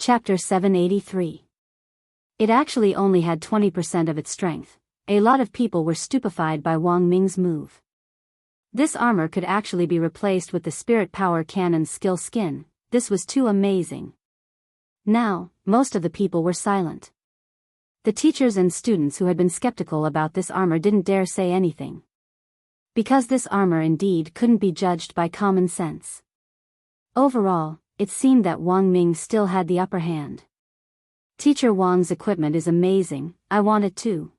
Chapter 783. It actually only had 20% of its strength. A lot of people were stupefied by Wang Ming's move. This armor could actually be replaced with the Spirit Power Cannon's skill skin. This was too amazing. Now, most of the people were silent. The teachers and students who had been skeptical about this armor didn't dare say anything. Because this armor indeed couldn't be judged by common sense. Overall, it seemed that Wang Ming still had the upper hand. Teacher Wang's equipment is amazing, I want it too.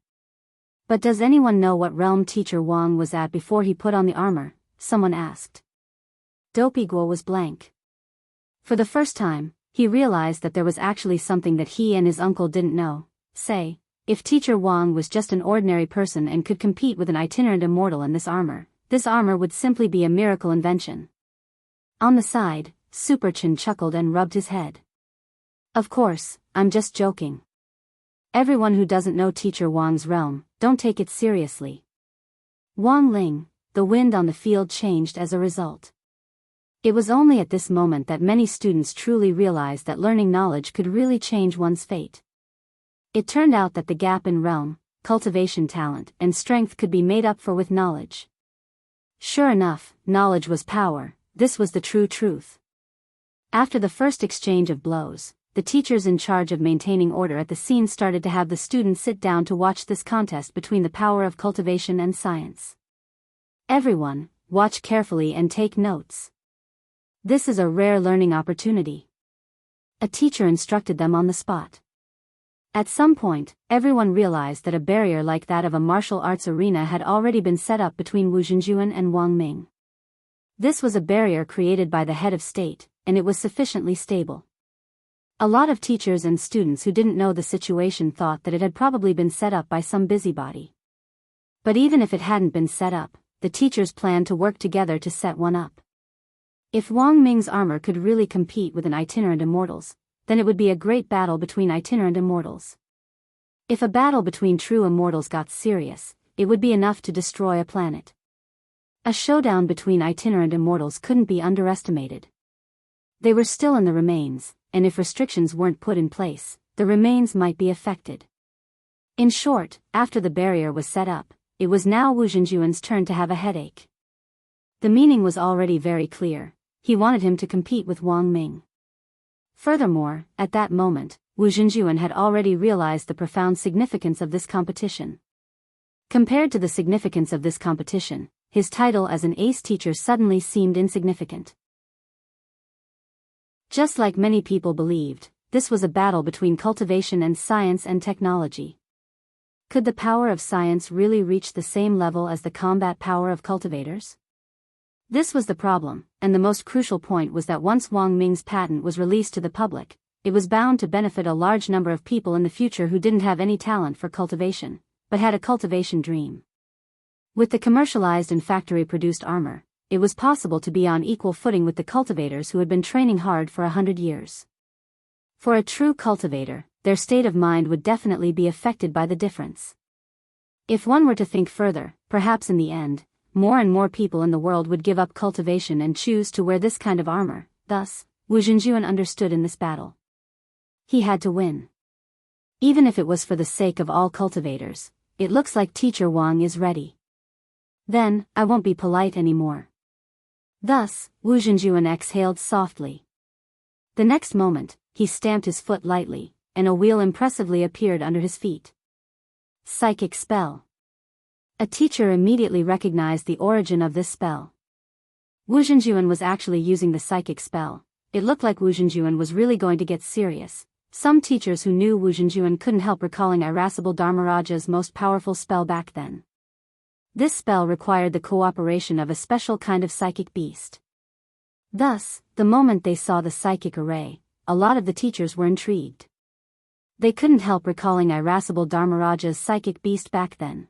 But does anyone know what realm Teacher Wang was at before he put on the armor? Someone asked. Dopey Guo was blank. For the first time, he realized that there was actually something that he and his uncle didn't know. Say, if Teacher Wang was just an ordinary person and could compete with an itinerant immortal in this armor would simply be a miracle invention. On the side, Super Chin chuckled and rubbed his head. Of course, I'm just joking. Everyone who doesn't know Teacher Wang's realm, don't take it seriously. Wang Ling, the wind on the field changed as a result. It was only at this moment that many students truly realized that learning knowledge could really change one's fate. It turned out that the gap in realm, cultivation talent, and strength could be made up for with knowledge. Sure enough, knowledge was power, this was the true truth. After the first exchange of blows, the teachers in charge of maintaining order at the scene started to have the students sit down to watch this contest between the power of cultivation and science. Everyone, watch carefully and take notes. This is a rare learning opportunity. A teacher instructed them on the spot. At some point, everyone realized that a barrier like that of a martial arts arena had already been set up between Wu Zhenjuan and Wang Ming. This was a barrier created by the head of state, and it was sufficiently stable. A lot of teachers and students who didn't know the situation thought that it had probably been set up by some busybody. But even if it hadn't been set up, the teachers planned to work together to set one up. If Wang Ming's armor could really compete with an itinerant immortal's, then it would be a great battle between itinerant immortals. If a battle between true immortals got serious, it would be enough to destroy a planet. A showdown between itinerant immortals couldn't be underestimated. They were still in the remains, and if restrictions weren't put in place, the remains might be affected. In short, after the barrier was set up, it was now Wu Zhenjuan's turn to have a headache. The meaning was already very clear. He wanted him to compete with Wang Ming. Furthermore, at that moment, Wu Zhenjuan had already realized the profound significance of this competition. Compared to the significance of this competition, his title as an ace teacher suddenly seemed insignificant. Just like many people believed, this was a battle between cultivation and science and technology. Could the power of science really reach the same level as the combat power of cultivators? This was the problem, and the most crucial point was that once Wang Ming's patent was released to the public, it was bound to benefit a large number of people in the future who didn't have any talent for cultivation, but had a cultivation dream. With the commercialized and factory-produced armor, it was possible to be on equal footing with the cultivators who had been training hard for 100 years. For a true cultivator, their state of mind would definitely be affected by the difference. If one were to think further, perhaps in the end, more and more people in the world would give up cultivation and choose to wear this kind of armor. Thus, Wu Zhenjuan understood in this battle. He had to win. Even if it was for the sake of all cultivators, it looks like Teacher Wang is ready. Then, I won't be polite anymore. Thus, Wu Zhenjuan exhaled softly. The next moment, he stamped his foot lightly, and a wheel impressively appeared under his feet. Psychic spell. A teacher immediately recognized the origin of this spell. Wu Zhenjuan was actually using the psychic spell. It looked like Wu Zhenjuan was really going to get serious. Some teachers who knew Wu Zhenjuan couldn't help recalling Irascible Dharmaraja's most powerful spell back then. This spell required the cooperation of a special kind of psychic beast. Thus, the moment they saw the psychic array, a lot of the teachers were intrigued. They couldn't help recalling Irascible Dharmaraja's psychic beast back then.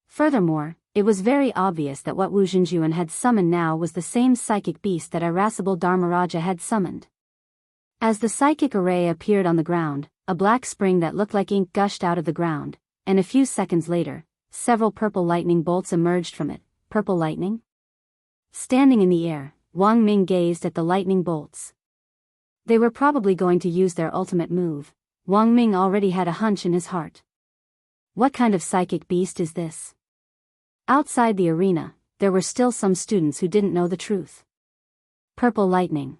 Furthermore, it was very obvious that what Wu Zhenjuan had summoned now was the same psychic beast that Irascible Dharmaraja had summoned. As the psychic array appeared on the ground, a black spring that looked like ink gushed out of the ground, and a few seconds later, several purple lightning bolts emerged from it. Purple lightning? Standing in the air, Wang Ming gazed at the lightning bolts. They were probably going to use their ultimate move. Wang Ming already had a hunch in his heart. What kind of psychic beast is this? Outside the arena, there were still some students who didn't know the truth. Purple lightning.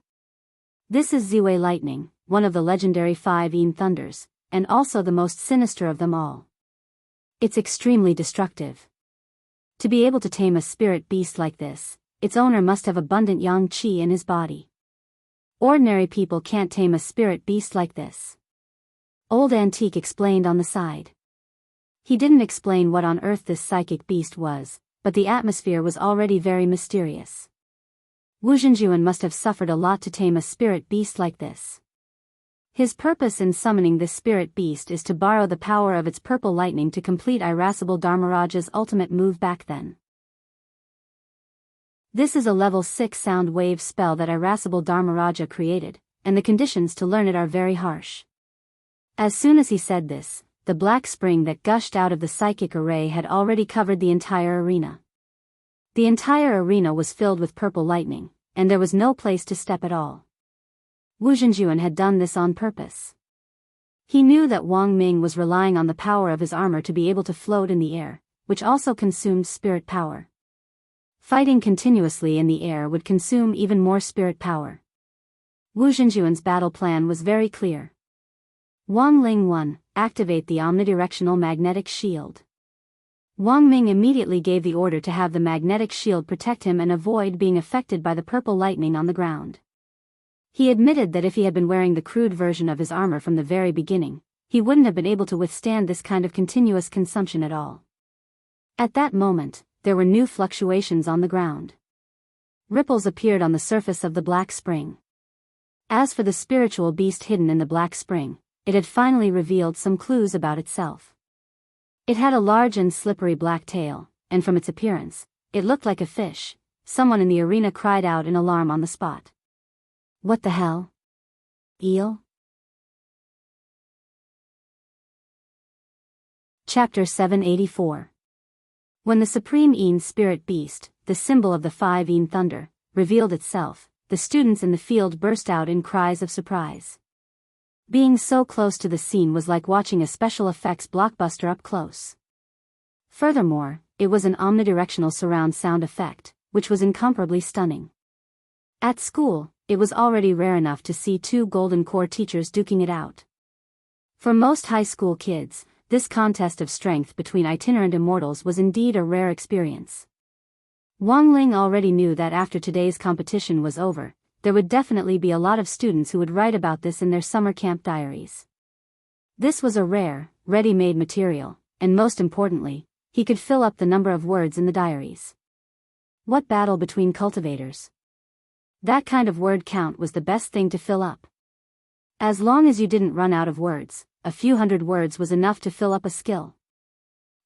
This is Ziwei lightning, one of the legendary 5 Yin thunders, and also the most sinister of them all. It's extremely destructive. To be able to tame a spirit beast like this, its owner must have abundant yang qi in his body. Ordinary people can't tame a spirit beast like this. Old Antique explained on the side. He didn't explain what on earth this psychic beast was, but the atmosphere was already very mysterious. Wu Zhenjuan must have suffered a lot to tame a spirit beast like this. His purpose in summoning this spirit beast is to borrow the power of its purple lightning to complete Irascible Dharmaraja's ultimate move back then. This is a level 6 sound wave spell that Irascible Dharmaraja created, and the conditions to learn it are very harsh. As soon as he said this, the black spring that gushed out of the psychic array had already covered the entire arena. The entire arena was filled with purple lightning, and there was no place to step at all. Wu Zhenjuan had done this on purpose. He knew that Wang Ming was relying on the power of his armor to be able to float in the air, which also consumed spirit power. Fighting continuously in the air would consume even more spirit power. Wu Zhenjuan's battle plan was very clear. Wang Ling 1, activate the omnidirectional magnetic shield. Wang Ming immediately gave the order to have the magnetic shield protect him and avoid being affected by the purple lightning on the ground. He admitted that if he had been wearing the crude version of his armor from the very beginning, he wouldn't have been able to withstand this kind of continuous consumption at all. At that moment, there were new fluctuations on the ground. Ripples appeared on the surface of the black spring. As for the spiritual beast hidden in the black spring, it had finally revealed some clues about itself. It had a large and slippery black tail, and from its appearance, it looked like a fish. Someone in the arena cried out in alarm on the spot. What the hell? Eel? Chapter 784. When the Supreme Yin Spirit Beast, the symbol of the 5 Yin Thunder, revealed itself, the students in the field burst out in cries of surprise. Being so close to the scene was like watching a special effects blockbuster up close. Furthermore, it was an omnidirectional surround sound effect, which was incomparably stunning. At school, it was already rare enough to see 2 golden core teachers duking it out. For most high school kids, this contest of strength between itinerant immortals was indeed a rare experience. Wang Ling already knew that after today's competition was over, there would definitely be a lot of students who would write about this in their summer camp diaries. This was a rare, ready-made material, and most importantly, he could fill up the number of words in the diaries. What battle between cultivators? That kind of word count was the best thing to fill up. As long as you didn't run out of words, a few hundred words was enough to fill up a skill.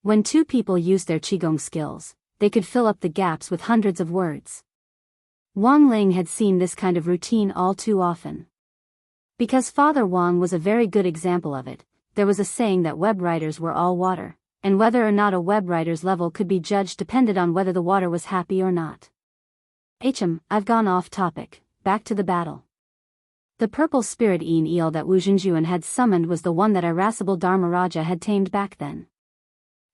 When 2 people used their Qigong skills, they could fill up the gaps with hundreds of words. Wang Ling had seen this kind of routine all too often. Because Father Wang was a very good example of it, there was a saying that web writers were all water, and whether or not a web writer's level could be judged depended on whether the water was happy or not. I've gone off topic, back to the battle. The purple spirit Yin eel that Wu Zhenjuan had summoned was the one that Irascible Dharmaraja had tamed back then.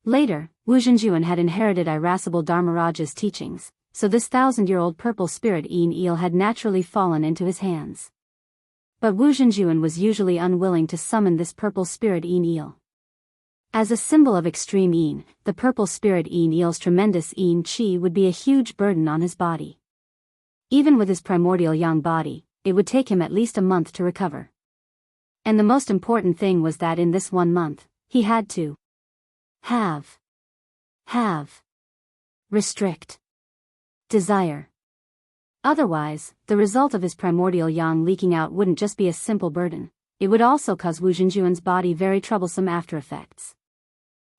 Later, Wu Zhenjuan had inherited Irascible Dharmaraja's teachings, so this 1,000-year-old purple spirit Yin eel had naturally fallen into his hands. But Wu Zhenjuan was usually unwilling to summon this purple spirit Yin eel. As a symbol of extreme Yin, the purple spirit Yin eel's tremendous Yin qi would be a huge burden on his body. Even with his primordial yang body, it would take him at least a month to recover. And the most important thing was that in this 1 month, he had to have, restrict, desire. Otherwise, the result of his primordial yang leaking out wouldn't just be a simple burden, it would also cause Wu Zhenjuan's body very troublesome after-effects.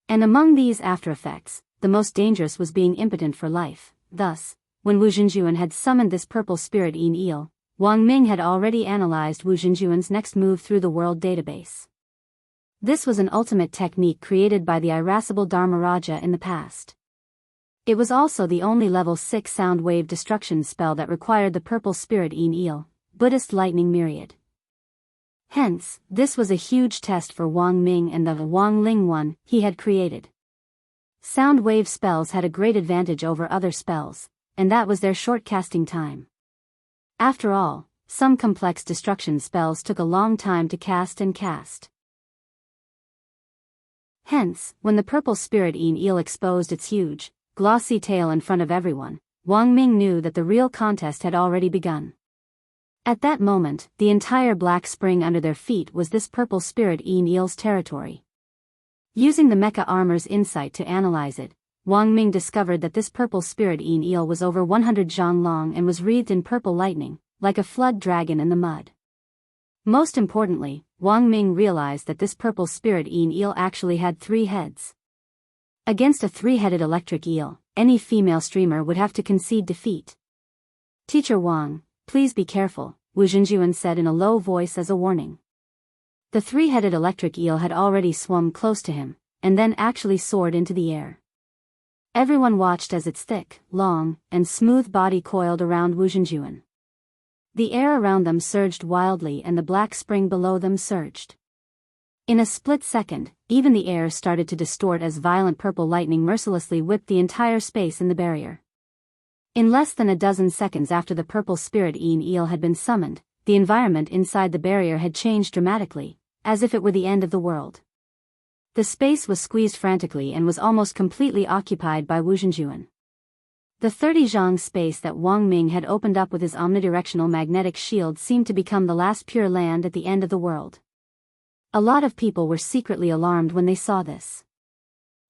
And among these after-effects, the most dangerous was being impotent for life. Thus, when Wu Zhenjuan had summoned this purple spirit Yin eel, Wang Ming had already analyzed Wu Zhenjuan's next move through the world database. This was an ultimate technique created by the Irascible Dharmaraja in the past. It was also the only level 6 sound wave destruction spell that required the purple spirit Yin eel, Buddhist lightning myriad. Hence, this was a huge test for Wang Ming and the Wang Ling one he had created. Sound wave spells had a great advantage over other spells, and that was their short casting time. After all, some complex destruction spells took a long time to cast and cast. Hence, when the purple spirit eel exposed its huge, glossy tail in front of everyone, Wang Ming knew that the real contest had already begun. At that moment, the entire black spring under their feet was this purple spirit eel's territory. Using the mecha armor's insight to analyze it, Wang Ming discovered that this purple spirit eel was over 100 zhang long and was wreathed in purple lightning, like a flood dragon in the mud. Most importantly, Wang Ming realized that this purple spirit eel actually had 3 heads. Against a 3-headed electric eel, any female streamer would have to concede defeat. "Teacher Wang, please be careful," Wu Zhenjuan said in a low voice as a warning. The 3-headed electric eel had already swum close to him, and then actually soared into the air. Everyone watched as its thick, long, and smooth body coiled around Wu Zhenjuan. The air around them surged wildly and the black spring below them surged. In a split second, even the air started to distort as violent purple lightning mercilessly whipped the entire space in the barrier. In less than a dozen seconds after the purple spirit eel had been summoned, the environment inside the barrier had changed dramatically, as if it were the end of the world. The space was squeezed frantically and was almost completely occupied by Wu Zhenjuan. The 30 zhang space that Wang Ming had opened up with his omnidirectional magnetic shield seemed to become the last pure land at the end of the world. A lot of people were secretly alarmed when they saw this.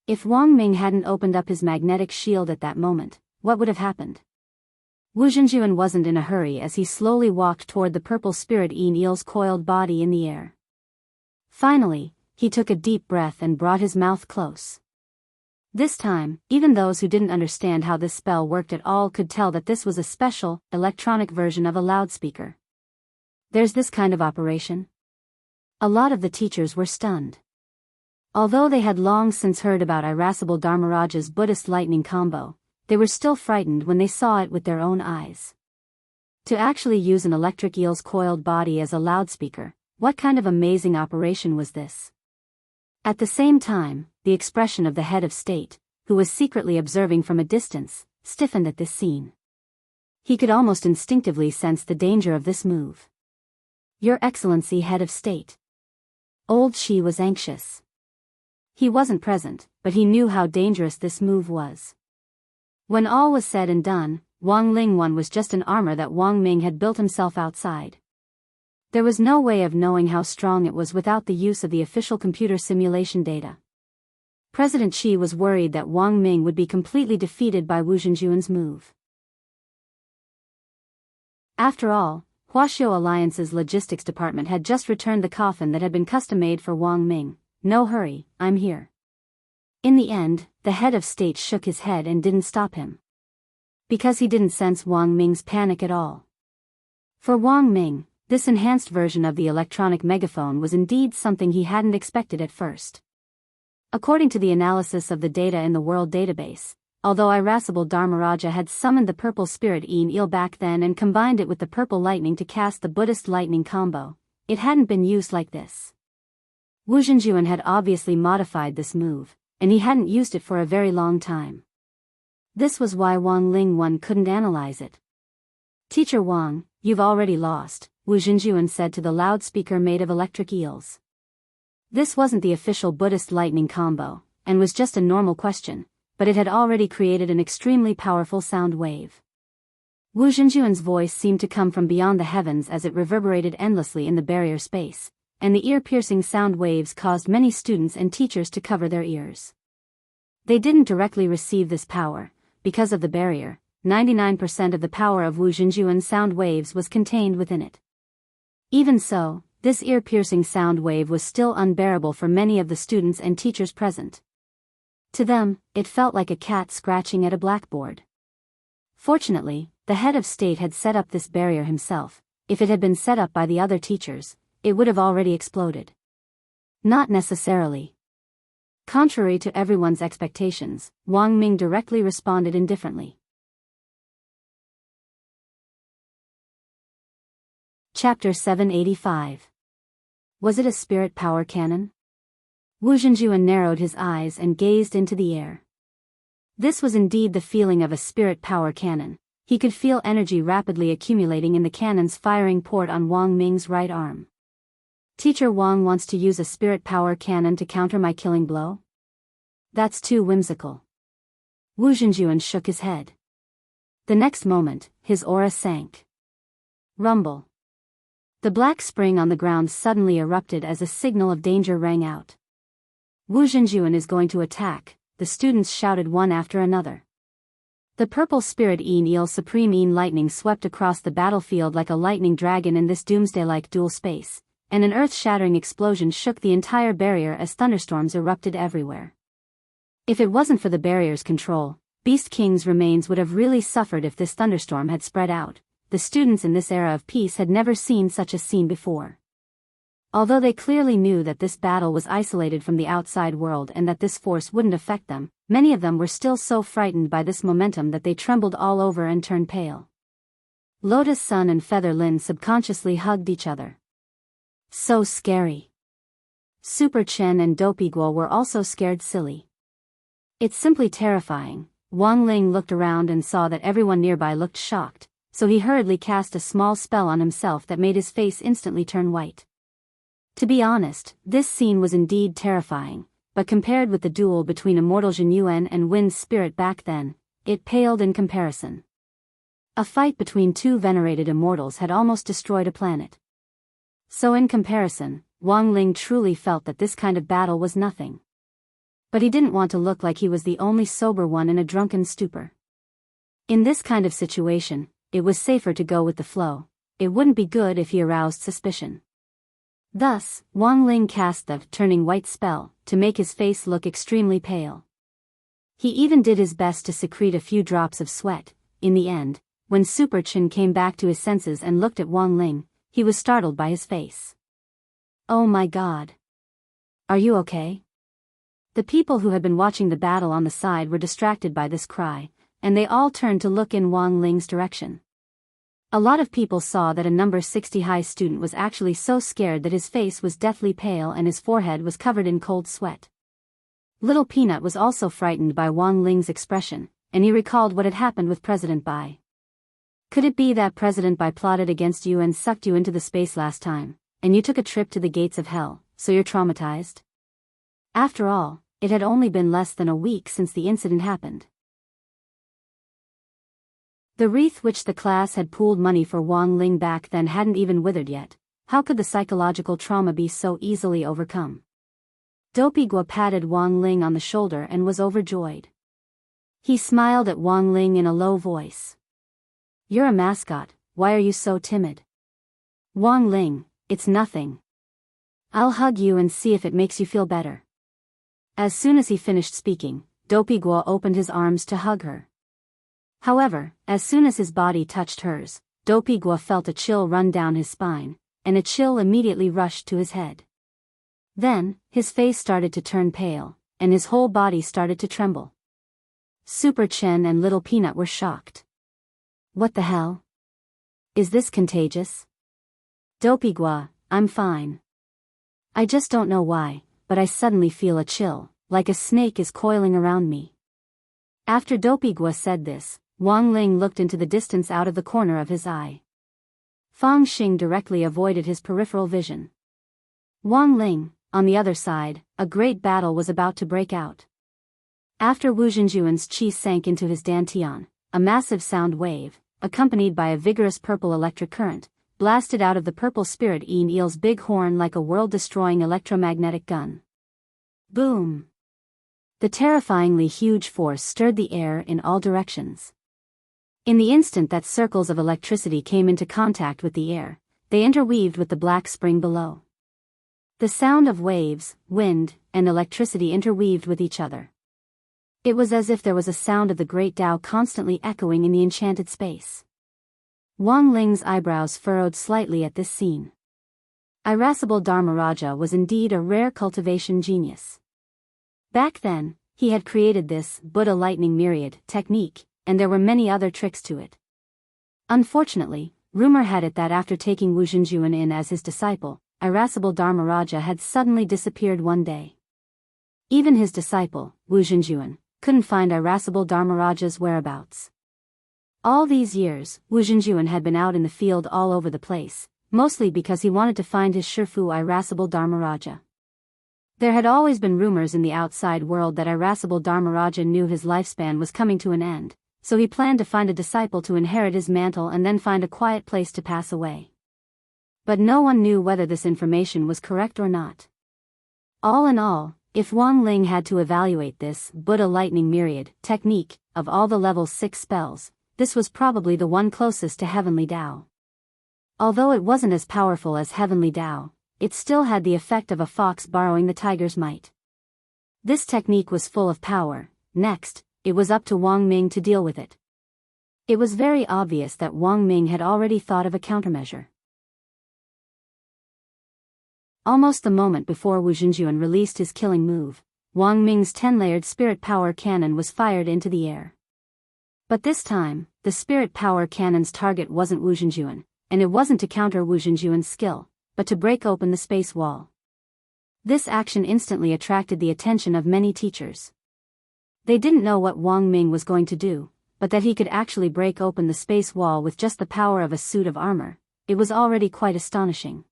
If Wang Ming hadn't opened up his magnetic shield at that moment, what would have happened? Wu Zhenjuan wasn't in a hurry as he slowly walked toward the purple spirit eel's coiled body in the air. Finally, he took a deep breath and brought his mouth close. This time, even those who didn't understand how this spell worked at all could tell that this was a special, electronic version of a loudspeaker. "There's this kind of operation?" A lot of the teachers were stunned. Although they had long since heard about irascible Dharmaraja's Buddhist lightning combo, they were still frightened when they saw it with their own eyes. To actually use an electric eel's coiled body as a loudspeaker, what kind of amazing operation was this? At the same time, the expression of the head of state, who was secretly observing from a distance, stiffened at this scene. He could almost instinctively sense the danger of this move. "Your Excellency, head of state." Old Shi was anxious. He wasn't present, but he knew how dangerous this move was. When all was said and done, Wang Ling one was just an armor that Wang Ming had built himself outside. There was no way of knowing how strong it was without the use of the official computer simulation data. President Xi was worried that Wang Ming would be completely defeated by Wu Zhenjuan's move. After all, Huaxiao Alliance's logistics department had just returned the coffin that had been custom-made for Wang Ming. "No hurry, I'm here." In the end, the head of state shook his head and didn't stop him. Because he didn't sense Wang Ming's panic at all. For Wang Ming, this enhanced version of the electronic megaphone was indeed something he hadn't expected at first. According to the analysis of the data in the World Database, although irascible Dharmaraja had summoned the purple spirit eel back then and combined it with the purple lightning to cast the Buddhist lightning combo, it hadn't been used like this. Wu Zhenjuan had obviously modified this move, and he hadn't used it for a very long time. This was why Wang Ling one couldn't analyze it. "Teacher Wang, you've already lost," Wu Zhenjuan said to the loudspeaker made of electric eels. This wasn't the official Buddhist lightning combo, and was just a normal question, but it had already created an extremely powerful sound wave. Wu Zhenjuan's voice seemed to come from beyond the heavens as it reverberated endlessly in the barrier space, and the ear-piercing sound waves caused many students and teachers to cover their ears. They didn't directly receive this power, because of the barrier. 99% of the power of Wu Zhenjuan's sound waves was contained within it. Even so, this ear-piercing sound wave was still unbearable for many of the students and teachers present. To them, it felt like a cat scratching at a blackboard. Fortunately, the head of state had set up this barrier himself. If it had been set up by the other teachers, it would have already exploded. Not necessarily. Contrary to everyone's expectations, Wang Ming directly responded indifferently. Chapter 785. Was it a spirit power cannon? Wu Zhenjuan narrowed his eyes and gazed into the air. This was indeed the feeling of a spirit power cannon. He could feel energy rapidly accumulating in the cannon's firing port on Wang Ming's right arm. Teacher Wang wants to use a spirit power cannon to counter my killing blow? That's too whimsical. Wu Zhenjuan shook his head. The next moment, his aura sank. Rumble. The black spring on the ground suddenly erupted as a signal of danger rang out. Wu Zhenjuan is going to attack, the students shouted one after another. The purple spirit Eel Supreme Lightning swept across the battlefield like a lightning dragon in this doomsday-like dual space, and an earth-shattering explosion shook the entire barrier as thunderstorms erupted everywhere. If it wasn't for the barrier's control, Beast King's remains would have really suffered if this thunderstorm had spread out. The students in this era of peace had never seen such a scene before. Although they clearly knew that this battle was isolated from the outside world and that this force wouldn't affect them, many of them were still so frightened by this momentum that they trembled all over and turned pale. Lotus Sun and Feather Lin subconsciously hugged each other. So scary. Super Chen and Dopey Guo were also scared silly. It's simply terrifying. Wang Ling looked around and saw that everyone nearby looked shocked, so he hurriedly cast a small spell on himself that made his face instantly turn white. To be honest, this scene was indeed terrifying, but compared with the duel between Immortal Jin Yuan and Wind's spirit back then, it paled in comparison. A fight between two venerated immortals had almost destroyed a planet. So in comparison, Wang Ling truly felt that this kind of battle was nothing. But he didn't want to look like he was the only sober one in a drunken stupor. In this kind of situation, it was safer to go with the flow. It wouldn't be good if he aroused suspicion. Thus, Wang Ling cast the turning white spell to make his face look extremely pale. He even did his best to secrete a few drops of sweat. In the end, when Super Chen came back to his senses and looked at Wang Ling, he was startled by his face. Oh my God. Are you okay? The people who had been watching the battle on the side were distracted by this cry, and they all turned to look in Wang Ling's direction. A lot of people saw that a number 60 high student was actually so scared that his face was deathly pale and his forehead was covered in cold sweat. Little Peanut was also frightened by Wang Ling's expression, and he recalled what had happened with President Bai. Could it be that President Bai plotted against you and sucked you into the space last time, and you took a trip to the gates of hell, so you're traumatized? After all, it had only been less than a week since the incident happened. The wreath which the class had pooled money for Wang Ling back then hadn't even withered yet. How could the psychological trauma be so easily overcome? Dopey Guo patted Wang Ling on the shoulder and was overjoyed. He smiled at Wang Ling in a low voice. You're a mascot, why are you so timid? Wang Ling, it's nothing. I'll hug you and see if it makes you feel better. As soon as he finished speaking, Dopey Guo opened his arms to hug her. However, as soon as his body touched hers, Dopey Guo felt a chill run down his spine, and a chill immediately rushed to his head. Then, his face started to turn pale, and his whole body started to tremble. Super Chen and Little Peanut were shocked. What the hell? Is this contagious? Dopey Guo, I'm fine. I just don't know why, but I suddenly feel a chill, like a snake is coiling around me. After Dopey Guo said this, Wang Ling looked into the distance out of the corner of his eye. Fang Xing directly avoided his peripheral vision. Wang Ling, on the other side, a great battle was about to break out. After Wu Zhenjuan's qi sank into his dantian, a massive sound wave, accompanied by a vigorous purple electric current, blasted out of the purple spirit Eel's big horn like a world-destroying electromagnetic gun. Boom! The terrifyingly huge force stirred the air in all directions. In the instant that circles of electricity came into contact with the air, they interweaved with the black spring below. The sound of waves, wind, and electricity interweaved with each other. It was as if there was a sound of the great Tao constantly echoing in the enchanted space. Wang Ling's eyebrows furrowed slightly at this scene. Irascible Dharmaraja was indeed a rare cultivation genius. Back then, he had created this Buddha lightning myriad technique, and there were many other tricks to it. Unfortunately, rumor had it that after taking Wu Zhenjuan in as his disciple, irascible Dharmaraja had suddenly disappeared one day. Even his disciple, Wu Zhenjuan, couldn't find irascible Dharmaraja's whereabouts. All these years, Wu Zhenjuan had been out in the field all over the place, mostly because he wanted to find his Shifu irascible Dharmaraja. There had always been rumors in the outside world that irascible Dharmaraja knew his lifespan was coming to an end, so he planned to find a disciple to inherit his mantle and then find a quiet place to pass away. But no one knew whether this information was correct or not. All in all, if Wang Ling had to evaluate this Buddha lightning myriad technique of all the level 6 spells, this was probably the one closest to Heavenly Tao. Although it wasn't as powerful as Heavenly Tao, it still had the effect of a fox borrowing the tiger's might. This technique was full of power. Next, it was up to Wang Ming to deal with it. It was very obvious that Wang Ming had already thought of a countermeasure. Almost the moment before Wu Zhenjuan released his killing move, Wang Ming's 10-layered spirit power cannon was fired into the air. But this time, the spirit power cannon's target wasn't Wu Zhenjuan, and it wasn't to counter Wu Zhenjuan's skill, but to break open the space wall. This action instantly attracted the attention of many teachers. They didn't know what Wang Ming was going to do, but that he could actually break open the space wall with just the power of a suit of armor. It was already quite astonishing.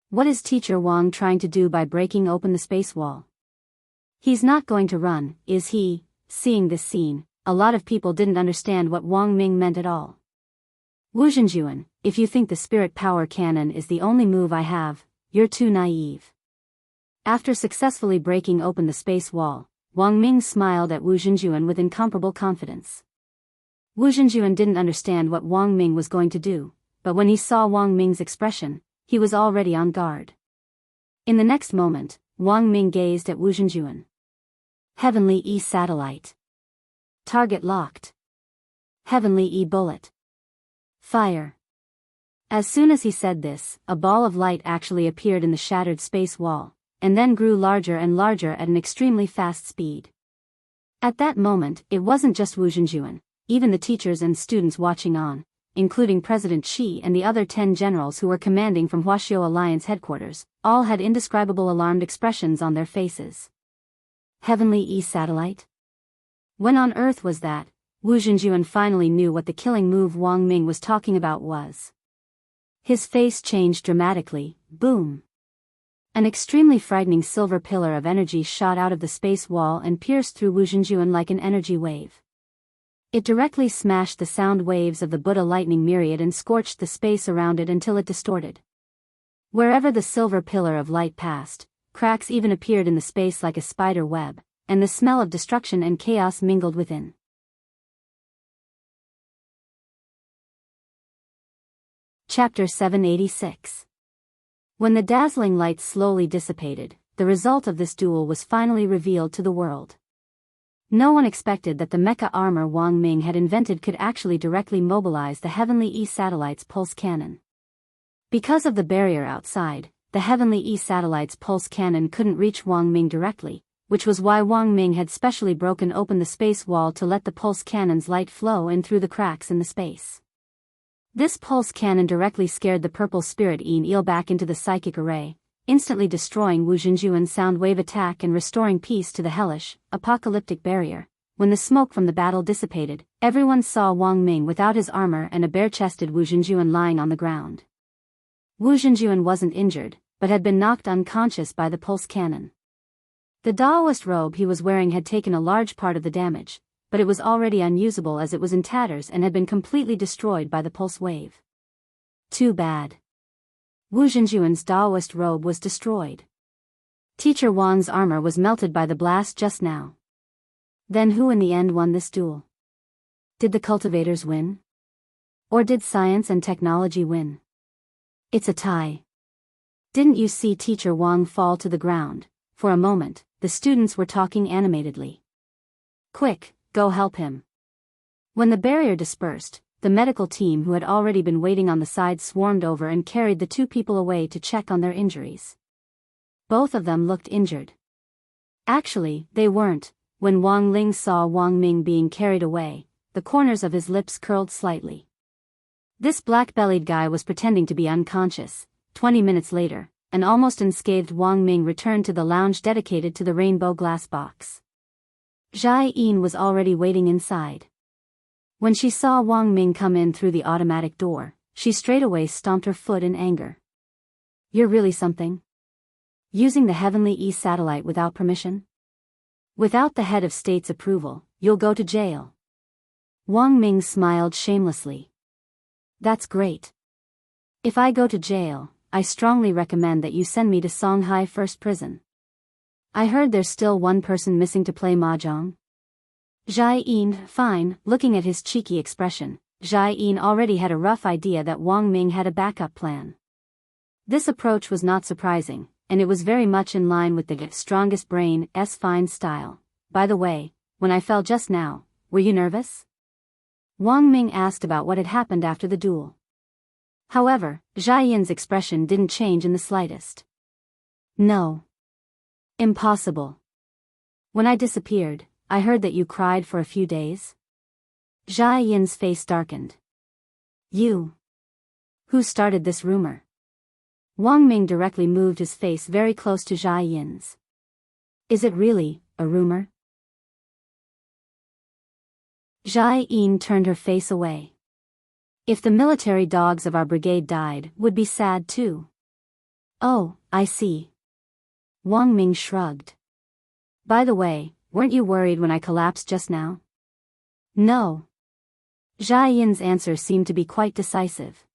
What is Teacher Wang trying to do by breaking open the space wall? He's not going to run, is he? Seeing this scene, a lot of people didn't understand what Wang Ming meant at all. Wu Zhenjuan, if you think the spirit power cannon is the only move I have, you're too naive. After successfully breaking open the space wall, Wang Ming smiled at Wu Zhenjuan with incomparable confidence. Wu Zhenjuan didn't understand what Wang Ming was going to do, but when he saw Wang Ming's expression, he was already on guard. In the next moment, Wang Ming gazed at Wu Zhenjuan. Heavenly E-satellite. Target locked. Heavenly E-bullet. Fire. As soon as he said this, a ball of light actually appeared in the shattered space wall, and then grew larger and larger at an extremely fast speed. At that moment, it wasn't just Wu Zhenjuan, even the teachers and students watching on, including President Xi and the other 10 generals who were commanding from Huaxiao Alliance headquarters, all had indescribable alarmed expressions on their faces. Heavenly E-satellite? When on Earth was that? Wu Zhenjuan finally knew what the killing move Wang Ming was talking about was. His face changed dramatically. Boom! An extremely frightening silver pillar of energy shot out of the space wall and pierced through Wu Zhenjuan like an energy wave. It directly smashed the sound waves of the Buddha lightning myriad and scorched the space around it until it distorted. Wherever the silver pillar of light passed, cracks even appeared in the space like a spider web, and the smell of destruction and chaos mingled within. Chapter 786. When the dazzling light slowly dissipated, the result of this duel was finally revealed to the world. No one expected that the mecha armor Wang Ming had invented could actually directly mobilize the Heavenly E-satellite's pulse cannon. Because of the barrier outside, the Heavenly E-satellite's pulse cannon couldn't reach Wang Ming directly, which was why Wang Ming had specially broken open the space wall to let the pulse cannon's light flow in through the cracks in the space. This pulse cannon directly scared the purple spirit eel back into the psychic array, instantly destroying Wu Zhenjuan's sound wave attack and restoring peace to the hellish, apocalyptic barrier. When the smoke from the battle dissipated, everyone saw Wang Ming without his armor and a bare-chested Wu Zhenjuan lying on the ground. Wu Zhenjuan wasn't injured, but had been knocked unconscious by the pulse cannon. The Daoist robe he was wearing had taken a large part of the damage, but it was already unusable as it was in tatters and had been completely destroyed by the pulse wave. Too bad. Wu Zhenjuan's Daoist robe was destroyed. Teacher Wang's armor was melted by the blast just now. Then who in the end won this duel? Did the cultivators win? Or did science and technology win? It's a tie. Didn't you see Teacher Wang fall to the ground? For a moment, the students were talking animatedly. Quick, go help him. When the barrier dispersed, the medical team who had already been waiting on the side swarmed over and carried the two people away to check on their injuries. Both of them looked injured. Actually, they weren't. When Wang Ling saw Wang Ming being carried away, the corners of his lips curled slightly. This black-bellied guy was pretending to be unconscious. 20 minutes later, an almost unscathed Wang Ming returned to the lounge dedicated to the rainbow glass box. Jia Yin was already waiting inside. When she saw Wang Ming come in through the automatic door, she straightaway stomped her foot in anger. You're really something? Using the Heavenly East satellite without permission? Without the head of state's approval, you'll go to jail. Wang Ming smiled shamelessly. That's great. If I go to jail, I strongly recommend that you send me to Songhai First Prison. I heard there's still one person missing to play mahjong. Jia Yin, fine. Looking at his cheeky expression, Jia Yin already had a rough idea that Wang Ming had a backup plan. This approach was not surprising, and it was very much in line with the strongest brain's fine style. By the way, when I fell just now, were you nervous? Wang Ming asked about what had happened after the duel. However, Jia Yin's expression didn't change in the slightest. No. Impossible. When I disappeared, I heard that you cried for a few days. Jia Yin's face darkened. You. Who started this rumor? Wang Ming directly moved his face very close to Jia Yin's. Is it really a rumor? Jia Yin turned her face away. If the military dogs of our brigade died, would be sad too. Oh, I see. Wang Ming shrugged. By the way, weren't you worried when I collapsed just now? No. Jia Yin's answer seemed to be quite decisive.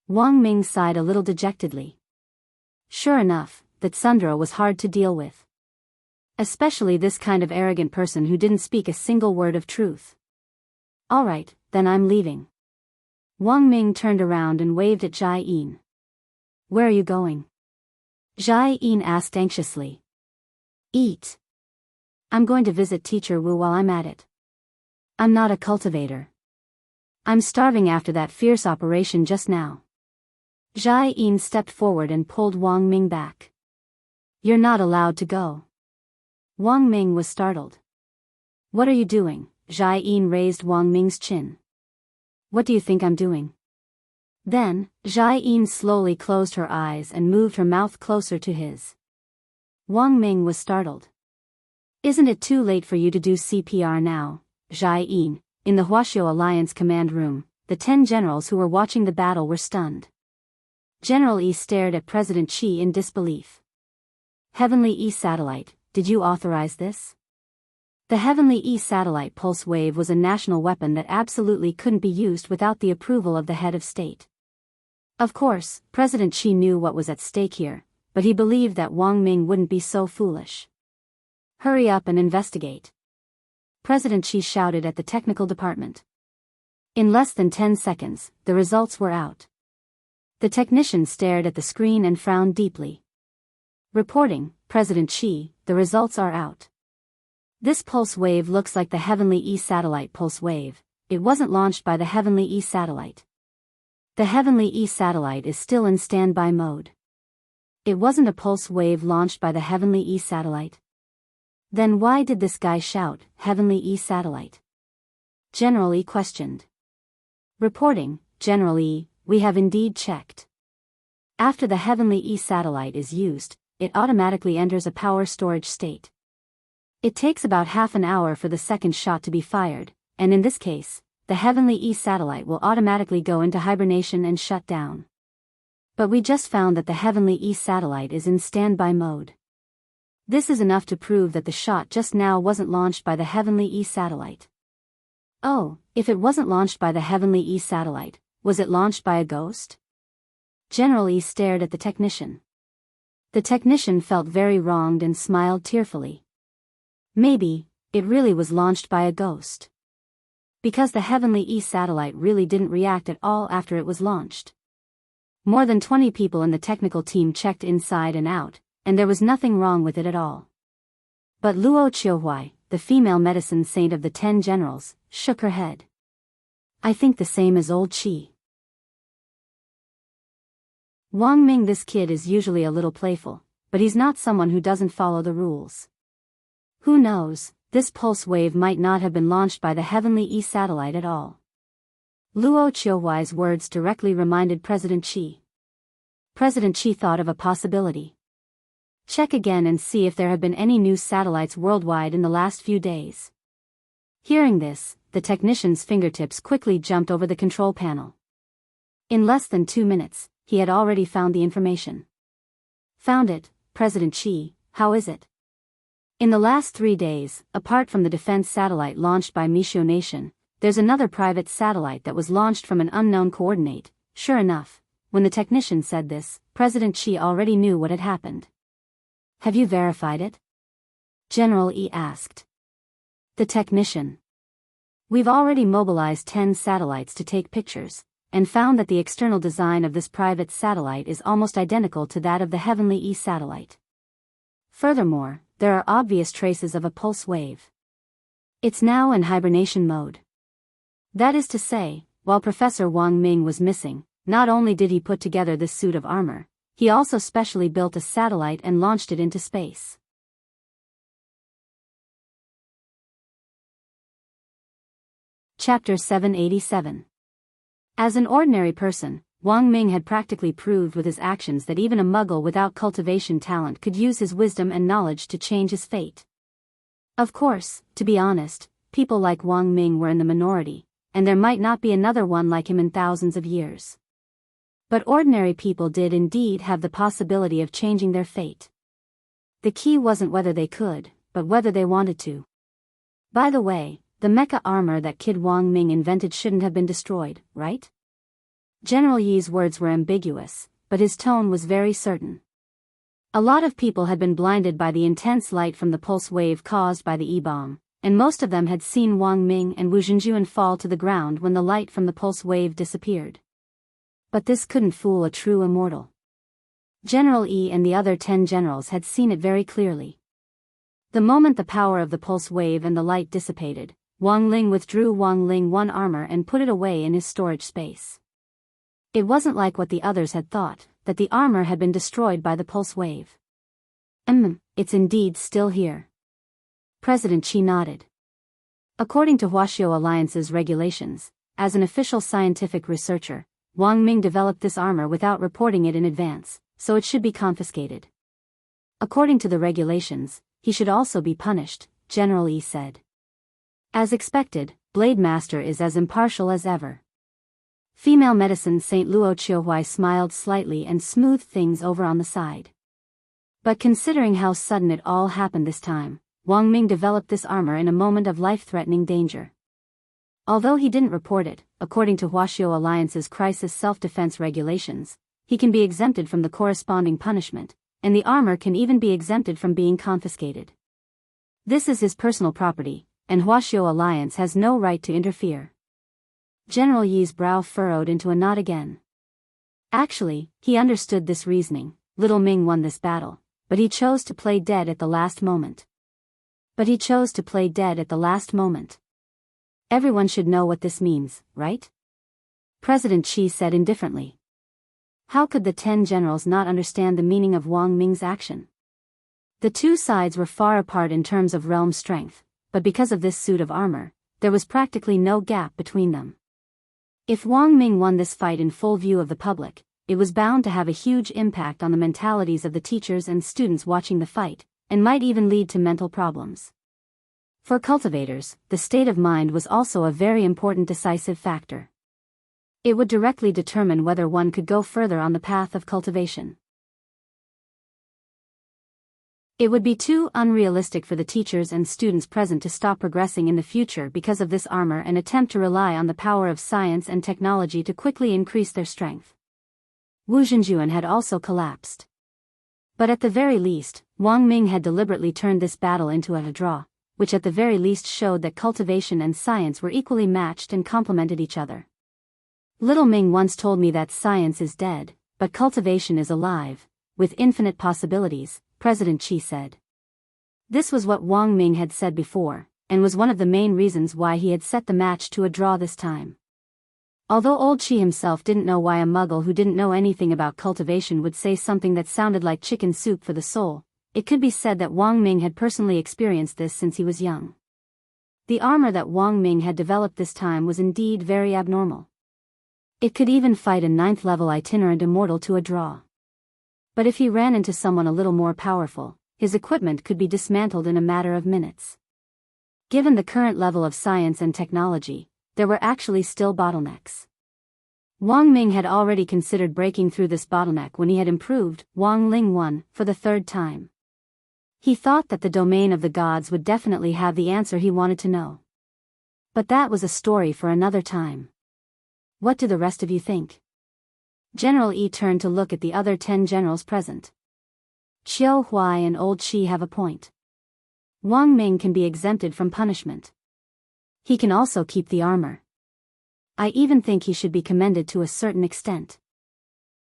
Wang Ming sighed a little dejectedly. Sure enough, that Sundra was hard to deal with. Especially this kind of arrogant person who didn't speak a single word of truth. Alright, then I'm leaving. Wang Ming turned around and waved at Jia Yin. Where are you going? Jia Yin asked anxiously. Eat. I'm going to visit Teacher Wu while I'm at it. I'm not a cultivator. I'm starving after that fierce operation just now. Jia Yin stepped forward and pulled Wang Ming back. You're not allowed to go. Wang Ming was startled. What are you doing? Jia Yin raised Wang Ming's chin. What do you think I'm doing? Then, Jia Yin slowly closed her eyes and moved her mouth closer to his. Wang Ming was startled. Isn't it too late for you to do CPR now, Jia Yin? In the Huaxiao Alliance command room, the 10 generals who were watching the battle were stunned. General Yi stared at President Qi in disbelief. Heavenly E satellite, did you authorize this? The Heavenly E satellite pulse wave was a national weapon that absolutely couldn't be used without the approval of the head of state. Of course, President Qi knew what was at stake here, but he believed that Wang Ming wouldn't be so foolish. Hurry up and investigate. President Qi shouted at the technical department. In less than 10 seconds, the results were out. The technician stared at the screen and frowned deeply. Reporting, President Qi, the results are out. This pulse wave looks like the Heavenly E satellite pulse wave. It wasn't launched by the Heavenly E satellite. The Heavenly E satellite is still in standby mode. It wasn't a pulse wave launched by the Heavenly E satellite. Then why did this guy shout, Heavenly E satellite? General E questioned. Reporting, General E, we have indeed checked. After the Heavenly E satellite is used, it automatically enters a power storage state. It takes about half an hour for the second shot to be fired, and in this case, the Heavenly E satellite will automatically go into hibernation and shut down. But we just found that the Heavenly E satellite is in standby mode. This is enough to prove that the shot just now wasn't launched by the Heavenly E satellite. Oh, if it wasn't launched by the Heavenly E satellite, was it launched by a ghost? General E stared at the technician. The technician felt very wronged and smiled tearfully. Maybe, it really was launched by a ghost. Because the Heavenly E satellite really didn't react at all after it was launched. More than 20 people in the technical team checked inside and out, and there was nothing wrong with it at all. But Luo Qiuhuai, the female medicine saint of the 10 generals, shook her head. I think the same as old Qi. Wang Ming, this kid is usually a little playful, but he's not someone who doesn't follow the rules. Who knows, this pulse wave might not have been launched by the Heavenly E satellite at all. Luo Qiuhuai's words directly reminded President Qi. President Xi thought of a possibility. Check again and see if there have been any new satellites worldwide in the last few days. Hearing this, the technician's fingertips quickly jumped over the control panel. In less than 2 minutes, he had already found the information. Found it, President Xi, how is it? In the last 3 days, apart from the defense satellite launched by Mixiu Nation, there's another private satellite that was launched from an unknown coordinate. Sure enough, when the technician said this, President Xi already knew what had happened. Have you verified it? General Yi asked. The technician. We've already mobilized 10 satellites to take pictures, and found that the external design of this private satellite is almost identical to that of the Heavenly E satellite. Furthermore, there are obvious traces of a pulse wave. It's now in hibernation mode. That is to say, while Professor Wang Ming was missing, not only did he put together this suit of armor, he also specially built a satellite and launched it into space. Chapter 787. As an ordinary person, Wang Ming had practically proved with his actions that even a muggle without cultivation talent could use his wisdom and knowledge to change his fate. Of course, to be honest, people like Wang Ming were in the minority, and there might not be another one like him in thousands of years. But ordinary people did indeed have the possibility of changing their fate. The key wasn't whether they could, but whether they wanted to. By the way, the mecha armor that Kid Wang Ming invented shouldn't have been destroyed, right? General Yi's words were ambiguous, but his tone was very certain. A lot of people had been blinded by the intense light from the pulse wave caused by the E-bomb, and most of them had seen Wang Ming and Wu Zhenjuan fall to the ground when the light from the pulse wave disappeared. But this couldn't fool a true immortal. General Yi and the other 10 generals had seen it very clearly. The moment the power of the pulse wave and the light dissipated, Wang Ling withdrew Wang Ling 1 armor and put it away in his storage space. It wasn't like what the others had thought, that the armor had been destroyed by the pulse wave. It's indeed still here. President Xi nodded. According to Huaxiao Alliance's regulations, as an official scientific researcher, Wang Ming developed this armor without reporting it in advance, so it should be confiscated. According to the regulations, he should also be punished, General Yi said. As expected, Blade Master is as impartial as ever. Female medicine St. Luo Qiuhui smiled slightly and smoothed things over on the side. But considering how sudden it all happened this time, Wang Ming developed this armor in a moment of life-threatening danger. Although he didn't report it, according to Huaxiao Alliance's crisis self-defense regulations, he can be exempted from the corresponding punishment, and the armor can even be exempted from being confiscated. This is his personal property, and Huaxiao Alliance has no right to interfere. General Yi's brow furrowed into a knot again. Actually, he understood this reasoning. Little Ming won this battle, but he chose to play dead at the last moment. Everyone should know what this means, right? President Xi said indifferently. How could the 10 generals not understand the meaning of Wang Ming's action? The two sides were far apart in terms of realm strength, but because of this suit of armor, there was practically no gap between them. If Wang Ming won this fight in full view of the public, it was bound to have a huge impact on the mentalities of the teachers and students watching the fight, and might even lead to mental problems. For cultivators, the state of mind was also a very important decisive factor. It would directly determine whether one could go further on the path of cultivation. It would be too unrealistic for the teachers and students present to stop progressing in the future because of this armor and attempt to rely on the power of science and technology to quickly increase their strength. Wu Zhenjuan had also collapsed. But at the very least, Wang Ming had deliberately turned this battle into a draw, which at the very least showed that cultivation and science were equally matched and complemented each other. Little Ming once told me that science is dead, but cultivation is alive, with infinite possibilities, President Xi said. This was what Wang Ming had said before, and was one of the main reasons why he had set the match to a draw this time. Although old Xi himself didn't know why a muggle who didn't know anything about cultivation would say something that sounded like chicken soup for the soul, it could be said that Wang Ming had personally experienced this since he was young. The armor that Wang Ming had developed this time was indeed very abnormal. It could even fight a 9th-level itinerant immortal to a draw. But if he ran into someone a little more powerful, his equipment could be dismantled in a matter of minutes. Given the current level of science and technology, there were actually still bottlenecks. Wang Ming had already considered breaking through this bottleneck when he had improved Wang Ling 1 for the third time. He thought that the domain of the gods would definitely have the answer he wanted to know. But that was a story for another time. What do the rest of you think? General Yi turned to look at the other 10 generals present. Qiu Huai and Old Qi have a point. Wang Ming can be exempted from punishment. He can also keep the armor. I even think he should be commended to a certain extent.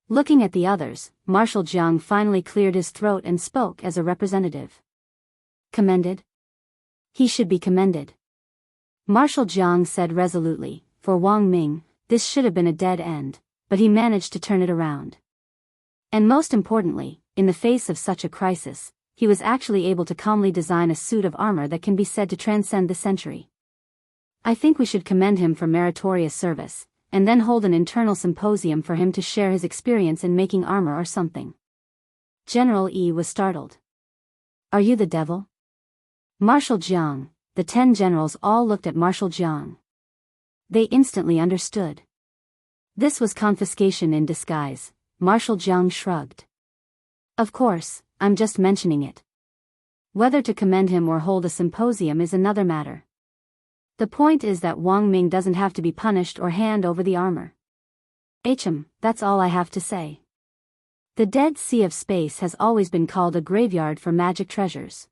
Looking at the others, Marshal Jiang finally cleared his throat and spoke as a representative. Commended? He should be commended. Marshal Jiang said resolutely, for Wang Ming, this should have been a dead end, but he managed to turn it around. And most importantly, in the face of such a crisis, he was actually able to calmly design a suit of armor that can be said to transcend the century. I think we should commend him for meritorious service, and then hold an internal symposium for him to share his experience in making armor or something. General Yi was startled. Are you the devil? Marshal Jiang, the 10 generals all looked at Marshal Jiang. They instantly understood. This was confiscation in disguise. Marshal Jiang shrugged. Of course, I'm just mentioning it. Whether to commend him or hold a symposium is another matter. The point is that Wang Ming doesn't have to be punished or hand over the armor. That's all I have to say. The Dead Sea of Space has always been called a graveyard for magic treasures.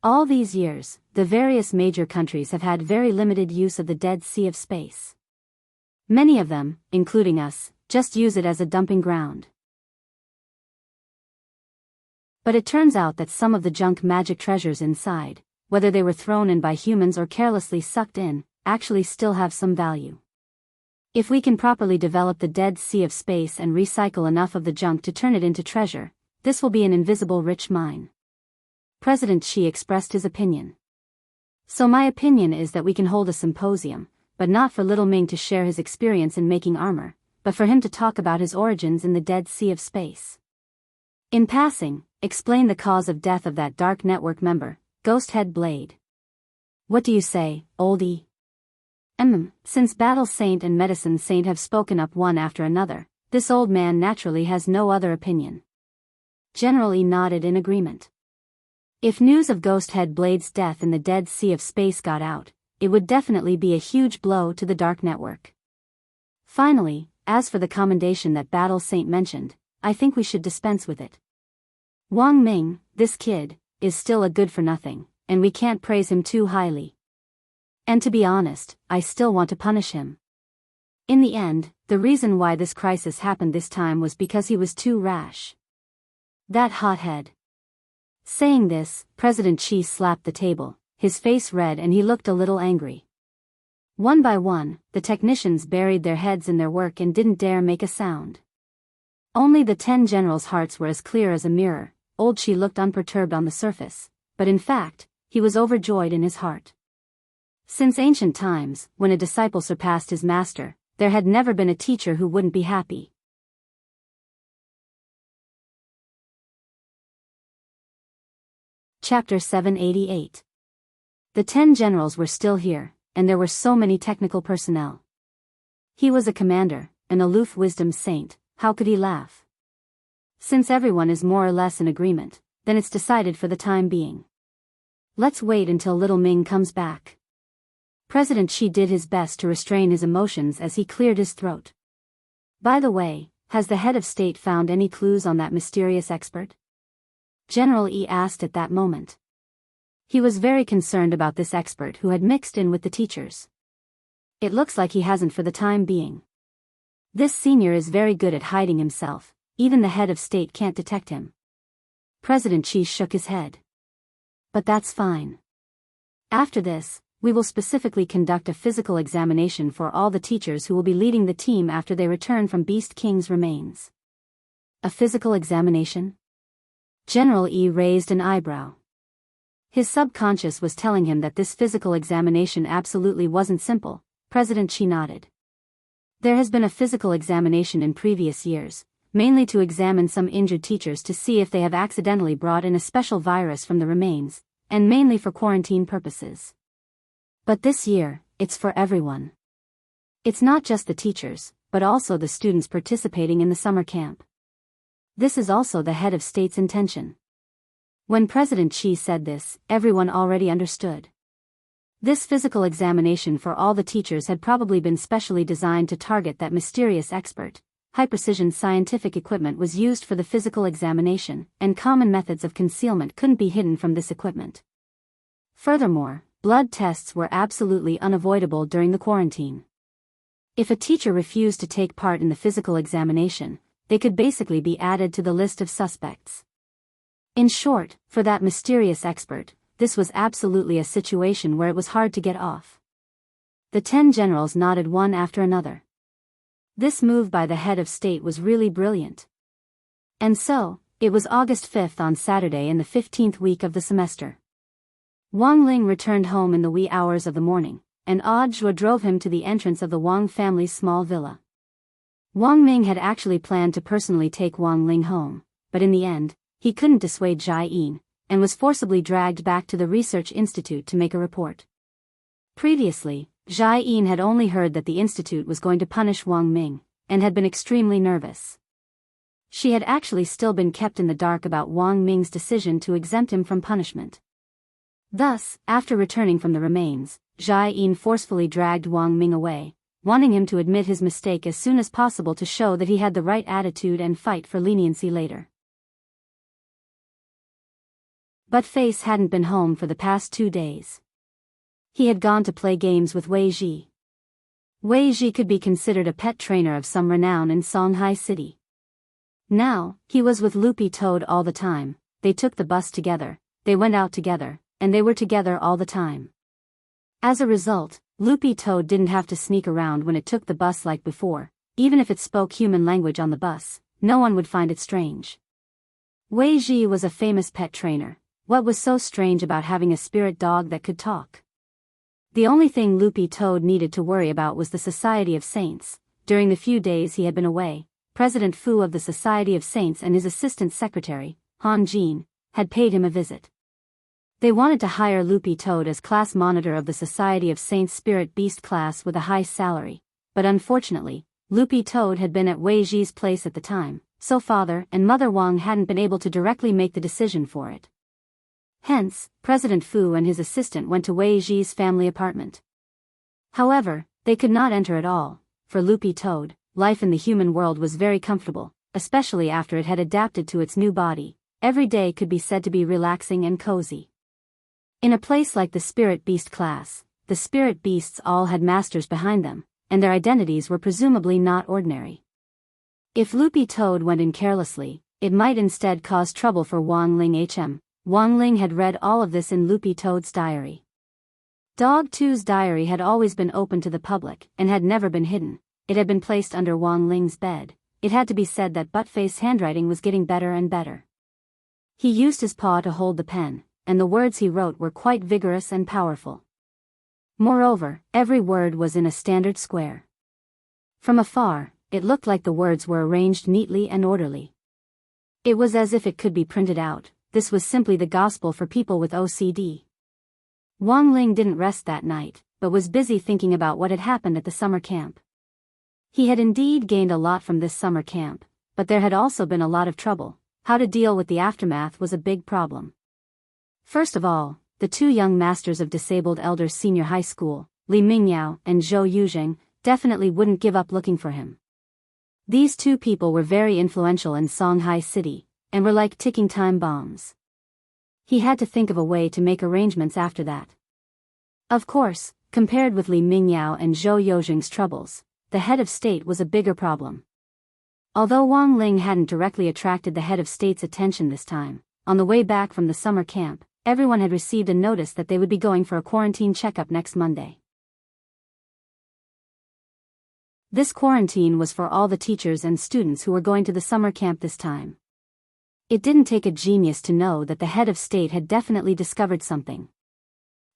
All these years, the various major countries have had very limited use of the Dead Sea of Space. Many of them, including us, just use it as a dumping ground. But it turns out that some of the junk magic treasures inside, whether they were thrown in by humans or carelessly sucked in, actually still have some value. If we can properly develop the Dead Sea of Space and recycle enough of the junk to turn it into treasure, this will be an invisible rich mine. President Xi expressed his opinion. So my opinion is that we can hold a symposium, but not for little Ming to share his experience in making armor, but for him to talk about his origins in the Dead Sea of Space. In passing, explain the cause of death of that Dark Network member, Ghost Head Blade. What do you say, oldie? Since Battle Saint and Medicine Saint have spoken up one after another, this old man naturally has no other opinion. General Yi nodded in agreement. If news of Ghost Head Blade's death in the Dead Sea of Space got out, it would definitely be a huge blow to the Dark Network. Finally, as for the commendation that Battle Saint mentioned, I think we should dispense with it. Wang Ming, this kid, is still a good-for-nothing, and we can't praise him too highly. And to be honest, I still want to punish him. In the end, the reason why this crisis happened this time was because he was too rash. That hothead. Saying this, President Xi slapped the table, his face red and he looked a little angry. One by one, the technicians buried their heads in their work and didn't dare make a sound. Only the 10 generals' hearts were as clear as a mirror. Old Qi looked unperturbed on the surface, but in fact, he was overjoyed in his heart. Since ancient times, when a disciple surpassed his master, there had never been a teacher who wouldn't be happy. Chapter 788. The 10 generals were still here, and there were so many technical personnel. He was a commander, an aloof wisdom saint, how could he laugh? Since everyone is more or less in agreement, then it's decided for the time being. Let's wait until little Ming comes back. President Xi did his best to restrain his emotions as he cleared his throat. By the way, has the head of state found any clues on that mysterious expert? General Yi asked at that moment. He was very concerned about this expert who had mixed in with the teachers. It looks like he hasn't for the time being. This senior is very good at hiding himself, even the head of state can't detect him. President Xi shook his head. But that's fine. After this, we will specifically conduct a physical examination for all the teachers who will be leading the team after they return from Beast King's remains. A physical examination? General Yi raised an eyebrow. His subconscious was telling him that this physical examination absolutely wasn't simple. President Xi nodded. There has been a physical examination in previous years, mainly to examine some injured teachers to see if they have accidentally brought in a special virus from the remains, and mainly for quarantine purposes. But this year, it's for everyone. It's not just the teachers, but also the students participating in the summer camp. This is also the head of state's intention. When President Xi said this, everyone already understood. This physical examination for all the teachers had probably been specially designed to target that mysterious expert. High-precision scientific equipment was used for the physical examination, and common methods of concealment couldn't be hidden from this equipment. Furthermore, blood tests were absolutely unavoidable during the quarantine. If a teacher refused to take part in the physical examination, they could basically be added to the list of suspects. In short, for that mysterious expert, this was absolutely a situation where it was hard to get off. The 10 generals nodded one after another. This move by the head of state was really brilliant. And so, it was August 5th on Saturday in the 15th week of the semester. Wang Ling returned home in the wee hours of the morning, and Audiobook drove him to the entrance of the Wang family's small villa. Wang Ming had actually planned to personally take Wang Ling home, but in the end, he couldn't dissuade Jai Yin, and was forcibly dragged back to the research institute to make a report. Previously, Jai Yin had only heard that the institute was going to punish Wang Ming, and had been extremely nervous. She had actually still been kept in the dark about Wang Ming's decision to exempt him from punishment. Thus, after returning from the remains, Jai Yin forcefully dragged Wang Ming away, wanting him to admit his mistake as soon as possible to show that he had the right attitude and fight for leniency later. But Face hadn't been home for the past 2 days. He had gone to play games with Wei Ji. Wei Ji could be considered a pet trainer of some renown in Songhai City. Now, he was with Loopy Toad all the time, they took the bus together, they went out together, and they were together all the time. As a result, Loopy Toad didn't have to sneak around when it took the bus like before. Even if it spoke human language on the bus, no one would find it strange. Wei Ji was a famous pet trainer. What was so strange about having a spirit dog that could talk? The only thing Loopy Toad needed to worry about was the Society of Saints. During the few days he had been away, President Fu of the Society of Saints and his assistant secretary, Han Jin, had paid him a visit. They wanted to hire Loopy Toad as class monitor of the Society of Saints Spirit Beast class with a high salary, but unfortunately, Loopy Toad had been at Wei Ji's place at the time, so Father and Mother Wang hadn't been able to directly make the decision for it. Hence, President Fu and his assistant went to Wei Ji's family apartment. However, they could not enter at all. For Loopy Toad, life in the human world was very comfortable, especially after it had adapted to its new body. Every day could be said to be relaxing and cozy. In a place like the Spirit Beast class, the Spirit Beasts all had masters behind them, and their identities were presumably not ordinary. If Loopy Toad went in carelessly, it might instead cause trouble for Wang Ling HM. Wang Ling had read all of this in Loopy Toad's diary. Dog 2's diary had always been open to the public and had never been hidden. It had been placed under Wang Ling's bed. It had to be said that Buttface's handwriting was getting better and better. He used his paw to hold the pen, and the words he wrote were quite vigorous and powerful. Moreover, every word was in a standard square. From afar, it looked like the words were arranged neatly and orderly. It was as if it could be printed out. This was simply the gospel for people with OCD. Wang Ling didn't rest that night, but was busy thinking about what had happened at the summer camp. He had indeed gained a lot from this summer camp, but there had also been a lot of trouble. How to deal with the aftermath was a big problem. First of all, the 2 young masters of Disabled Elders Senior High School, Li Mingyao and Zhou Yuzheng, definitely wouldn't give up looking for him. These 2 people were very influential in Songhai City, and were like ticking time bombs. He had to think of a way to make arrangements after that. Of course, compared with Li Mingyao and Zhou Yuzheng's troubles, the head of state was a bigger problem. Although Wang Ling hadn't directly attracted the head of state's attention this time, on the way back from the summer camp, everyone had received a notice that they would be going for a quarantine checkup next Monday. This quarantine was for all the teachers and students who were going to the summer camp this time. It didn't take a genius to know that the head of state had definitely discovered something.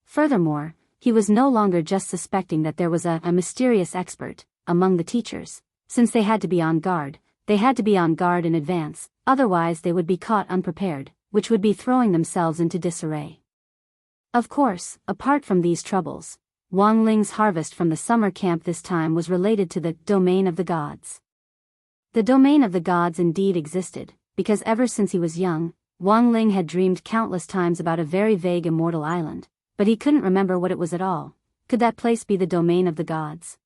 Furthermore, he was no longer just suspecting that there was a mysterious expert among the teachers. Since they had to be on guard, they had to be on guard in advance, otherwise they would be caught unprepared, which would be throwing themselves into disarray. Of course, apart from these troubles, Wang Ling's harvest from the summer camp this time was related to the domain of the gods. The domain of the gods indeed existed, because ever since he was young, Wang Ling had dreamed countless times about a very vague immortal island, but he couldn't remember what it was at all. Could that place be the domain of the gods?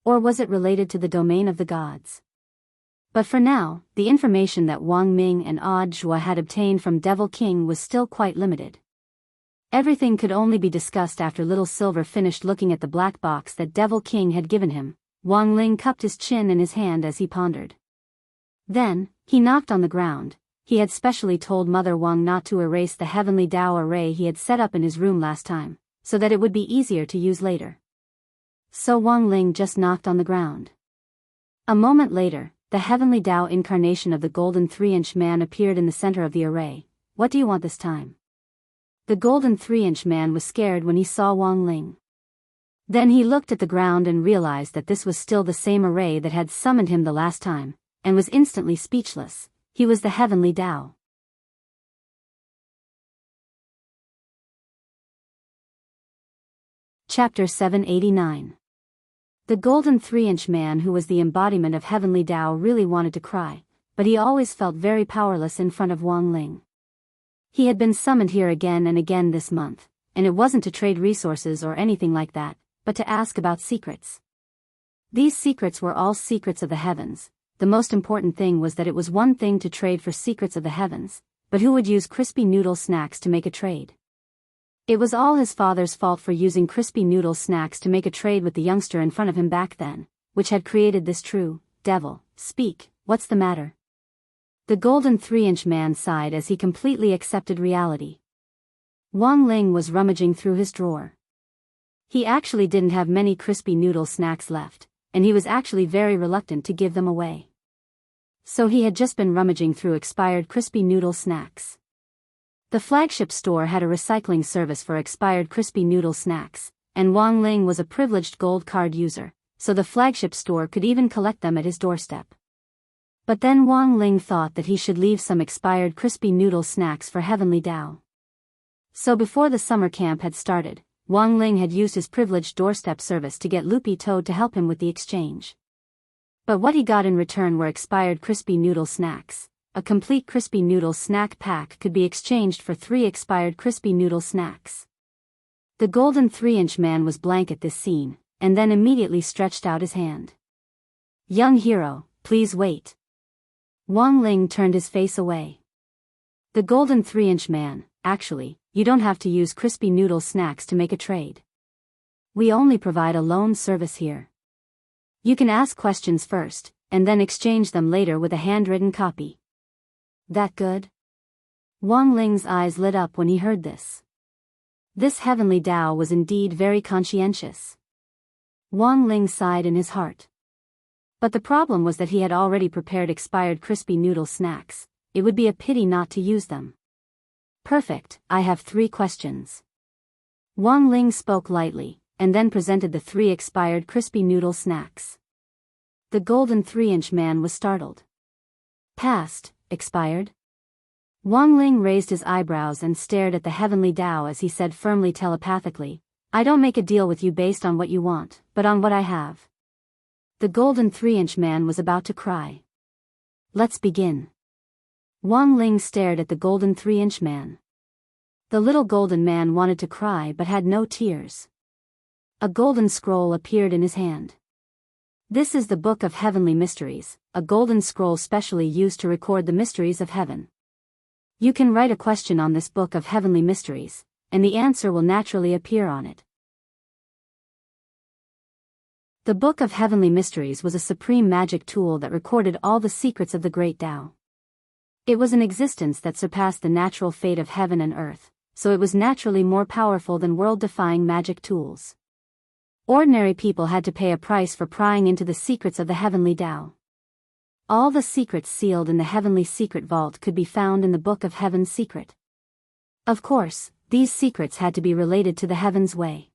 Or was it related to the domain of the gods? But for now, the information that Wang Ming and Odd Zhua had obtained from Devil King was still quite limited. Everything could only be discussed after Little Silver finished looking at the black box that Devil King had given him. Wang Ling cupped his chin in his hand as he pondered. Then, he knocked on the ground. He had specially told Mother Wang not to erase the heavenly Tao array he had set up in his room last time, so that it would be easier to use later. So Wang Ling just knocked on the ground. A moment later, the heavenly Tao incarnation of the golden 3-inch man appeared in the center of the array. What do you want this time? The golden 3-inch man was scared when he saw Wang Ling. Then he looked at the ground and realized that this was still the same array that had summoned him the last time, and was instantly speechless. He was the heavenly Tao. Chapter 789. The golden 3-inch man, who was the embodiment of heavenly Tao, really wanted to cry, but he always felt very powerless in front of Wang Ling. He had been summoned here again and again this month, and it wasn't to trade resources or anything like that, but to ask about secrets. These secrets were all secrets of the heavens. The most important thing was that it was one thing to trade for secrets of the heavens, but who would use crispy noodle snacks to make a trade? It was all his father's fault for using crispy noodle snacks to make a trade with the youngster in front of him back then, which had created this true devil. Speak, what's the matter? The golden 3-inch man sighed as he completely accepted reality. Wang Ling was rummaging through his drawer. He actually didn't have many crispy noodle snacks left, and he was actually very reluctant to give them away. So he had just been rummaging through expired crispy noodle snacks. The flagship store had a recycling service for expired crispy noodle snacks, and Wang Ling was a privileged gold card user, so the flagship store could even collect them at his doorstep. But then Wang Ling thought that he should leave some expired crispy noodle snacks for heavenly Tao. So before the summer camp had started, Wang Ling had used his privileged doorstep service to get Loopy Toad to help him with the exchange. But what he got in return were expired crispy noodle snacks. A complete crispy noodle snack pack could be exchanged for 3 expired crispy noodle snacks. The golden 3-inch man was blank at this scene, and then immediately stretched out his hand. Young hero, please wait. Wang Ling turned his face away. The golden 3-inch man, actually, you don't have to use crispy noodle snacks to make a trade. We only provide a loan service here. You can ask questions first, and then exchange them later with a handwritten copy. That good? Wang Ling's eyes lit up when he heard this. This heavenly Tao was indeed very conscientious. Wang Ling sighed in his heart. But the problem was that he had already prepared expired crispy noodle snacks. It would be a pity not to use them. Perfect, I have 3 questions. Wang Ling spoke lightly, and then presented the 3 expired crispy noodle snacks. The golden 3-inch man was startled. Past, expired? Wang Ling raised his eyebrows and stared at the heavenly Tao as he said firmly telepathically, I don't make a deal with you based on what you want, but on what I have. The golden 3-inch man was about to cry. Let's begin. Wang Ling stared at the golden 3-inch man. The little golden man wanted to cry but had no tears. A golden scroll appeared in his hand. This is the Book of Heavenly Mysteries, a golden scroll specially used to record the mysteries of heaven. You can write a question on this Book of Heavenly Mysteries, and the answer will naturally appear on it. The Book of Heavenly Mysteries was a supreme magic tool that recorded all the secrets of the Great Tao. It was an existence that surpassed the natural fate of heaven and earth, so it was naturally more powerful than world-defying magic tools. Ordinary people had to pay a price for prying into the secrets of the heavenly Tao. All the secrets sealed in the heavenly secret vault could be found in the Book of Heaven's Secret. Of course, these secrets had to be related to the heaven's way.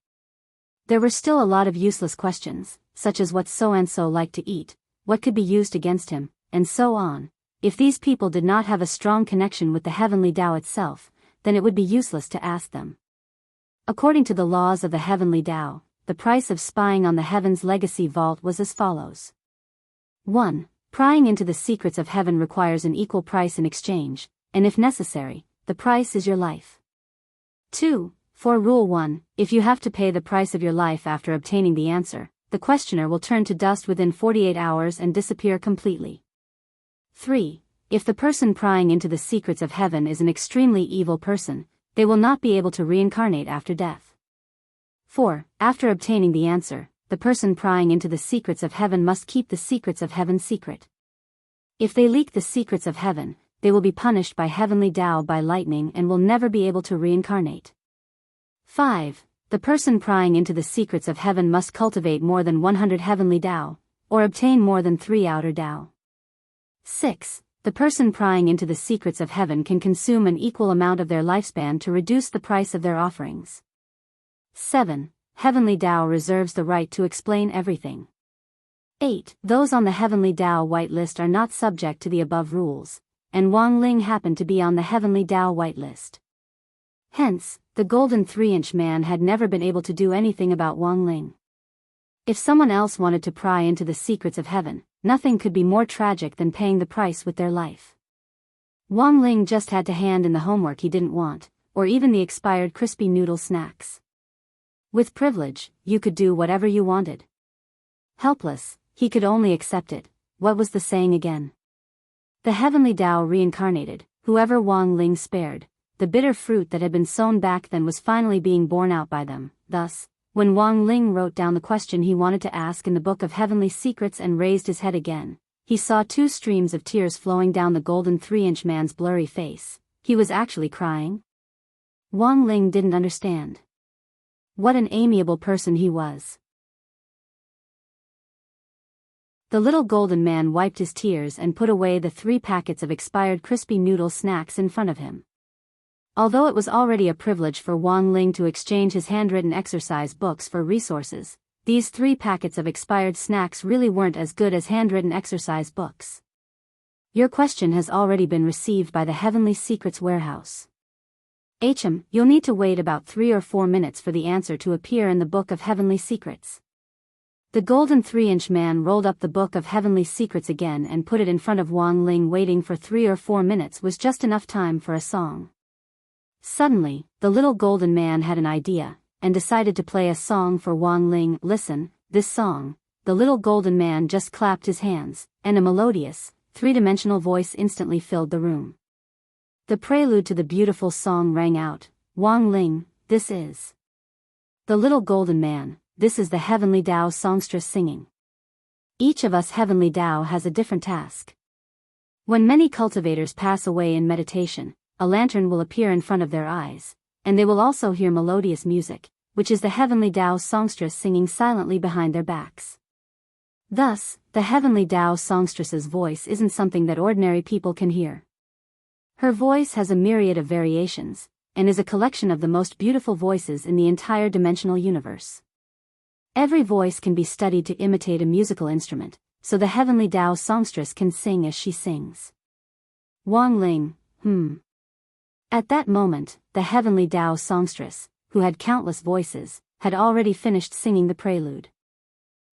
There were still a lot of useless questions, such as what so-and-so liked to eat, what could be used against him, and so on. If these people did not have a strong connection with the heavenly Tao itself, then it would be useless to ask them. According to the laws of the heavenly Tao, the price of spying on the heaven's legacy vault was as follows. 1. Prying into the secrets of heaven requires an equal price in exchange, and if necessary, the price is your life. 2. For Rule 1, if you have to pay the price of your life after obtaining the answer, the questioner will turn to dust within 48 hours and disappear completely. 3. If the person prying into the secrets of heaven is an extremely evil person, they will not be able to reincarnate after death. 4. After obtaining the answer, the person prying into the secrets of heaven must keep the secrets of heaven secret. If they leak the secrets of heaven, they will be punished by heavenly Tao by lightning and will never be able to reincarnate. 5. The person prying into the secrets of heaven must cultivate more than 100 heavenly Tao, or obtain more than 3 outer Tao. 6. The person prying into the secrets of heaven can consume an equal amount of their lifespan to reduce the price of their offerings. 7. Heavenly Tao reserves the right to explain everything. 8. Those on the heavenly Tao whitelist are not subject to the above rules, and Wang Ling happened to be on the heavenly Tao whitelist. Hence, the golden 3-inch man had never been able to do anything about Wang Ling. If someone else wanted to pry into the secrets of heaven, nothing could be more tragic than paying the price with their life. Wang Ling just had to hand in the homework he didn't want, or even the expired crispy noodle snacks. With privilege, you could do whatever you wanted. Helpless, he could only accept it. What was the saying again? The heavenly Tao reincarnated, whoever Wang Ling spared. The bitter fruit that had been sown back then was finally being borne out by them. Thus, when Wang Ling wrote down the question he wanted to ask in the Book of Heavenly Secrets and raised his head again, he saw 2 streams of tears flowing down the golden 3-inch man's blurry face. He was actually crying. Wang Ling didn't understand. What an amiable person he was. The little golden man wiped his tears and put away the 3 packets of expired crispy noodle snacks in front of him. Although it was already a privilege for Wang Ling to exchange his handwritten exercise books for resources, these 3 packets of expired snacks really weren't as good as handwritten exercise books. Your question has already been received by the Heavenly Secrets Warehouse. You'll need to wait about 3 or 4 minutes for the answer to appear in the Book of Heavenly Secrets. The golden 3-inch man rolled up the Book of Heavenly Secrets again and put it in front of Wang Ling. Waiting for 3 or 4 minutes was just enough time for a song. Suddenly, the little golden man had an idea, and decided to play a song for Wang Ling. Listen, this song. The little golden man just clapped his hands, and a melodious, 3-dimensional voice instantly filled the room. The prelude to the beautiful song rang out. Wang Ling, this is. The little golden man, this is the heavenly Tao songstress singing. Each of us heavenly Tao has a different task. When many cultivators pass away in meditation, a lantern will appear in front of their eyes, and they will also hear melodious music, which is the heavenly Tao songstress singing silently behind their backs. Thus, the heavenly Tao songstress's voice isn't something that ordinary people can hear. Her voice has a myriad of variations, and is a collection of the most beautiful voices in the entire dimensional universe. Every voice can be studied to imitate a musical instrument, so the heavenly Tao songstress can sing as she sings. Wang Ling, At that moment, the heavenly Tao songstress, who had countless voices, had already finished singing the prelude.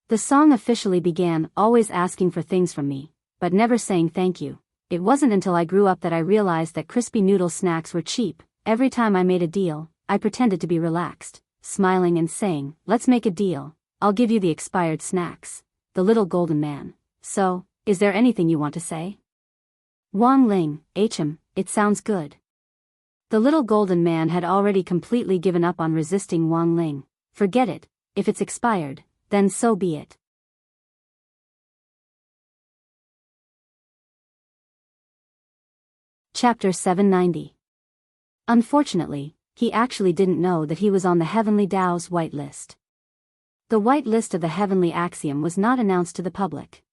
The song officially began, always asking for things from me, but never saying thank you. It wasn't until I grew up that I realized that crispy noodle snacks were cheap. Every time I made a deal, I pretended to be relaxed, smiling and saying, let's make a deal, I'll give you the expired snacks. The little golden man. So, is there anything you want to say? Wang Ling, it sounds good. The little golden man had already completely given up on resisting Wang Ling. Forget it, if it's expired, then so be it. Chapter 790. Unfortunately, he actually didn't know that he was on the Heavenly Tao's white list. The white list of the Heavenly Axiom was not announced to the public.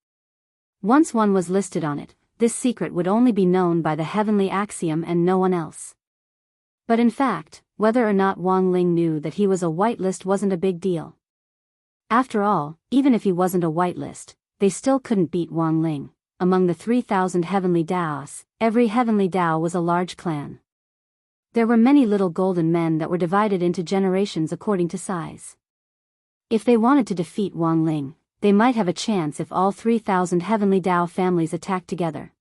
Once one was listed on it, this secret would only be known by the Heavenly Axiom and no one else. But in fact, whether or not Wang Ling knew that he was a whitelist wasn't a big deal. After all, even if he wasn't a whitelist, they still couldn't beat Wang Ling. among the 3,000 heavenly Daos, every heavenly Dao was a large clan. There were many little golden men that were divided into generations according to size. If they wanted to defeat Wang Ling, they might have a chance if all 3,000 heavenly Dao families attacked together.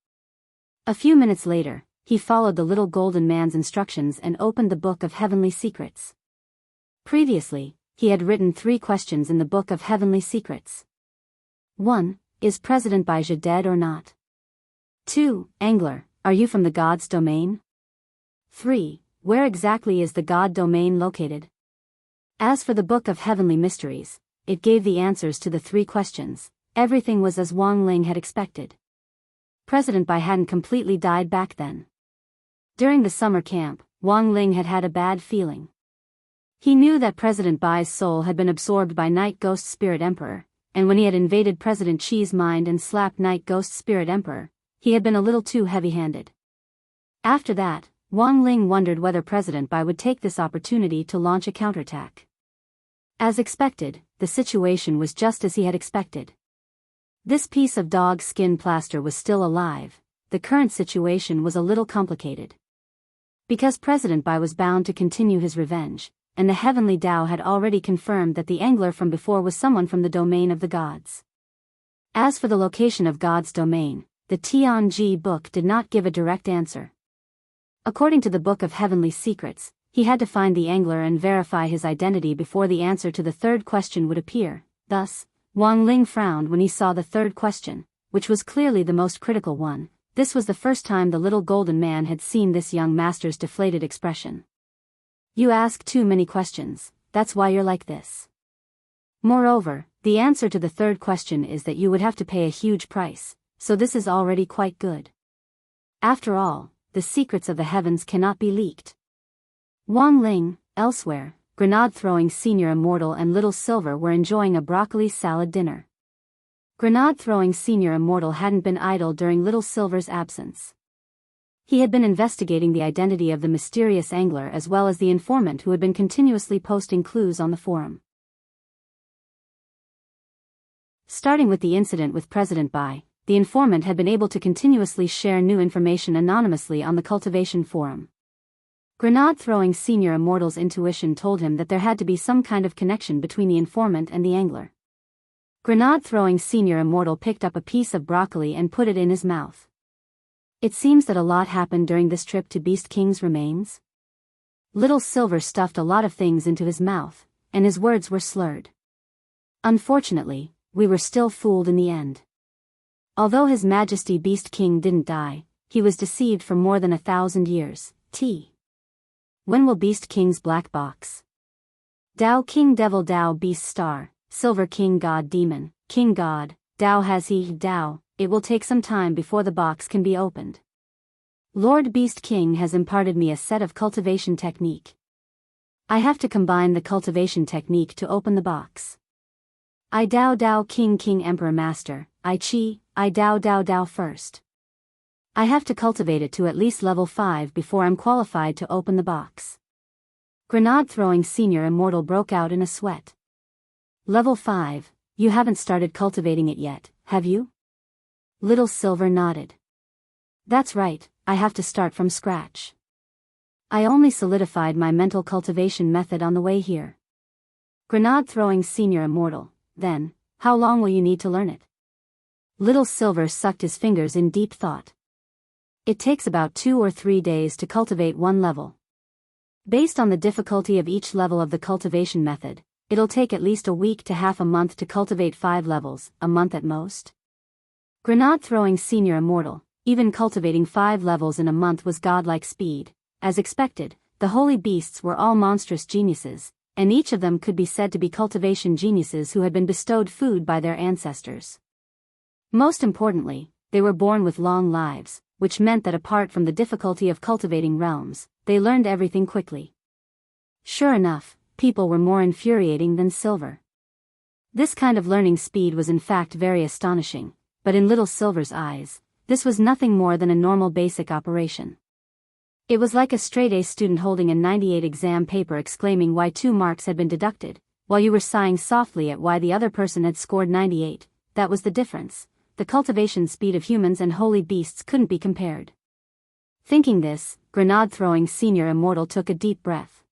A few minutes later, he followed the little golden man's instructions and opened the Book of Heavenly Secrets. Previously, he had written 3 questions in the Book of Heavenly Secrets. 1. Is President Baizha dead or not? 2. Angler, are you from the God's domain? 3. Where exactly is the God domain located? As for the Book of Heavenly Mysteries, it gave the answers to the 3 questions. Everything was as Wang Ling had expected. President Bai hadn't completely died back then. During the summer camp, Wang Ling had had a bad feeling. He knew that President Bai's soul had been absorbed by Night Ghost Spirit Emperor, and when he had invaded President Chi's mind and slapped Night Ghost Spirit Emperor, he had been a little too heavy-handed. After that, Wang Ling wondered whether President Bai would take this opportunity to launch a counterattack. As expected, the situation was just as he had expected. This piece of dog skin plaster was still alive. The current situation was a little complicated. Because President Bai was bound to continue his revenge, and the heavenly Dao had already confirmed that the angler from before was someone from the domain of the gods. As for the location of God's domain, the Tianji book did not give a direct answer. According to the Book of Heavenly Secrets, he had to find the angler and verify his identity before the answer to the 3rd question would appear. Thus, Wang Ling frowned when he saw the 3rd question, which was clearly the most critical one. This was the first time the little golden man had seen this young master's deflated expression. You ask too many questions, that's why you're like this. Moreover, the answer to the 3rd question is that you would have to pay a huge price, so this is already quite good. After all, the secrets of the heavens cannot be leaked. Wang Ling, elsewhere, Grenade-throwing Senior Immortal and Little Silver were enjoying a broccoli salad dinner. Grenade-throwing Senior Immortal hadn't been idle during Little Silver's absence. He had been investigating the identity of the mysterious angler as well as the informant who had been continuously posting clues on the forum. Starting with the incident with President Bai, the informant had been able to continuously share new information anonymously on the cultivation forum. Grenade-throwing Senior Immortal's intuition told him that there had to be some kind of connection between the informant and the angler. Grenade-throwing Senior Immortal picked up a piece of broccoli and put it in his mouth. It seems that a lot happened during this trip to Beast King's remains. Little Silver stuffed a lot of things into his mouth, and his words were slurred. Unfortunately, we were still fooled in the end. Although His Majesty Beast King didn't die, he was deceived for more than 1,000 years. When will Beast King's black box? Dao King Devil Dao Beast Star, Silver King God Demon, King God, Dao has he Dao. It will take some time before the box can be opened. Lord Beast King has imparted me a set of cultivation technique. I have to combine the cultivation technique to open the box. I Dao Dao King King Emperor Master, I Dao Dao Dao first. I have to cultivate it to at least level 5 before I'm qualified to open the box. Grenade-throwing Senior Immortal broke out in a sweat. Level 5, you haven't started cultivating it yet, have you? Little Silver nodded. That's right, I have to start from scratch. I only solidified my mental cultivation method on the way here. Grenade-throwing Senior Immortal, then, how long will you need to learn it? Little Silver sucked his fingers in deep thought. It takes about 2 or 3 days to cultivate one level. Based on the difficulty of each level of the cultivation method, it'll take at least a week to half a month to cultivate 5 levels, a month at most. Grenade-throwing Senior Immortal, even cultivating 5 levels in a month was godlike speed. As expected, the holy beasts were all monstrous geniuses, and each of them could be said to be cultivation geniuses who had been bestowed food by their ancestors. Most importantly, they were born with long lives, which meant that apart from the difficulty of cultivating realms, they learned everything quickly. Sure enough, people were more infuriating than Silver. This kind of learning speed was in fact very astonishing, but in Little Silver's eyes, this was nothing more than a normal basic operation. It was like a straight-A student holding a 98 exam paper exclaiming why 2 marks had been deducted, while you were sighing softly at why the other person had scored 98. That was the difference. the cultivation speed of humans and holy beasts couldn't be compared. Thinking this, grenade-throwing Senior Immortal took a deep breath.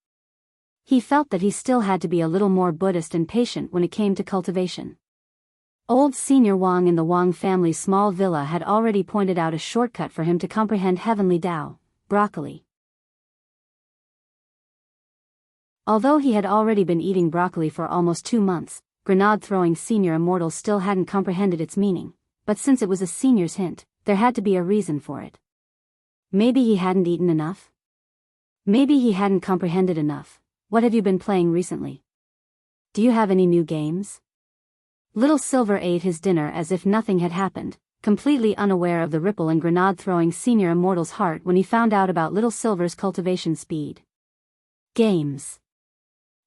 He felt that he still had to be a little more Buddhist and patient when it came to cultivation. Old Senior Wang in the Wang family's small villa had already pointed out a shortcut for him to comprehend heavenly Tao, broccoli. Although he had already been eating broccoli for almost 2 months, grenade-throwing Senior Immortal still hadn't comprehended its meaning, but since it was a senior's hint, there had to be a reason for it. Maybe he hadn't eaten enough? Maybe he hadn't comprehended enough. What have you been playing recently? Do you have any new games? Little Silver ate his dinner as if nothing had happened, completely unaware of the ripple in grenade-throwing Senior Immortal's heart when he found out about Little Silver's cultivation speed. Games.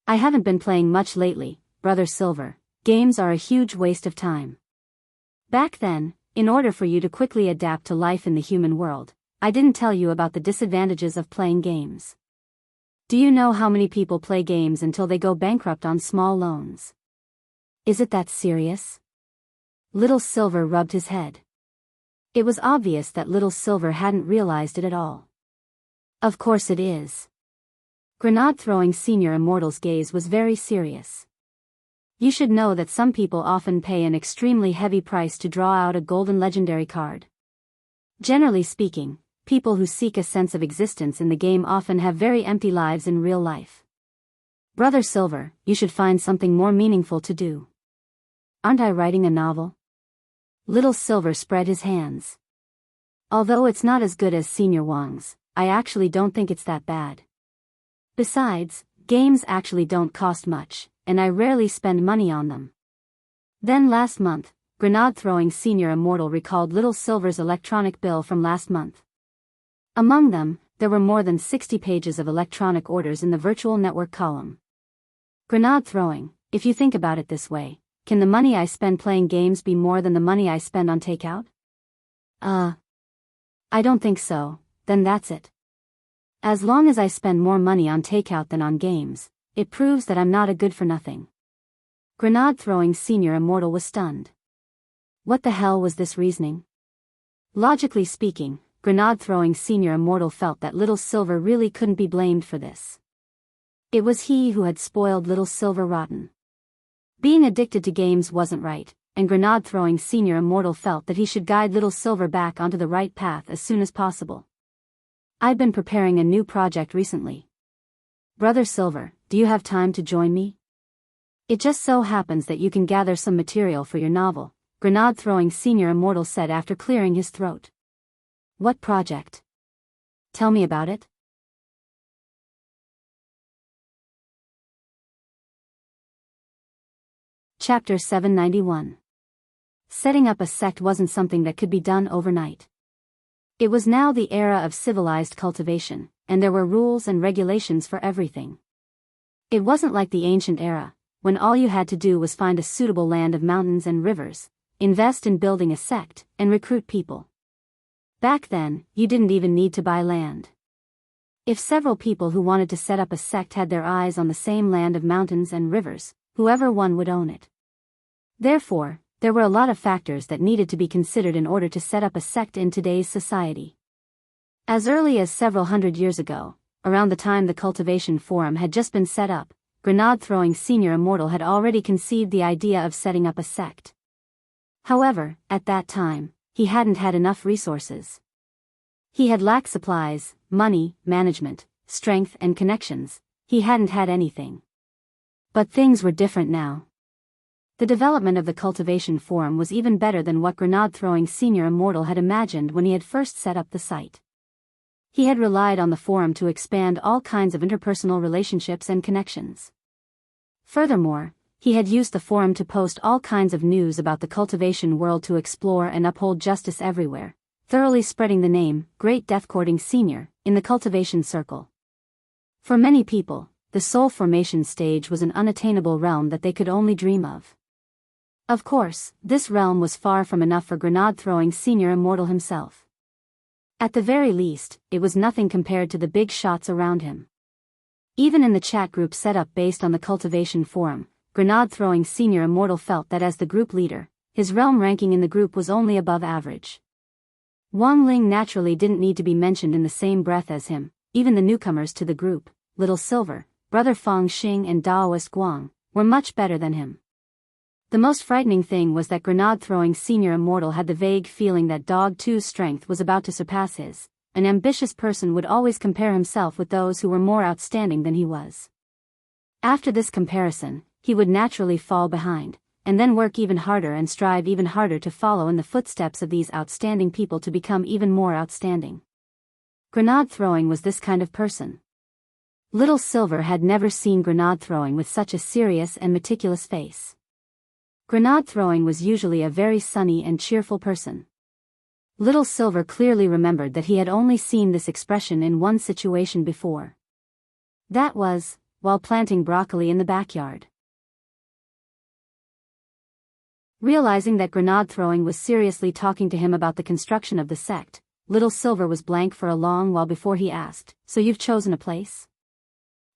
I haven't been playing much lately, Brother Silver. Games are a huge waste of time. Back then, in order for you to quickly adapt to life in the human world, I didn't tell you about the disadvantages of playing games. Do you know how many people play games until they go bankrupt on small loans? Is it that serious? Little Silver rubbed his head. It was obvious that Little Silver hadn't realized it at all. Of course it is. Grenade-throwing Senior Immortal's gaze was very serious. You should know that some people often pay an extremely heavy price to draw out a golden legendary card. Generally speaking, people who seek a sense of existence in the game often have very empty lives in real life. Brother Silver, you should find something more meaningful to do. Aren't I writing a novel? Little Silver spread his hands. Although it's not as good as Senior Wang's, I actually don't think it's that bad. Besides, games actually don't cost much, and I rarely spend money on them. Then last month, grenade-throwing Senior Immortal recalled Little Silver's electronic bill from last month. Among them, there were more than 60 pages of electronic orders in the virtual network column. Grenade-throwing, if you think about it this way, can the money I spend playing games be more than the money I spend on takeout? I don't think so. Then that's it. As long as I spend more money on takeout than on games, it proves that I'm not a good-for-nothing. Grenade-throwing Senior Immortal was stunned. What the hell was this reasoning? Logically speaking, grenade-throwing Senior Immortal felt that Little Silver really couldn't be blamed for this. It was he who had spoiled Little Silver rotten. Being addicted to games wasn't right, and grenade-throwing Senior Immortal felt that he should guide Little Silver back onto the right path as soon as possible. I've been preparing a new project recently. Brother Silver, do you have time to join me? It just so happens that you can gather some material for your novel, grenade-throwing Senior Immortal said after clearing his throat. What project? Tell me about it. Chapter 791. Setting up a sect wasn't something that could be done overnight. It was now the era of civilized cultivation, and there were rules and regulations for everything. It wasn't like the ancient era, when all you had to do was find a suitable land of mountains and rivers, invest in building a sect, and recruit people. Back then, you didn't even need to buy land. If several people who wanted to set up a sect had their eyes on the same land of mountains and rivers, whoever won would own it. Therefore, there were a lot of factors that needed to be considered in order to set up a sect in today's society. As early as several hundred years ago, around the time the Cultivation Forum had just been set up, grenade-throwing Senior Immortal had already conceived the idea of setting up a sect. However, at that time, he hadn't had enough resources. He had lacked supplies, money, management, strength, and connections. He hadn't had anything. But things were different now. The development of the Cultivation Forum was even better than what grenade-throwing Senior Immortal had imagined when he had first set up the site. He had relied on the forum to expand all kinds of interpersonal relationships and connections. Furthermore, he had used the forum to post all kinds of news about the cultivation world to explore and uphold justice everywhere, thoroughly spreading the name, Great Death-Courting Senior, in the cultivation circle. For many people, the soul formation stage was an unattainable realm that they could only dream of. Of course, this realm was far from enough for grenade-throwing Senior Immortal himself. At the very least, it was nothing compared to the big shots around him. Even in the chat group set up based on the Cultivation Forum, grenade-throwing Senior Immortal felt that as the group leader, his realm ranking in the group was only above average. Wang Ling naturally didn't need to be mentioned in the same breath as him. Even the newcomers to the group, Little Silver, Brother Feng Xing and Daoist Guang, were much better than him. The most frightening thing was that grenade-throwing senior immortal had the vague feeling that Dog 2's strength was about to surpass his. An ambitious person would always compare himself with those who were more outstanding than he was. After this comparison, he would naturally fall behind, and then work even harder and strive even harder to follow in the footsteps of these outstanding people to become even more outstanding. Grenade throwing was this kind of person. Little Silver had never seen grenade throwing with such a serious and meticulous face. Grenade throwing was usually a very sunny and cheerful person. Little Silver clearly remembered that he had only seen this expression in one situation before. That was, while planting broccoli in the backyard. Realizing that grenade throwing was seriously talking to him about the construction of the sect, Little Silver was blank for a long while before he asked, "So you've chosen a place?"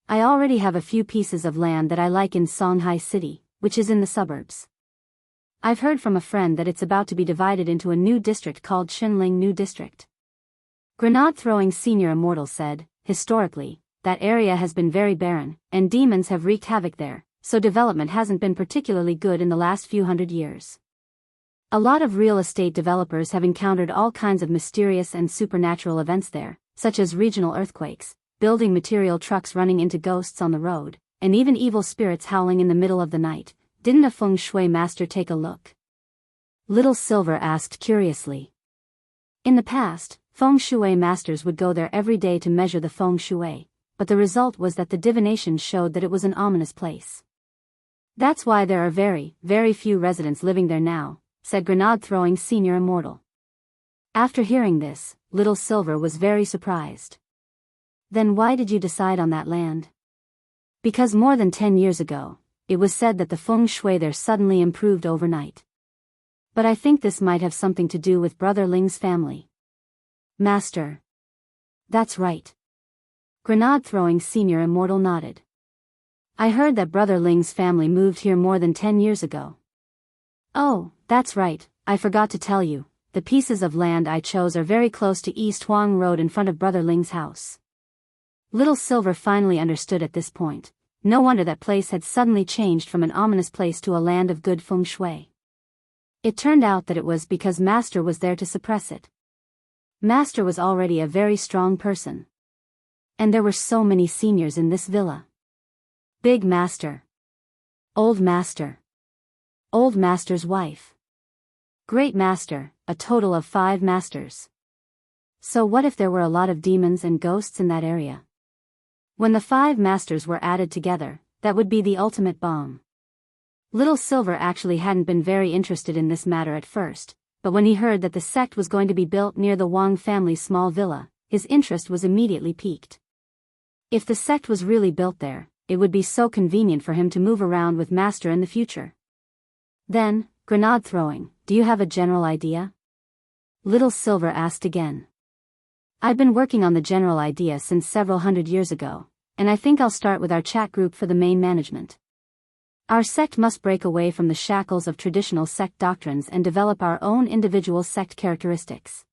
"I already have a few pieces of land that I like in Songhai City, which is in the suburbs. I've heard from a friend that it's about to be divided into a new district called Xinling New District." Grenade-throwing senior immortal said, "Historically, that area has been very barren, and demons have wreaked havoc there, so development hasn't been particularly good in the last few hundred years. A lot of real estate developers have encountered all kinds of mysterious and supernatural events there, such as regional earthquakes, building material trucks running into ghosts on the road, and even evil spirits howling in the middle of the night. Didn't a feng shui master take a look?" Little Silver asked curiously. In the past, feng shui masters would go there every day to measure the feng shui, but the result was that the divination showed that it was an ominous place. "That's why there are very, very few residents living there now," said grenade-throwing senior immortal. After hearing this, Little Silver was very surprised. "Then why did you decide on that land?" "Because more than 10 years ago, it was said that the feng shui there suddenly improved overnight. But I think this might have something to do with Brother Ling's family." "Master." "That's right." Grenade-throwing senior immortal nodded. "I heard that Brother Ling's family moved here more than 10 years ago." "Oh, that's right, I forgot to tell you, the pieces of land I chose are very close to East Huang Road in front of Brother Ling's house." Little Silver finally understood at this point. No wonder that place had suddenly changed from an ominous place to a land of good feng shui. It turned out that it was because Master was there to suppress it. Master was already a very strong person. And there were so many seniors in this villa. Big Master. Old Master. Old Master's wife. Great Master, a total of 5 masters. So what if there were a lot of demons and ghosts in that area? When the 5 masters were added together, that would be the ultimate bomb. Little Silver actually hadn't been very interested in this matter at first, but when he heard that the sect was going to be built near the Wang family's small villa, his interest was immediately piqued. If the sect was really built there, it would be so convenient for him to move around with Master in the future. "Then, grenade throwing, do you have a general idea?" Little Silver asked again. "I've been working on the general idea since several hundred years ago, and I think I'll start with our chat group for the main management. Our sect must break away from the shackles of traditional sect doctrines and develop our own individual sect characteristics.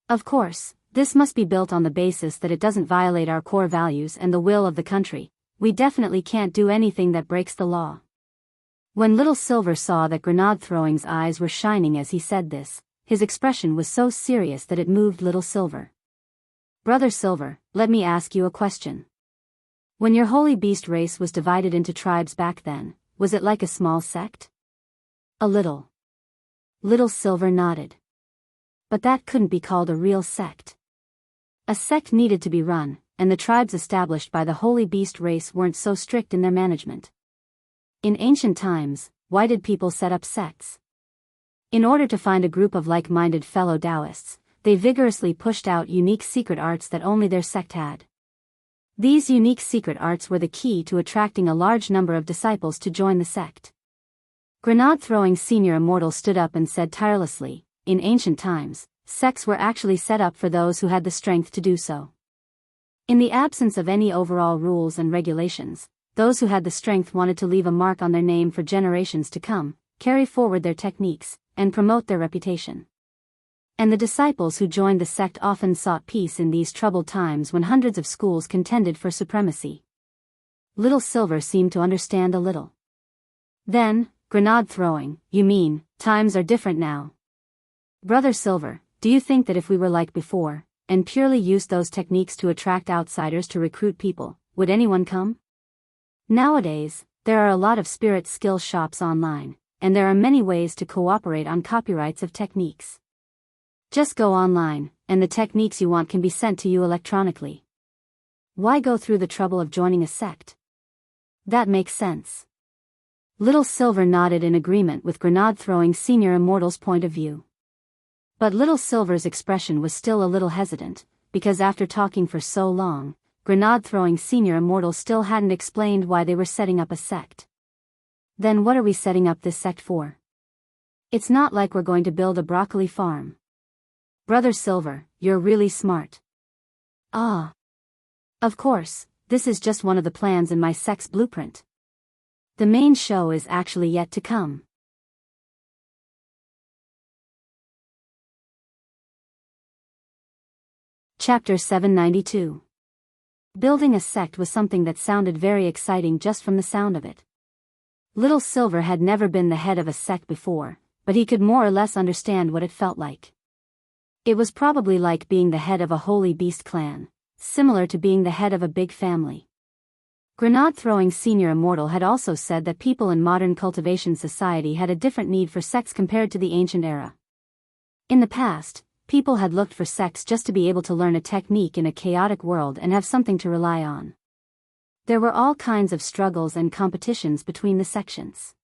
Of course, this must be built on the basis that it doesn't violate our core values and the will of the country. We definitely can't do anything that breaks the law." When Little Silver saw that grenade-throwing's eyes were shining as he said this, his expression was so serious that it moved Little Silver. "Brother Silver, let me ask you a question. When your holy beast race was divided into tribes back then, was it like a small sect?" "A little." Little Silver nodded. "But that couldn't be called a real sect. A sect needed to be run, and the tribes established by the holy beast race weren't so strict in their management. In ancient times, why did people set up sects? In order to find a group of like-minded fellow Taoists, they vigorously pushed out unique secret arts that only their sect had. These unique secret arts were the key to attracting a large number of disciples to join the sect." Grenade-throwing senior immortal stood up and said tirelessly, "In ancient times, sects were actually set up for those who had the strength to do so. In the absence of any overall rules and regulations, those who had the strength wanted to leave a mark on their name for generations to come, carry forward their techniques, and promote their reputation. And the disciples who joined the sect often sought peace in these troubled times when hundreds of schools contended for supremacy. Little Silver seemed to understand a little. Then, grenade throwing, you mean, times are different now. Brother Silver, do you think that if we were like before, and purely used those techniques to attract outsiders to recruit people, would anyone come? Nowadays, there are a lot of spirit skill shops online, and there are many ways to cooperate on copyrights of techniques. Just go online, and the techniques you want can be sent to you electronically. Why go through the trouble of joining a sect? That makes sense. Little Silver nodded in agreement with grenade-throwing Senior Immortal's point of view. But Little Silver's expression was still a little hesitant, because after talking for so long, grenade-throwing Senior Immortal still hadn't explained why they were setting up a sect. Then what are we setting up this sect for? It's not like we're going to build a broccoli farm. Brother Silver, you're really smart. Ah. Of course, this is just one of the plans in my sect's blueprint. The main show is actually yet to come. Chapter 792. Building a sect was something that sounded very exciting just from the sound of it. Little Silver had never been the head of a sect before, but he could more or less understand what it felt like. It was probably like being the head of a holy beast clan, similar to being the head of a big family. Grenade-throwing Senior Immortal had also said that people in modern cultivation society had a different need for sects compared to the ancient era. In the past, people had looked for sects just to be able to learn a technique in a chaotic world and have something to rely on. There were all kinds of struggles and competitions between the sections.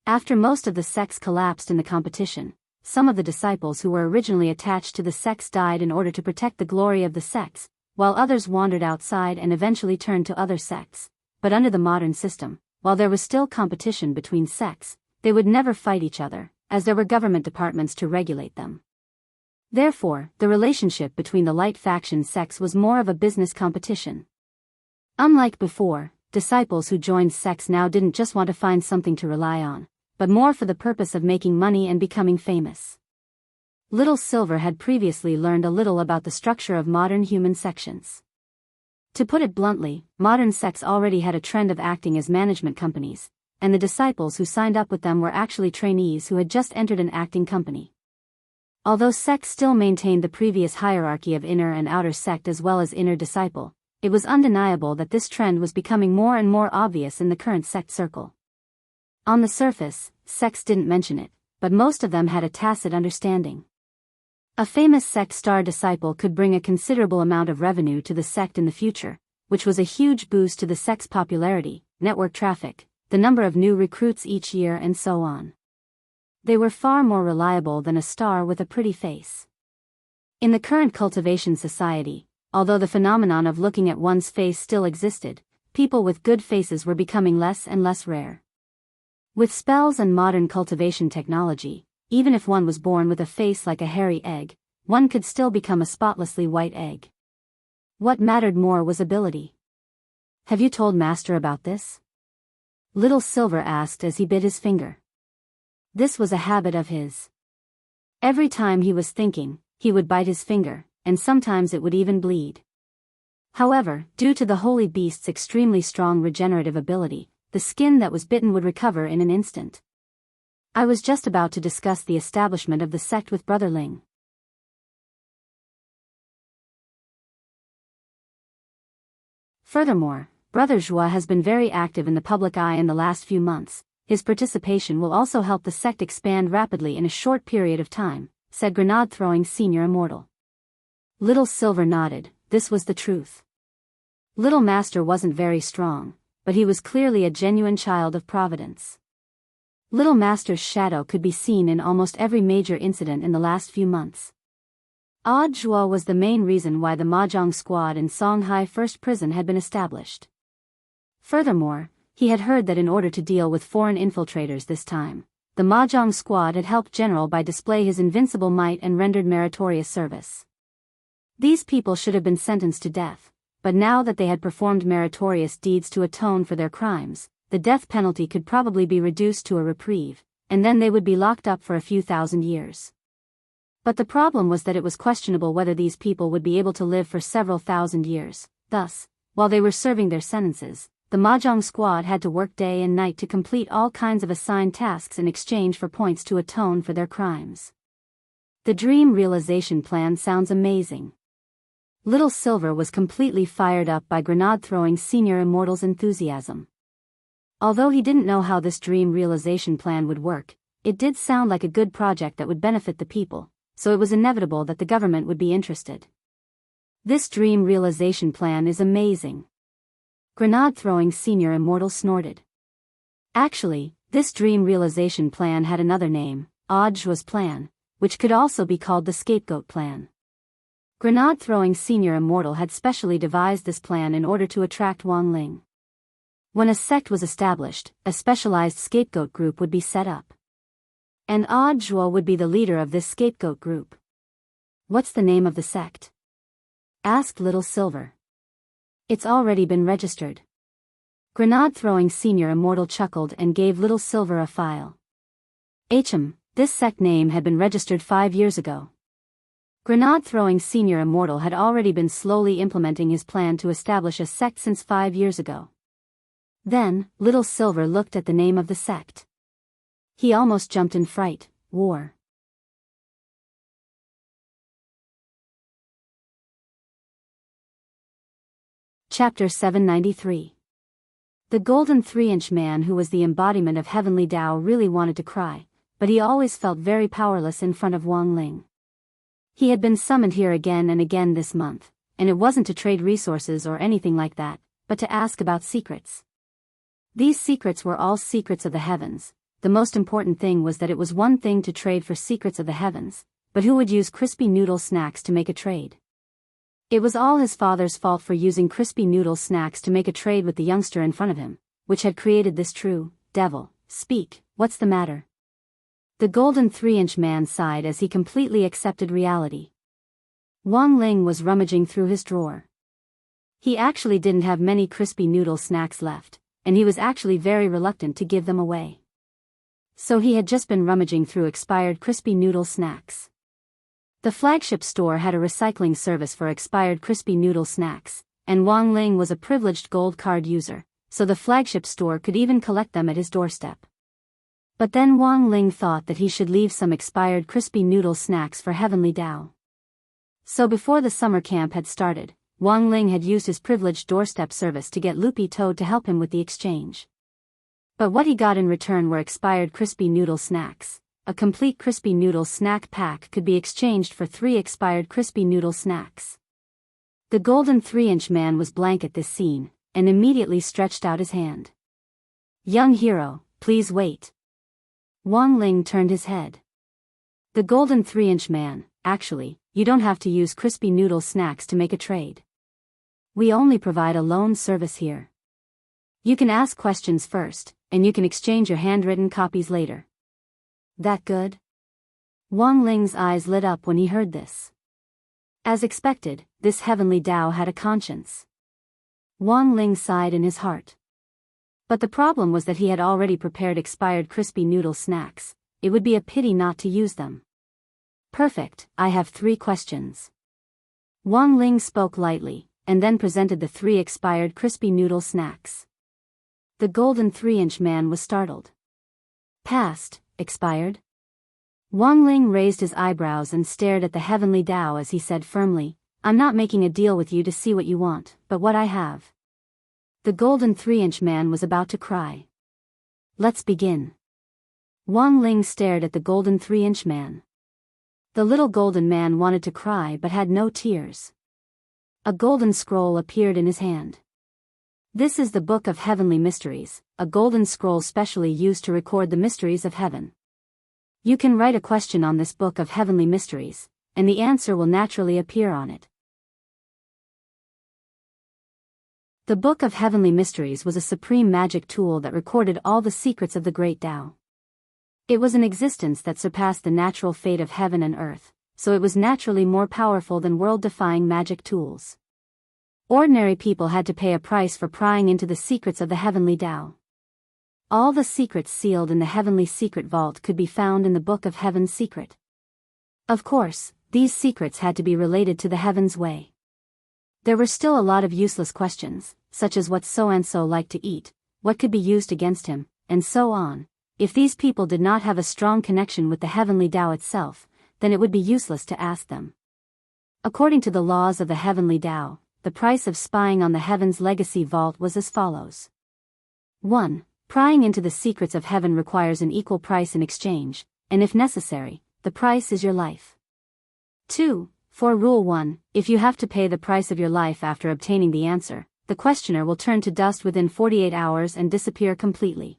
After most of the sects collapsed in the competition, some of the disciples who were originally attached to the sects died in order to protect the glory of the sects, while others wandered outside and eventually turned to other sects. But under the modern system, while there was still competition between sects, they would never fight each other, as there were government departments to regulate them. Therefore, the relationship between the light faction sects was more of a business competition. Unlike before, disciples who joined sects now didn't just want to find something to rely on, but more for the purpose of making money and becoming famous. Little Silver had previously learned a little about the structure of modern human sections. To put it bluntly, modern sects already had a trend of acting as management companies, and the disciples who signed up with them were actually trainees who had just entered an acting company. Although sects still maintained the previous hierarchy of inner and outer sect as well as inner disciple, it was undeniable that this trend was becoming more and more obvious in the current sect circle. On the surface, sects didn't mention it, but most of them had a tacit understanding. A famous sect star disciple could bring a considerable amount of revenue to the sect in the future, which was a huge boost to the sect's popularity, network traffic, the number of new recruits each year and so on. They were far more reliable than a star with a pretty face. In the current cultivation society, although the phenomenon of looking at one's face still existed, people with good faces were becoming less and less rare. With spells and modern cultivation technology, even if one was born with a face like a hairy egg, one could still become a spotlessly white egg. What mattered more was ability. Have you told Master about this? Little Silver asked as he bit his finger. This was a habit of his. Every time he was thinking, he would bite his finger, and sometimes it would even bleed. However, due to the holy beast's extremely strong regenerative ability, the skin that was bitten would recover in an instant. I was just about to discuss the establishment of the sect with Brother Ling. Furthermore, Brother Zhua has been very active in the public eye in the last few months. His participation will also help the sect expand rapidly in a short period of time, said grenade-throwing Senior Immortal. Little Silver nodded. This was the truth. Little Master wasn't very strong, but he was clearly a genuine child of Providence. Little Master's shadow could be seen in almost every major incident in the last few months. Zhuo was the main reason why the Mahjong squad in Songhai First Prison had been established. Furthermore, he had heard that in order to deal with foreign infiltrators this time, the Mahjong squad had helped General by display his invincible might and rendered meritorious service. These people should have been sentenced to death, but now that they had performed meritorious deeds to atone for their crimes, the death penalty could probably be reduced to a reprieve, and then they would be locked up for a few thousand years. But the problem was that it was questionable whether these people would be able to live for several thousand years. Thus, while they were serving their sentences, the Mahjong squad had to work day and night to complete all kinds of assigned tasks in exchange for points to atone for their crimes. The dream realization plan sounds amazing. Little Silver was completely fired up by grenade-throwing Senior Immortal's enthusiasm. Although he didn't know how this dream realization plan would work, it did sound like a good project that would benefit the people, so it was inevitable that the government would be interested. This dream realization plan is amazing. Grenade-throwing Senior Immortal snorted. Actually, this dream realization plan had another name, Audiobook's plan, which could also be called the scapegoat plan. Grenade-throwing Senior Immortal had specially devised this plan in order to attract Wang Ling. When a sect was established, a specialized scapegoat group would be set up. And Audiobook would be the leader of this scapegoat group. What's the name of the sect? Asked Little Silver. It's already been registered. Grenade-throwing Senior Immortal chuckled and gave Little Silver a file. This sect name had been registered 5 years ago. Grenade-throwing Senior Immortal had already been slowly implementing his plan to establish a sect since 5 years ago. Then, Little Silver looked at the name of the sect. He almost jumped in fright. War. Chapter 793. The golden 3-inch man, who was the embodiment of heavenly Tao, really wanted to cry, but he always felt very powerless in front of Wang Ling. He had been summoned here again and again this month, and it wasn't to trade resources or anything like that, but to ask about secrets. These secrets were all secrets of the heavens. The most important thing was that it was one thing to trade for secrets of the heavens, but who would use crispy noodle snacks to make a trade? It was all his father's fault for using crispy noodle snacks to make a trade with the youngster in front of him, which had created this true devil. Speak, what's the matter? The golden 3-inch man sighed as he completely accepted reality. Wang Ling was rummaging through his drawer. He actually didn't have many crispy noodle snacks left, and he was actually very reluctant to give them away. So he had just been rummaging through expired crispy noodle snacks. The flagship store had a recycling service for expired crispy noodle snacks, and Wang Ling was a privileged gold card user, so the flagship store could even collect them at his doorstep. But then Wang Ling thought that he should leave some expired crispy noodle snacks for Heavenly Tao. So before the summer camp had started, Wang Ling had used his privileged doorstep service to get Loopy Toad to help him with the exchange. But what he got in return were expired crispy noodle snacks. A complete crispy noodle snack pack could be exchanged for 3 expired crispy noodle snacks. The golden 3-inch man was blank at this scene, and immediately stretched out his hand. Young hero, please wait. Wang Ling turned his head. The golden 3-inch man, actually, you don't have to use crispy noodle snacks to make a trade. We only provide a loan service here. You can ask questions first, and you can exchange your handwritten copies later. That good? Wang Ling's eyes lit up when he heard this. As expected, this heavenly Tao had a conscience. Wang Ling sighed in his heart. But the problem was that he had already prepared expired crispy noodle snacks. It would be a pity not to use them. Perfect, I have 3 questions. Wang Ling spoke lightly, and then presented the 3 expired crispy noodle snacks. The golden 3-inch man was startled. Past, expired? Wang Ling raised his eyebrows and stared at the heavenly Tao as he said firmly, I'm not making a deal with you to see what you want, but what I have. The golden 3-inch man was about to cry. Let's begin. Wang Ling stared at the golden 3-inch man. The little golden man wanted to cry but had no tears. A golden scroll appeared in his hand. This is the Book of Heavenly Mysteries, a golden scroll specially used to record the mysteries of heaven. You can write a question on this Book of Heavenly Mysteries, and the answer will naturally appear on it. The Book of Heavenly Mysteries was a supreme magic tool that recorded all the secrets of the Great Tao. It was an existence that surpassed the natural fate of heaven and earth, so it was naturally more powerful than world-defying magic tools. Ordinary people had to pay a price for prying into the secrets of the heavenly Tao. All the secrets sealed in the heavenly secret vault could be found in the Book of Heaven's Secret. Of course, these secrets had to be related to the heavens way. There were still a lot of useless questions, such as what so-and-so liked to eat, what could be used against him, and so on. If these people did not have a strong connection with the heavenly Tao itself, then it would be useless to ask them. According to the laws of the heavenly Tao, the price of spying on the heaven's legacy vault was as follows. 1. Prying into the secrets of heaven requires an equal price in exchange, and if necessary, the price is your life. 2. For Rule 1, if you have to pay the price of your life after obtaining the answer, the questioner will turn to dust within 48 hours and disappear completely.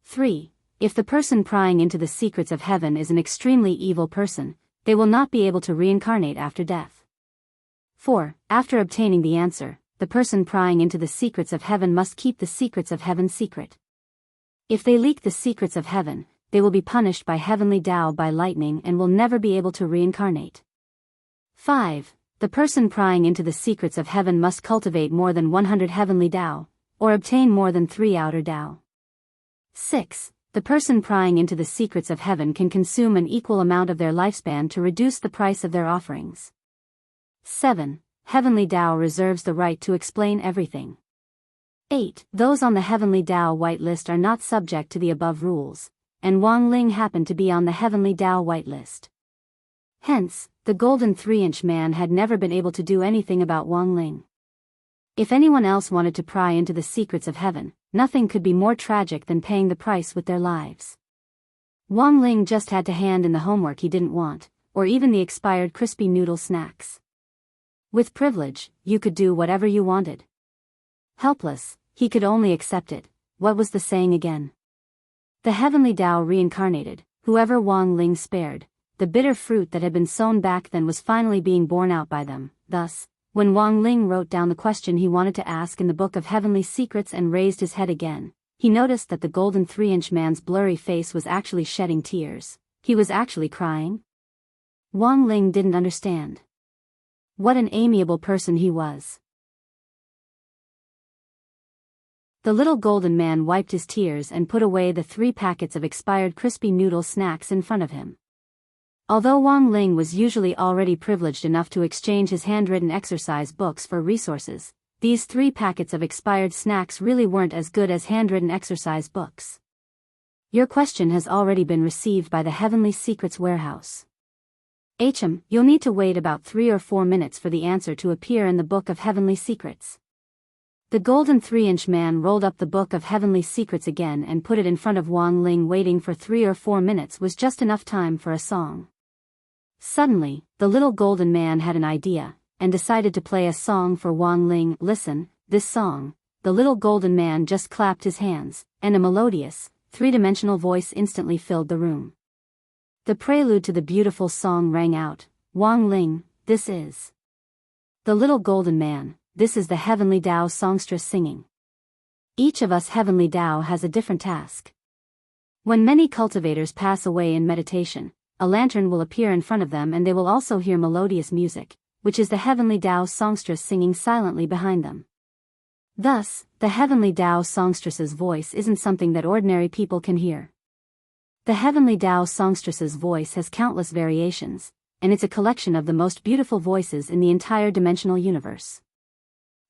3. If the person prying into the secrets of heaven is an extremely evil person, they will not be able to reincarnate after death. 4. After obtaining the answer, the person prying into the secrets of heaven must keep the secrets of heaven secret. If they leak the secrets of heaven, they will be punished by heavenly Tao by lightning and will never be able to reincarnate. 5. The person prying into the secrets of heaven must cultivate more than 100 heavenly Tao, or obtain more than 3 outer Tao. 6. The person prying into the secrets of heaven can consume an equal amount of their lifespan to reduce the price of their offerings. 7. Heavenly Tao reserves the right to explain everything. 8. Those on the Heavenly Tao whitelist are not subject to the above rules, and Wang Ling happened to be on the Heavenly Tao whitelist. Hence, the golden 3-inch man had never been able to do anything about Wang Ling. If anyone else wanted to pry into the secrets of heaven, nothing could be more tragic than paying the price with their lives. Wang Ling just had to hand in the homework he didn't want, or even the expired crispy noodle snacks. With privilege, you could do whatever you wanted. Helpless, he could only accept it. What was the saying again? The heavenly Tao reincarnated, whoever Wang Ling spared. The bitter fruit that had been sown back then was finally being borne out by them. Thus, when Wang Ling wrote down the question he wanted to ask in the Book of Heavenly Secrets and raised his head again, he noticed that the golden 3-inch man's blurry face was actually shedding tears. He was actually crying. Wang Ling didn't understand. What an amiable person he was. The little golden man wiped his tears and put away the 3 packets of expired crispy noodle snacks in front of him. Although Wang Ling was usually already privileged enough to exchange his handwritten exercise books for resources, these 3 packets of expired snacks really weren't as good as handwritten exercise books. Your question has already been received by the Heavenly Secrets Warehouse. You'll need to wait about 3 or 4 minutes for the answer to appear in the Book of Heavenly Secrets. The golden 3-inch man rolled up the Book of Heavenly Secrets again and put it in front of Wang Ling. Waiting for 3 or 4 minutes was just enough time for a song. Suddenly, the little golden man had an idea, and decided to play a song for Wang Ling. Listen, this song. The little golden man just clapped his hands, and a melodious, 3-dimensional voice instantly filled the room. The prelude to the beautiful song rang out. Wang Ling, this is the little golden man, this is the Heavenly Tao songstress singing. Each of us Heavenly Tao has a different task. When many cultivators pass away in meditation, a lantern will appear in front of them and they will also hear melodious music, which is the Heavenly Tao songstress singing silently behind them. Thus, the Heavenly Tao songstress's voice isn't something that ordinary people can hear. The Heavenly Tao songstress's voice has countless variations, and it's a collection of the most beautiful voices in the entire dimensional universe.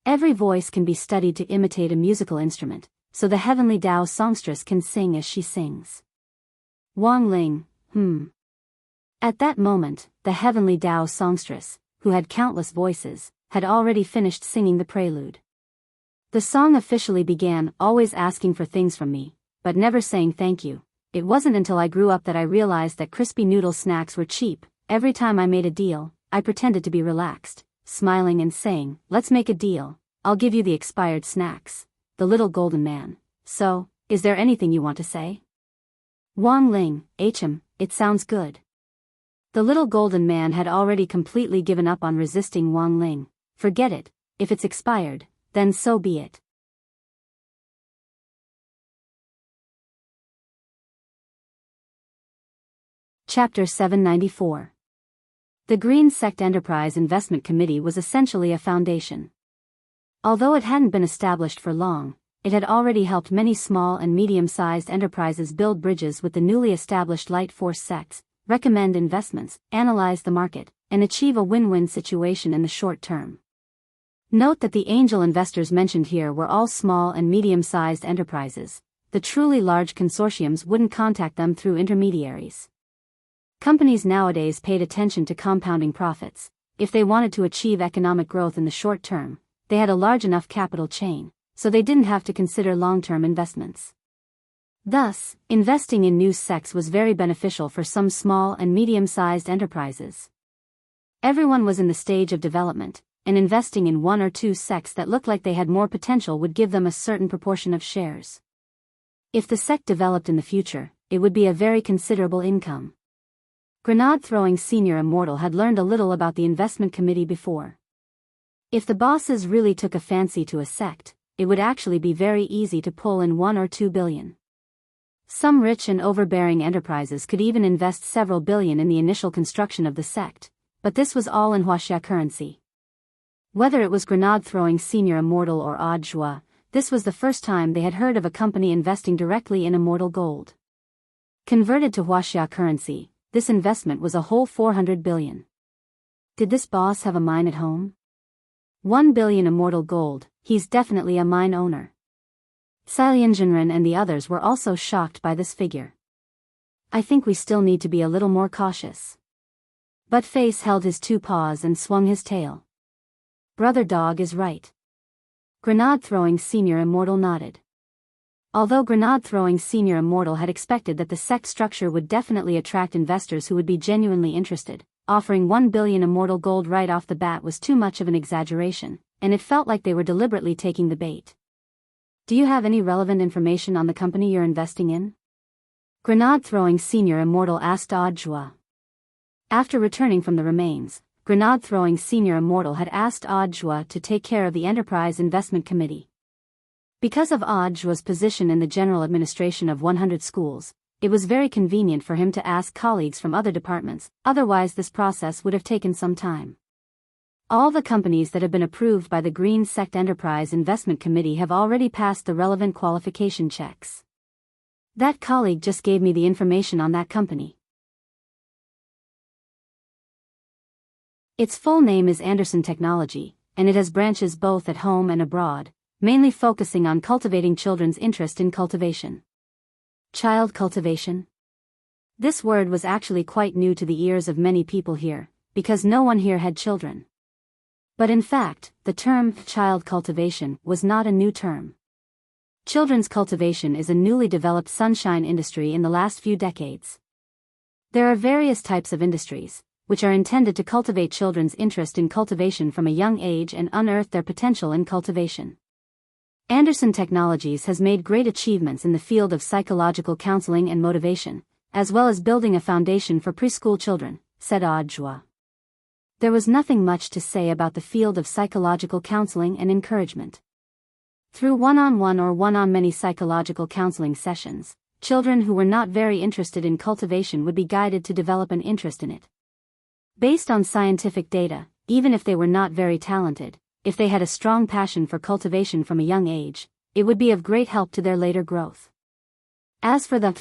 Every voice can be studied to imitate a musical instrument, so the Heavenly Tao songstress can sing as she sings. Wang Ling, At that moment, the Heavenly Tao songstress, who had countless voices, had already finished singing the prelude. The song officially began, always asking for things from me, but never saying thank you. It wasn't until I grew up that I realized that crispy noodle snacks were cheap. Every time I made a deal, I pretended to be relaxed, smiling and saying, let's make a deal, I'll give you the expired snacks. The little golden man. So, is there anything you want to say? Wang Ling, it sounds good. The little golden man had already completely given up on resisting Wang Ling. Forget it, if it's expired, then so be it. Chapter 794. The Green Sect Enterprise Investment Committee was essentially a foundation. Although it hadn't been established for long, it had already helped many small and medium-sized enterprises build bridges with the newly established Light Force sects, recommend investments, analyze the market, and achieve a win-win situation in the short term. Note that the angel investors mentioned here were all small and medium-sized enterprises. The truly large consortiums wouldn't contact them through intermediaries. Companies nowadays paid attention to compounding profits. If they wanted to achieve economic growth in the short term, they had a large enough capital chain, so they didn't have to consider long-term investments. Thus, investing in new sects was very beneficial for some small and medium-sized enterprises. Everyone was in the stage of development, and investing in one or two sects that looked like they had more potential would give them a certain proportion of shares. If the sect developed in the future, it would be a very considerable income. Grenade-throwing senior immortal had learned a little about the investment committee before. If the bosses really took a fancy to a sect, it would actually be very easy to pull in 1 or 2 billion. Some rich and overbearing enterprises could even invest several billion in the initial construction of the sect, but this was all in Huaxia currency. Whether it was Grenade-throwing senior immortal or Odd Joie, this was the first time they had heard of a company investing directly in immortal gold. Converted to Huaxia currency, this investment was a whole 400 billion. Did this boss have a mine at home? 1 billion immortal gold, he's definitely a mine owner. Xilianzhenren and the others were also shocked by this figure. I think we still need to be a little more cautious. But Face held his 2 paws and swung his tail. Brother Dog is right. Grenade-throwing senior immortal nodded. Although Grenade-throwing senior immortal had expected that the sect structure would definitely attract investors who would be genuinely interested, offering 1 billion immortal gold right off the bat was too much of an exaggeration, and it felt like they were deliberately taking the bait. Do you have any relevant information on the company you're investing in? Grenade-throwing senior immortal asked Odd Joie. After returning from the remains, Grenade-throwing senior immortal had asked Odd Joie to take care of the Enterprise Investment Committee. Because of Odd Joie's position in the general administration of 100 schools, it was very convenient for him to ask colleagues from other departments, otherwise this process would have taken some time. All the companies that have been approved by the Green Sect Enterprise Investment Committee have already passed the relevant qualification checks. That colleague just gave me the information on that company. Its full name is Anderson Technology, and it has branches both at home and abroad, mainly focusing on cultivating children's interest in cultivation. Child cultivation? This word was actually quite new to the ears of many people here, because no one here had children. But in fact, the term child cultivation was not a new term. Children's cultivation is a newly developed sunshine industry in the last few decades. There are various types of industries, which are intended to cultivate children's interest in cultivation from a young age and unearth their potential in cultivation. Anderson Technologies has made great achievements in the field of psychological counseling and motivation, as well as building a foundation for preschool children, said Odd Joie. There was nothing much to say about the field of psychological counseling and encouragement. Through one-on-one or one-on-many psychological counseling sessions, children who were not very interested in cultivation would be guided to develop an interest in it. Based on scientific data, even if they were not very talented, if they had a strong passion for cultivation from a young age, it would be of great help to their later growth. As for the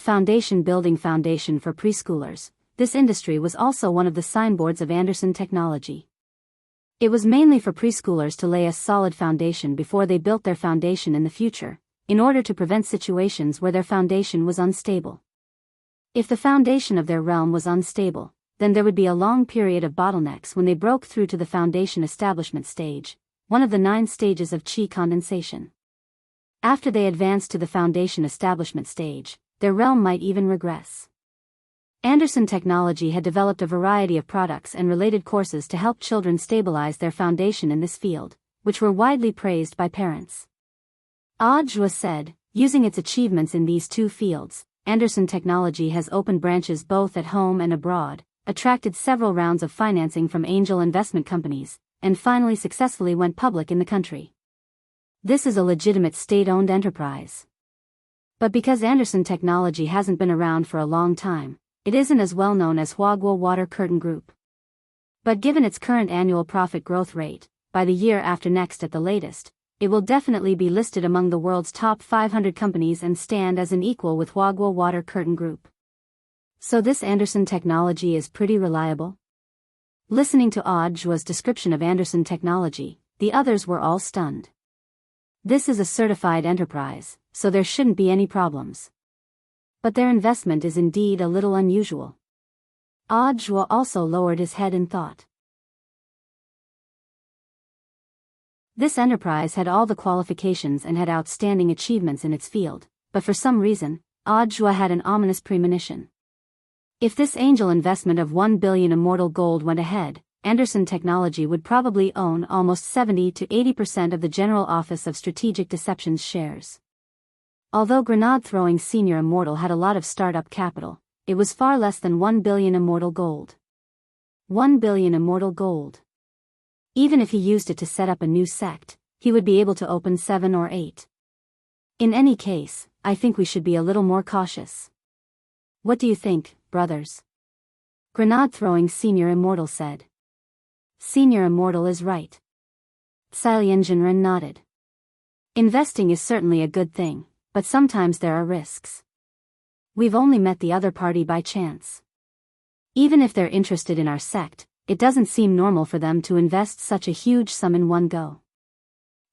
building foundation for preschoolers, this industry was also one of the signboards of Anderson Technology. It was mainly for preschoolers to lay a solid foundation before they built their foundation in the future, in order to prevent situations where their foundation was unstable. If the foundation of their realm was unstable, then there would be a long period of bottlenecks when they broke through to the foundation establishment stage, one of the 9 stages of qi condensation. After they advanced to the foundation establishment stage, their realm might even regress. Anderson Technology had developed a variety of products and related courses to help children stabilize their foundation in this field, which were widely praised by parents. Odd Joie said, using its achievements in these 2 fields, Anderson Technology has opened branches both at home and abroad, attracted several rounds of financing from angel investment companies, and finally successfully went public in the country. This is a legitimate state-owned enterprise. But because Anderson Technology hasn't been around for a long time, it isn't as well known as Huaguo Water Curtain Group. But given its current annual profit growth rate, by the year after next at the latest, it will definitely be listed among the world's top 500 companies and stand as an equal with Wagwa Water Curtain Group. So this Anderson technology is pretty reliable? Listening to Audjua's description of Anderson technology, the others were all stunned. This is a certified enterprise, so there shouldn't be any problems. But their investment is indeed a little unusual. Audjua also lowered his head in thought. This enterprise had all the qualifications and had outstanding achievements in its field, but for some reason, Audjua had an ominous premonition. If this angel investment of 1 billion immortal gold went ahead, Anderson Technology would probably own almost 70 to 80% of the General Office of Strategic Deception's shares. Although grenade-throwing Senior Immortal had a lot of startup capital, it was far less than 1 billion immortal gold. 1 billion immortal gold. Even if he used it to set up a new sect, he would be able to open 7 or 8. In any case, I think we should be a little more cautious. What do you think, brothers? Grenade-throwing Senior Immortal said. Senior Immortal is right. Xiaolian nodded. Investing is certainly a good thing, but sometimes there are risks. We've only met the other party by chance. Even if they're interested in our sect, it doesn't seem normal for them to invest such a huge sum in one go.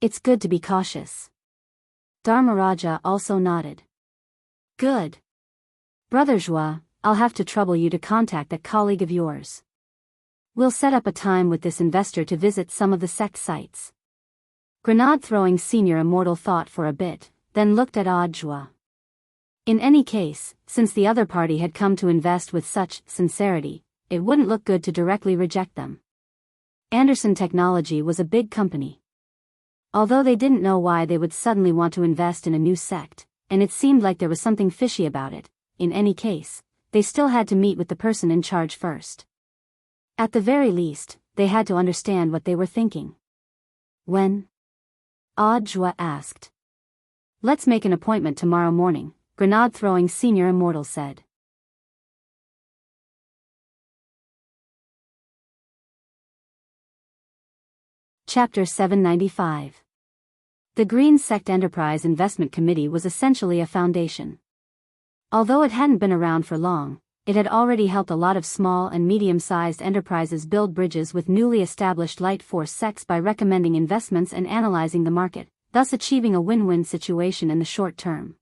It's good to be cautious. Dharmaraja also nodded. Good. Brother Zhua, I'll have to trouble you to contact that colleague of yours. We'll set up a time with this investor to visit some of the sect sites. Grenade-throwing Senior Immortal thought for a bit, then looked at Audjua. In any case, since the other party had come to invest with such sincerity, it wouldn't look good to directly reject them. Anderson Technology was a big company. Although they didn't know why they would suddenly want to invest in a new sect, and it seemed like there was something fishy about it, in any case, they still had to meet with the person in charge first. At the very least, they had to understand what they were thinking. When? Audjua asked. Let's make an appointment tomorrow morning, Grenade-throwing Senior Immortal said. Chapter 795. The Green Sect Enterprise Investment Committee was essentially a foundation. Although it hadn't been around for long, it had already helped a lot of small and medium-sized enterprises build bridges with newly established light force sects by recommending investments and analyzing the market, thus achieving a win-win situation in the short term.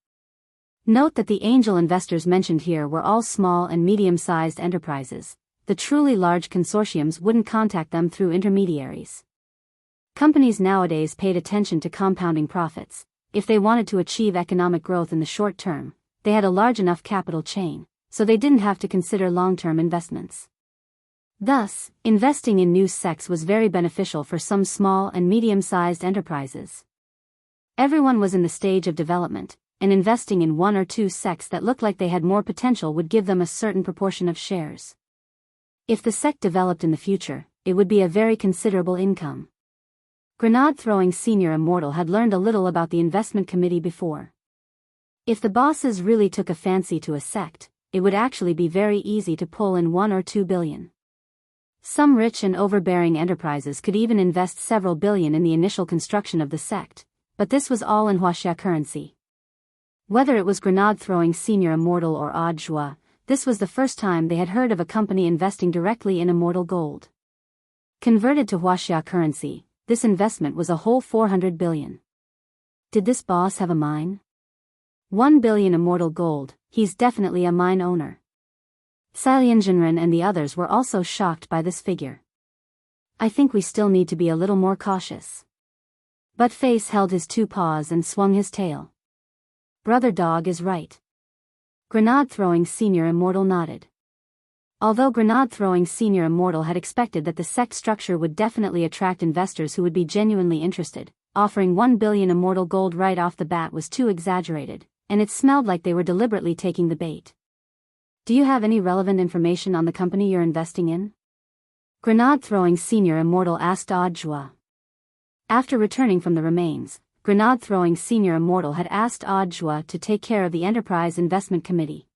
Note that the angel investors mentioned here were all small and medium-sized enterprises. The truly large consortiums wouldn't contact them through intermediaries. Companies nowadays paid attention to compounding profits. If they wanted to achieve economic growth in the short term, they had a large enough capital chain, so they didn't have to consider long-term investments. Thus, investing in new sects was very beneficial for some small and medium-sized enterprises. Everyone was in the stage of development, and investing in one or two sects that looked like they had more potential would give them a certain proportion of shares. If the sect developed in the future, it would be a very considerable income. Grenade-throwing Senior Immortal had learned a little about the investment committee before. If the bosses really took a fancy to a sect, it would actually be very easy to pull in 1 or 2 billion. Some rich and overbearing enterprises could even invest several billion in the initial construction of the sect, but this was all in Huaxia currency. Whether it was Grenade-throwing Senior Immortal or Audjua, this was the first time they had heard of a company investing directly in immortal gold. Converted to Huaxia currency, this investment was a whole 400 billion. Did this boss have a mine? 1 billion immortal gold, he's definitely a mine owner. Xiaolian and the others were also shocked by this figure. I think we still need to be a little more cautious. But Face held his 2 paws and swung his tail. Brother Dog is right. Grenade-throwing Senior Immortal nodded. Although Grenade-throwing Senior Immortal had expected that the sect structure would definitely attract investors who would be genuinely interested, offering 1 billion immortal gold right off the bat was too exaggerated, and it smelled like they were deliberately taking the bait. Do you have any relevant information on the company you're investing in? Grenade-throwing Senior Immortal asked Audjua. After returning from the remains, Grenade-throwing Senior Immortal had asked Audjua to take care of the Enterprise Investment Committee.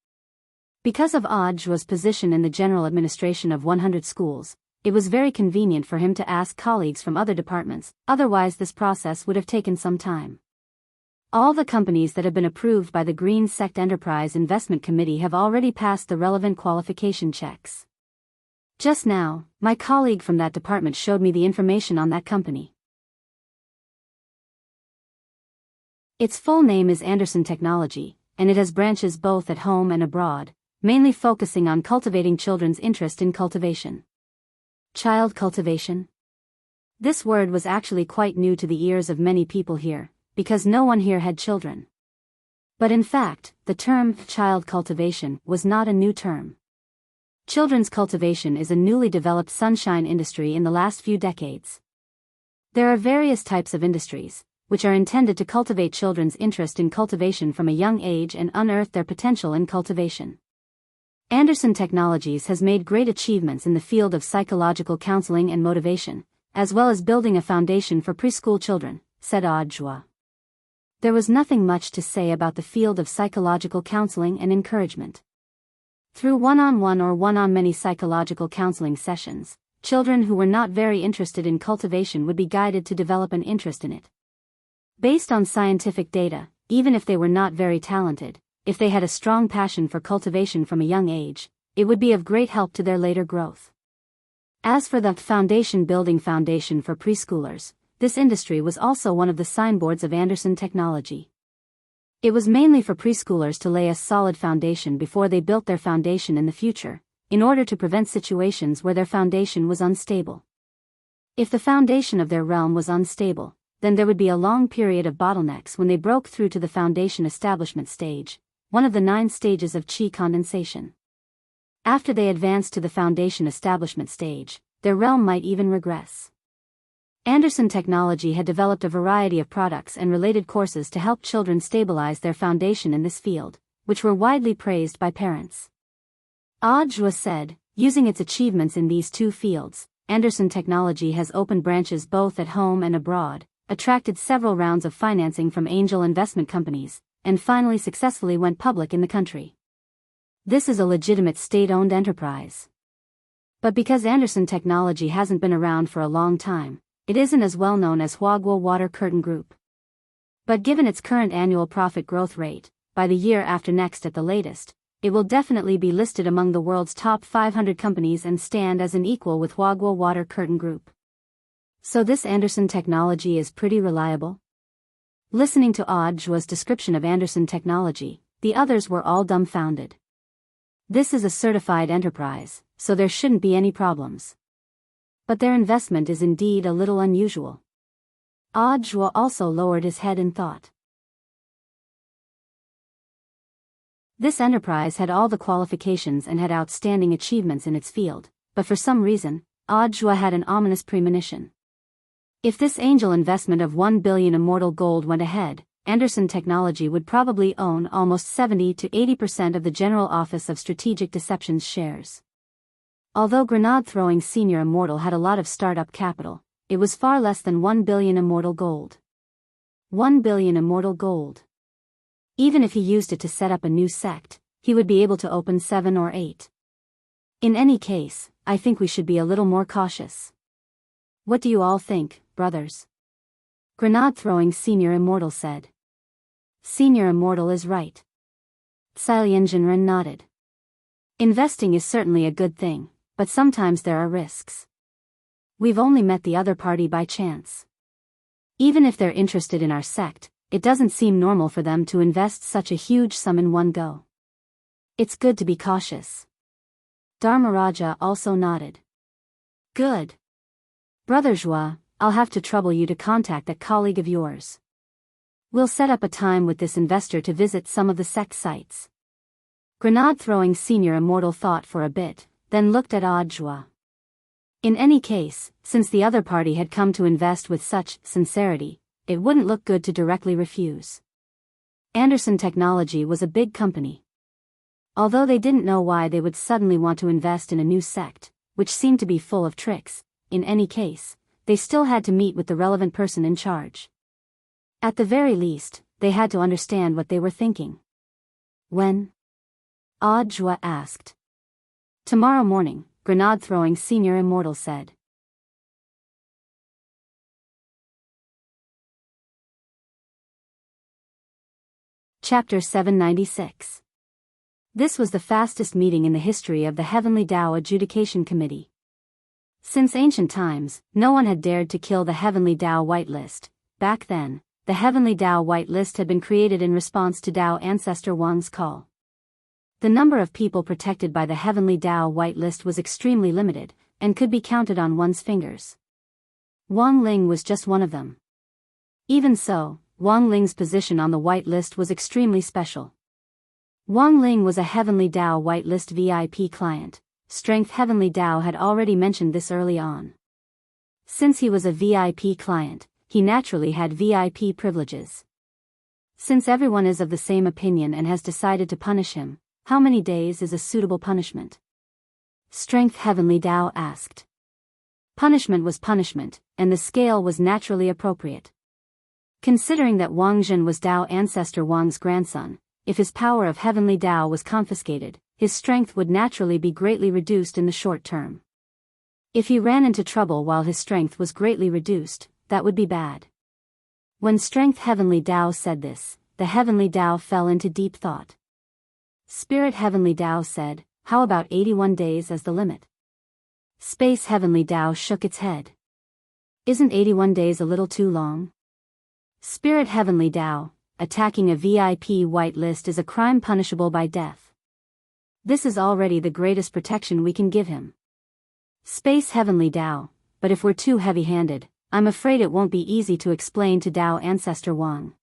Because of Audjua's position in the general administration of 100 schools, it was very convenient for him to ask colleagues from other departments, otherwise this process would have taken some time. All the companies that have been approved by the Green Sect Enterprise Investment Committee have already passed the relevant qualification checks. Just now, my colleague from that department showed me the information on that company. Its full name is Anderson Technology, and it has branches both at home and abroad, mainly focusing on cultivating children's interest in cultivation. Child cultivation? This word was actually quite new to the ears of many people here, because no one here had children. But in fact, the term child cultivation was not a new term. Children's cultivation is a newly developed sunshine industry in the last few decades. There are various types of industries, which are intended to cultivate children's interest in cultivation from a young age and unearth their potential in cultivation. Anderson Technologies has made great achievements in the field of psychological counseling and motivation, as well as building a foundation for preschool children, said Audiobook. There was nothing much to say about the field of psychological counseling and encouragement. Through one-on-one or one-on-many psychological counseling sessions, children who were not very interested in cultivation would be guided to develop an interest in it. Based on scientific data, even if they were not very talented, if they had a strong passion for cultivation from a young age, it would be of great help to their later growth. As for the foundation for preschoolers, this industry was also one of the signboards of Anderson Technology. It was mainly for preschoolers to lay a solid foundation before they built their foundation in the future, in order to prevent situations where their foundation was unstable. If the foundation of their realm was unstable, then there would be a long period of bottlenecks when they broke through to the foundation establishment stage, one of the 9 stages of chi condensation. After they advanced to the foundation establishment stage, their realm might even regress. Anderson Technology had developed a variety of products and related courses to help children stabilize their foundation in this field, which were widely praised by parents. Audiobook said, using its achievements in these 2 fields, Anderson Technology has opened branches both at home and abroad, attracted several rounds of financing from angel investment companies, and finally successfully went public in the country. This is a legitimate state-owned enterprise. But because Anderson Technology hasn't been around for a long time, it isn't as well known as Huagua Water Curtain Group. But given its current annual profit growth rate, by the year after next at the latest, it will definitely be listed among the world's top 500 companies and stand as an equal with Huagua Water Curtain Group. So this Anderson Technology is pretty reliable? Listening to Audiobook's description of Anderson Technology, the others were all dumbfounded. This is a certified enterprise, so there shouldn't be any problems. But their investment is indeed a little unusual. Audiobook also lowered his head in thought. This enterprise had all the qualifications and had outstanding achievements in its field, but for some reason, Audiobook had an ominous premonition. If this angel investment of 1 billion immortal gold went ahead, Anderson Technology would probably own almost 70 to 80% of the General Office of Strategic Deception's shares. Although grenade-throwing Senior Immortal had a lot of startup capital, it was far less than 1 billion immortal gold. 1 billion immortal gold. Even if he used it to set up a new sect, he would be able to open 7 or 8. In any case, I think we should be a little more cautious. What do you all think, brothers? Grenade-throwing Senior Immortal said. Senior Immortal is right. Xiliangenren nodded. Investing is certainly a good thing, but sometimes there are risks. We've only met the other party by chance. Even if they're interested in our sect, it doesn't seem normal for them to invest such a huge sum in one go. It's good to be cautious. Dharmaraja also nodded. Good. Brother Joa, I'll have to trouble you to contact that colleague of yours. We'll set up a time with this investor to visit some of the sect sites. Grenade-throwing Senior Immortal thought for a bit, then looked at Audiobook. In any case, since the other party had come to invest with such sincerity, it wouldn't look good to directly refuse. Anderson Technology was a big company. Although they didn't know why they would suddenly want to invest in a new sect, which seemed to be full of tricks, in any case, they still had to meet with the relevant person in charge. At the very least, they had to understand what they were thinking. When? Audiobook asked. Tomorrow morning, grenade-throwing senior immortal said. Chapter 796. This was the fastest meeting in the history of the Heavenly Tao Adjudication Committee. Since ancient times, no one had dared to kill the Heavenly Tao Whitelist. Back then, the Heavenly Tao Whitelist had been created in response to Tao ancestor Wang's call. The number of people protected by the Heavenly Tao Whitelist was extremely limited, and could be counted on one's fingers. Wang Ling was just one of them. Even so, Wang Ling's position on the whitelist was extremely special. Wang Ling was a Heavenly Tao Whitelist VIP client. Strength Heavenly Tao had already mentioned this early on. Since he was a VIP client, he naturally had VIP privileges. Since everyone is of the same opinion and has decided to punish him, how many days is a suitable punishment? Strength Heavenly Tao asked. Punishment was punishment, and the scale was naturally appropriate. Considering that Wang Jin was Tao ancestor Wang's grandson, if his power of Heavenly Tao was confiscated, his strength would naturally be greatly reduced in the short term. If he ran into trouble while his strength was greatly reduced, that would be bad. When Strength Heavenly Tao said this, the Heavenly Tao fell into deep thought. Spirit Heavenly Tao said, "How about 81 days as the limit?" Space Heavenly Tao shook its head. "Isn't 81 days a little too long?" Spirit Heavenly Tao, attacking a VIP whitelist is a crime punishable by death. This is already the greatest protection we can give him. Space Heavenly Tao, but if we're too heavy-handed, I'm afraid it won't be easy to explain to Tao ancestor Wang.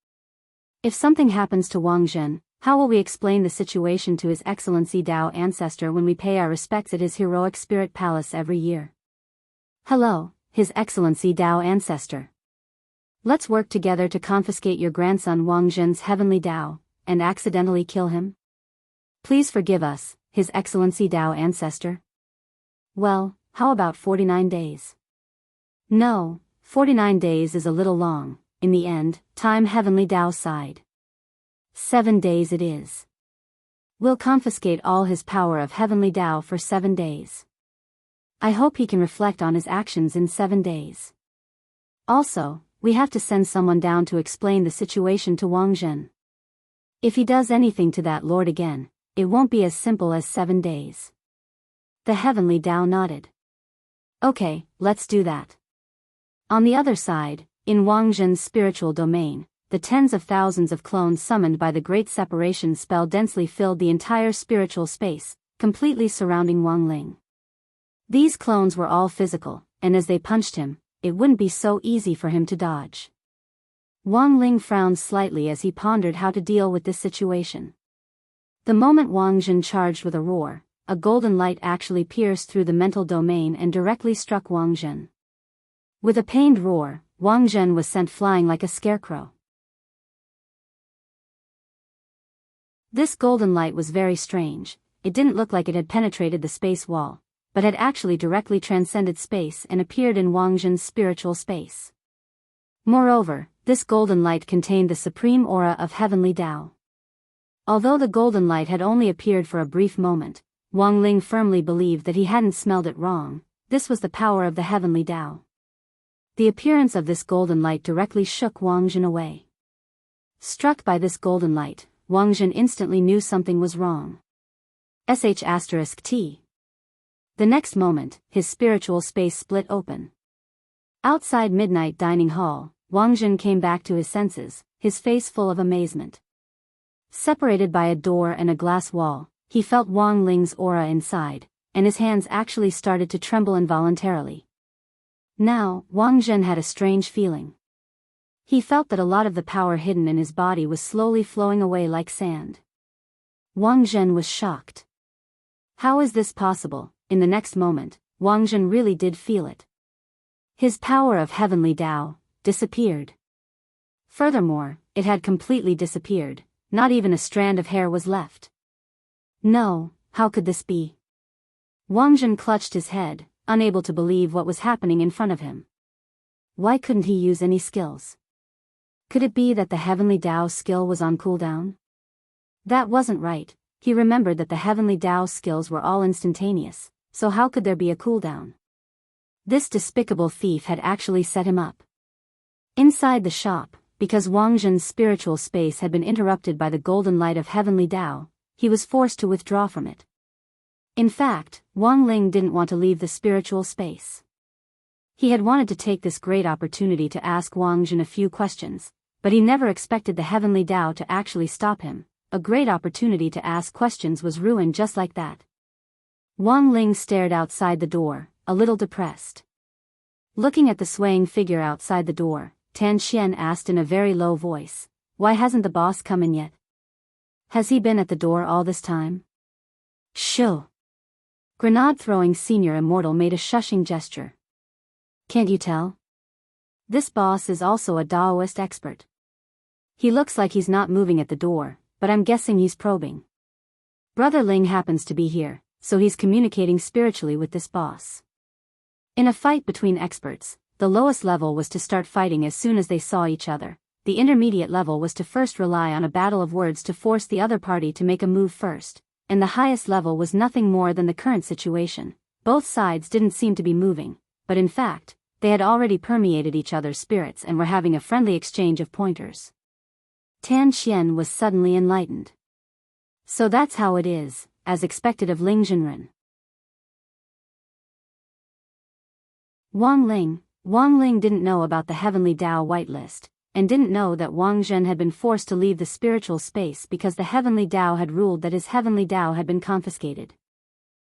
If something happens to Wang Zhen, how will we explain the situation to His Excellency Tao ancestor when we pay our respects at his heroic spirit palace every year? Hello, His Excellency Tao ancestor. Let's work together to confiscate your grandson Wang Zhen's Heavenly Tao, and accidentally kill him? Please forgive us, His Excellency Tao ancestor. Well, how about 49 days? No, 49 days is a little long. In the end, time Heavenly Tao sighed. 7 days it is. We'll confiscate all his power of Heavenly Tao for 7 days. I hope he can reflect on his actions in 7 days. Also, we have to send someone down to explain the situation to Wang Zhen. If he does anything to that lord again, it won't be as simple as 7 days. The Heavenly Tao nodded. Okay, let's do that. On the other side, in Wang Zhen's spiritual domain, the tens of thousands of clones summoned by the Great Separation spell densely filled the entire spiritual space, completely surrounding Wang Ling. These clones were all physical, and as they punched him, it wouldn't be so easy for him to dodge. Wang Ling frowned slightly as he pondered how to deal with this situation. The moment Wang Zhen charged with a roar, a golden light actually pierced through the mental domain and directly struck Wang Zhen. With a pained roar, Wang Zhen was sent flying like a scarecrow. This golden light was very strange. It didn't look like it had penetrated the space wall, but had actually directly transcended space and appeared in Wang Zhen's spiritual space. Moreover, this golden light contained the supreme aura of Heavenly Tao. Although the golden light had only appeared for a brief moment, Wang Ling firmly believed that he hadn't smelled it wrong. This was the power of the Heavenly Tao. The appearance of this golden light directly shook Wang Zhen away. Struck by this golden light, Wang Zhen instantly knew something was wrong. *T. The next moment, his spiritual space split open. Outside Midnight Dining Hall, Wang Zhen came back to his senses, his face full of amazement. Separated by a door and a glass wall, he felt Wang Ling's aura inside, and his hands actually started to tremble involuntarily. Now, Wang Zhen had a strange feeling. He felt that a lot of the power hidden in his body was slowly flowing away like sand. Wang Zhen was shocked. How is this possible? In the next moment, Wang Zhen really did feel it. His power of Heavenly Tao disappeared. Furthermore, it had completely disappeared. Not even a strand of hair was left. No, how could this be? Wang Zhen clutched his head, unable to believe what was happening in front of him. Why couldn't he use any skills? Could it be that the Heavenly Tao skill was on cooldown? That wasn't right. He remembered that the Heavenly Tao skills were all instantaneous, so how could there be a cooldown? This despicable thief had actually set him up. Inside the shop, because Wang Zhen's spiritual space had been interrupted by the golden light of heavenly Tao, he was forced to withdraw from it. In fact, Wang Ling didn't want to leave the spiritual space. He had wanted to take this great opportunity to ask Wang Zhen a few questions, but he never expected the heavenly Tao to actually stop him. A great opportunity to ask questions was ruined just like that. Wang Ling stared outside the door, a little depressed. Looking at the swaying figure outside the door, Tan Xian asked in a very low voice, "Why hasn't the boss come in yet? Has he been at the door all this time?" Shoo! Grenade-throwing senior immortal made a shushing gesture. "Can't you tell? This boss is also a Daoist expert. He looks like he's not moving at the door, but I'm guessing he's probing. Brother Ling happens to be here, so he's communicating spiritually with this boss." In a fight between experts, the lowest level was to start fighting as soon as they saw each other. The intermediate level was to first rely on a battle of words to force the other party to make a move first, and the highest level was nothing more than the current situation. Both sides didn't seem to be moving, but in fact, they had already permeated each other's spirits and were having a friendly exchange of pointers. Tan Xian was suddenly enlightened. So that's how it is, as expected of Ling Zhenren. Wang Ling didn't know about the Heavenly Tao whitelist, and didn't know that Wang Zhen had been forced to leave the spiritual space because the Heavenly Tao had ruled that his Heavenly Tao had been confiscated.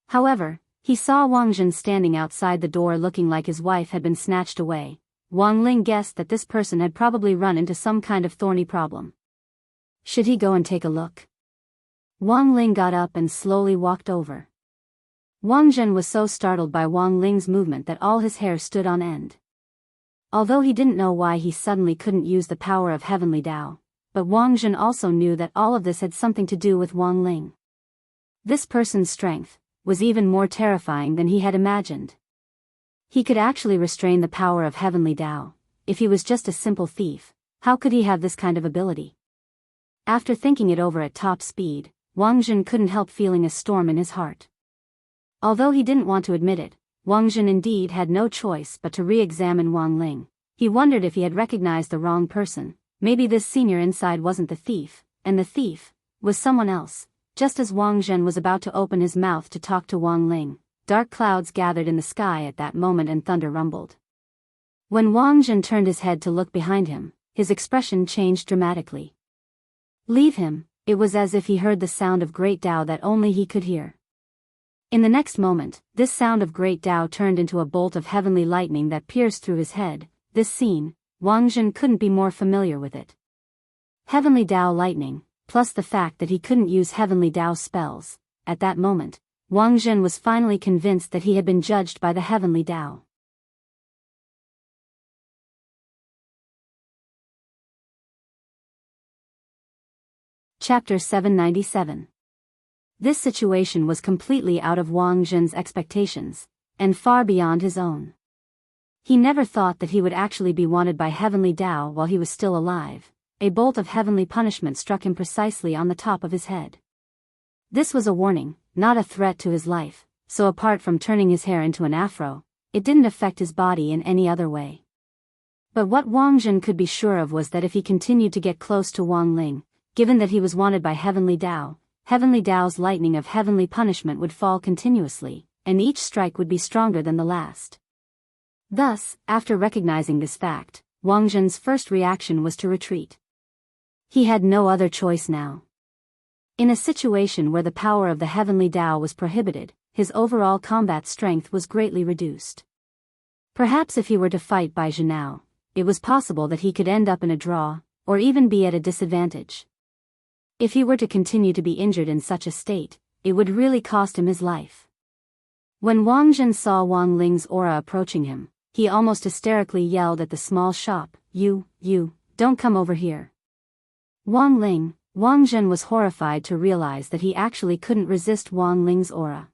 However, he saw Wang Zhen standing outside the door looking like his wife had been snatched away. Wang Ling guessed that this person had probably run into some kind of thorny problem. Should he go and take a look? Wang Ling got up and slowly walked over. Wang Zhen was so startled by Wang Ling's movement that all his hair stood on end. Although he didn't know why he suddenly couldn't use the power of Heavenly Tao, but Wang Zhen also knew that all of this had something to do with Wang Ling. This person's strength was even more terrifying than he had imagined. He could actually restrain the power of Heavenly Tao. If he was just a simple thief, how could he have this kind of ability? After thinking it over at top speed, Wang Zhen couldn't help feeling a storm in his heart. Although he didn't want to admit it, Wang Zhen indeed had no choice but to re-examine Wang Ling. He wondered if he had recognized the wrong person. Maybe this senior inside wasn't the thief, and the thief was someone else. Just as Wang Zhen was about to open his mouth to talk to Wang Ling, dark clouds gathered in the sky at that moment and thunder rumbled. When Wang Zhen turned his head to look behind him, his expression changed dramatically. "Leave him." It was as if he heard the sound of great Tao that only he could hear. In the next moment, this sound of great Tao turned into a bolt of heavenly lightning that pierced through his head. This scene, Wang Zhen couldn't be more familiar with it. Heavenly Tao lightning, plus the fact that he couldn't use Heavenly Tao spells. At that moment, Wang Zhen was finally convinced that he had been judged by the Heavenly Tao. Chapter 797. This situation was completely out of Wang Zhen's expectations, and far beyond his own. He never thought that he would actually be wanted by Heavenly Tao while he was still alive. A bolt of heavenly punishment struck him precisely on the top of his head. This was a warning, not a threat to his life, so apart from turning his hair into an afro, it didn't affect his body in any other way. But what Wang Zhen could be sure of was that if he continued to get close to Wang Ling, given that he was wanted by Heavenly Tao, Heavenly Tao's lightning of heavenly punishment would fall continuously, and each strike would be stronger than the last. Thus, after recognizing this fact, Wang Zhen's first reaction was to retreat. He had no other choice now. In a situation where the power of the Heavenly Tao was prohibited, his overall combat strength was greatly reduced. Perhaps if he were to fight Bai Zhenao, it was possible that he could end up in a draw, or even be at a disadvantage. If he were to continue to be injured in such a state, it would really cost him his life. When Wang Zhen saw Wang Ling's aura approaching him, he almost hysterically yelled at the small shop, You, don't come over here. Wang Zhen was horrified to realize that he actually couldn't resist Wang Ling's aura.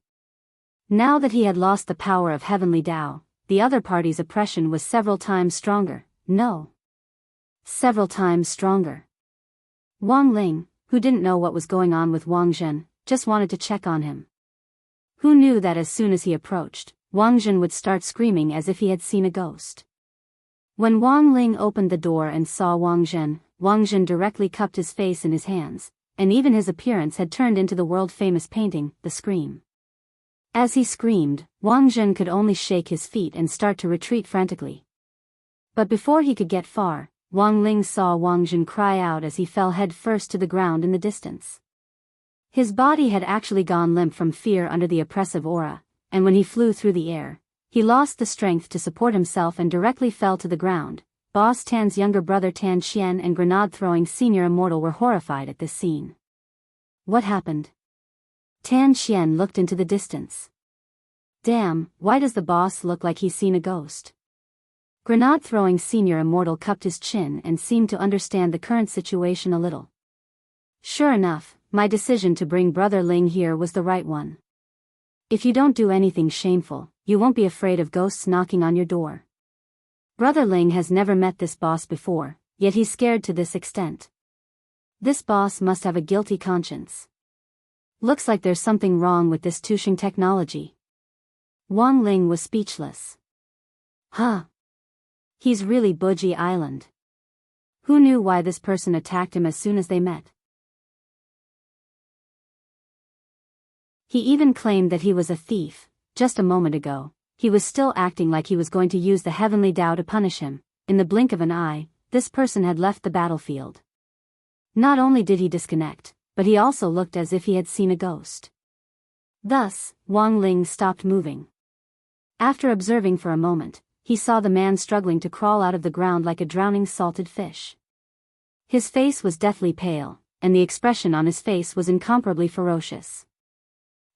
Now that he had lost the power of Heavenly Tao, the other party's oppression was several times stronger. Several times stronger. Wang Ling, who didn't know what was going on with Wang Zhen, just wanted to check on him. Who knew that as soon as he approached, Wang Jun would start screaming as if he had seen a ghost. When Wang Ling opened the door and saw Wang Jun directly cupped his face in his hands, and even his appearance had turned into the world-famous painting, The Scream. As he screamed, Wang Jun could only shake his feet and start to retreat frantically. But before he could get far, Wang Ling saw Wang Jun cry out as he fell head first to the ground in the distance. His body had actually gone limp from fear under the oppressive aura, and when he flew through the air, he lost the strength to support himself and directly fell to the ground. Boss Tan's younger brother Tan Xian and grenade-throwing senior immortal were horrified at this scene. What happened? Tan Xian looked into the distance. Damn, why does the boss look like he's seen a ghost? Grenade-throwing senior immortal cupped his chin and seemed to understand the current situation a little. Sure enough, my decision to bring Brother Ling here was the right one. If you don't do anything shameful, you won't be afraid of ghosts knocking on your door. Brother Ling has never met this boss before, yet he's scared to this extent. This boss must have a guilty conscience. Looks like there's something wrong with this Tushing technology. Wang Ling was speechless. Huh. He's really Buji Island. Who knew why this person attacked him as soon as they met? He even claimed that he was a thief. Just a moment ago, he was still acting like he was going to use the heavenly Tao to punish him. In the blink of an eye, this person had left the battlefield. Not only did he disconnect, but he also looked as if he had seen a ghost. Thus, Wang Ling stopped moving. After observing for a moment, he saw the man struggling to crawl out of the ground like a drowning salted fish. His face was deathly pale, and the expression on his face was incomparably ferocious.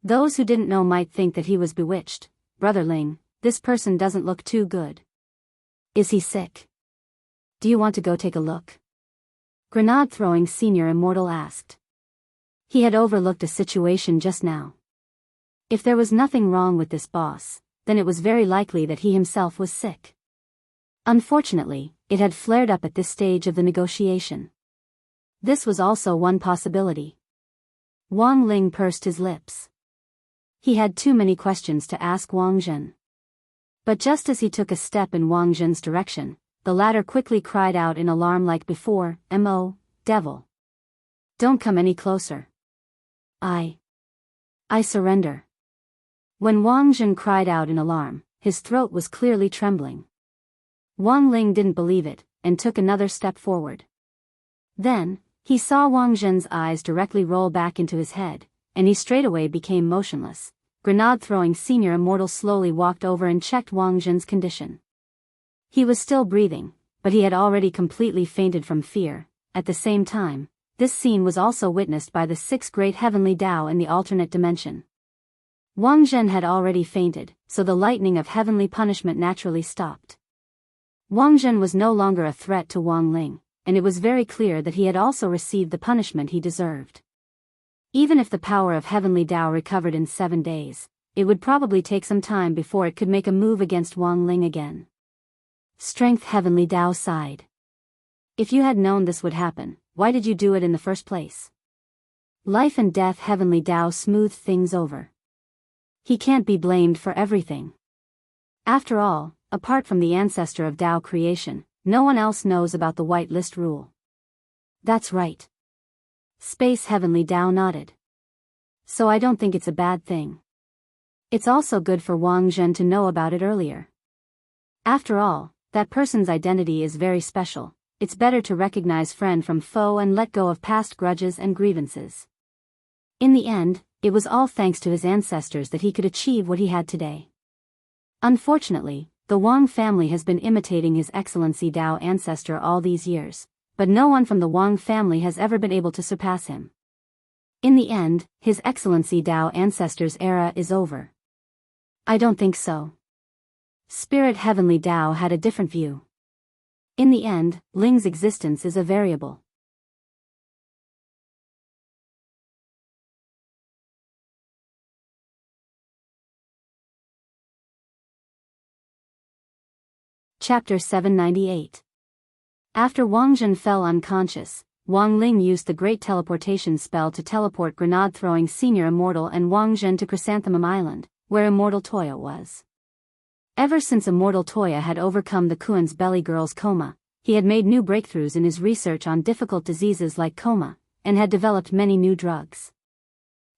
Those who didn't know might think that he was bewitched. Brother Ling, this person doesn't look too good. Is he sick? Do you want to go take a look? Grenade-throwing senior immortal asked. He had overlooked a situation just now. If there was nothing wrong with this boss, then it was very likely that he himself was sick. Unfortunately, it had flared up at this stage of the negotiation. This was also one possibility. Wang Ling pursed his lips. He had too many questions to ask Wang Jun. But just as he took a step in Wang Jun's direction, the latter quickly cried out in alarm like before, "Mo, devil. Don't come any closer. I surrender." When Wang Jun cried out in alarm, his throat was clearly trembling. Wang Ling didn't believe it, and took another step forward. Then, he saw Wang Jun's eyes directly roll back into his head, and he straightaway became motionless. Grenade-throwing senior immortal slowly walked over and checked Wang Jun's condition. He was still breathing, but he had already completely fainted from fear. At the same time, this scene was also witnessed by the 6 great heavenly Tao in the alternate dimension. Wang Jun had already fainted, so the lightning of heavenly punishment naturally stopped. Wang Jun was no longer a threat to Wang Ling, and it was very clear that he had also received the punishment he deserved. Even if the power of heavenly Tao recovered in 7 days, it would probably take some time before it could make a move against Wang Ling again. Strength heavenly Tao sighed. If you had known this would happen, why did you do it in the first place? Life and death heavenly Tao smoothed things over. He can't be blamed for everything. After all, apart from the ancestor of Tao creation, no one else knows about the white list rule. That's right. Space heavenly Tao nodded. So I don't think it's a bad thing. It's also good for Wang Jun to know about it earlier. After all, that person's identity is very special. It's better to recognize friend from foe and let go of past grudges and grievances. In the end, it was all thanks to his ancestors that he could achieve what he had today. Unfortunately, the Wang family has been imitating His Excellency Tao ancestor all these years, but no one from the Wang family has ever been able to surpass him. In the end, His Excellency Tao ancestor's era is over. I don't think so. Spirit Heavenly Tao had a different view. In the end, Ling's existence is a variable. Chapter 798. After Wang Jun fell unconscious, Wang Ling used the great teleportation spell to teleport Grenade-throwing Senior Immortal and Wang Zhen to Chrysanthemum Island, where Immortal Toya was. Ever since Immortal Toya had overcome the Kuan's belly girl's coma, he had made new breakthroughs in his research on difficult diseases like coma, and had developed many new drugs.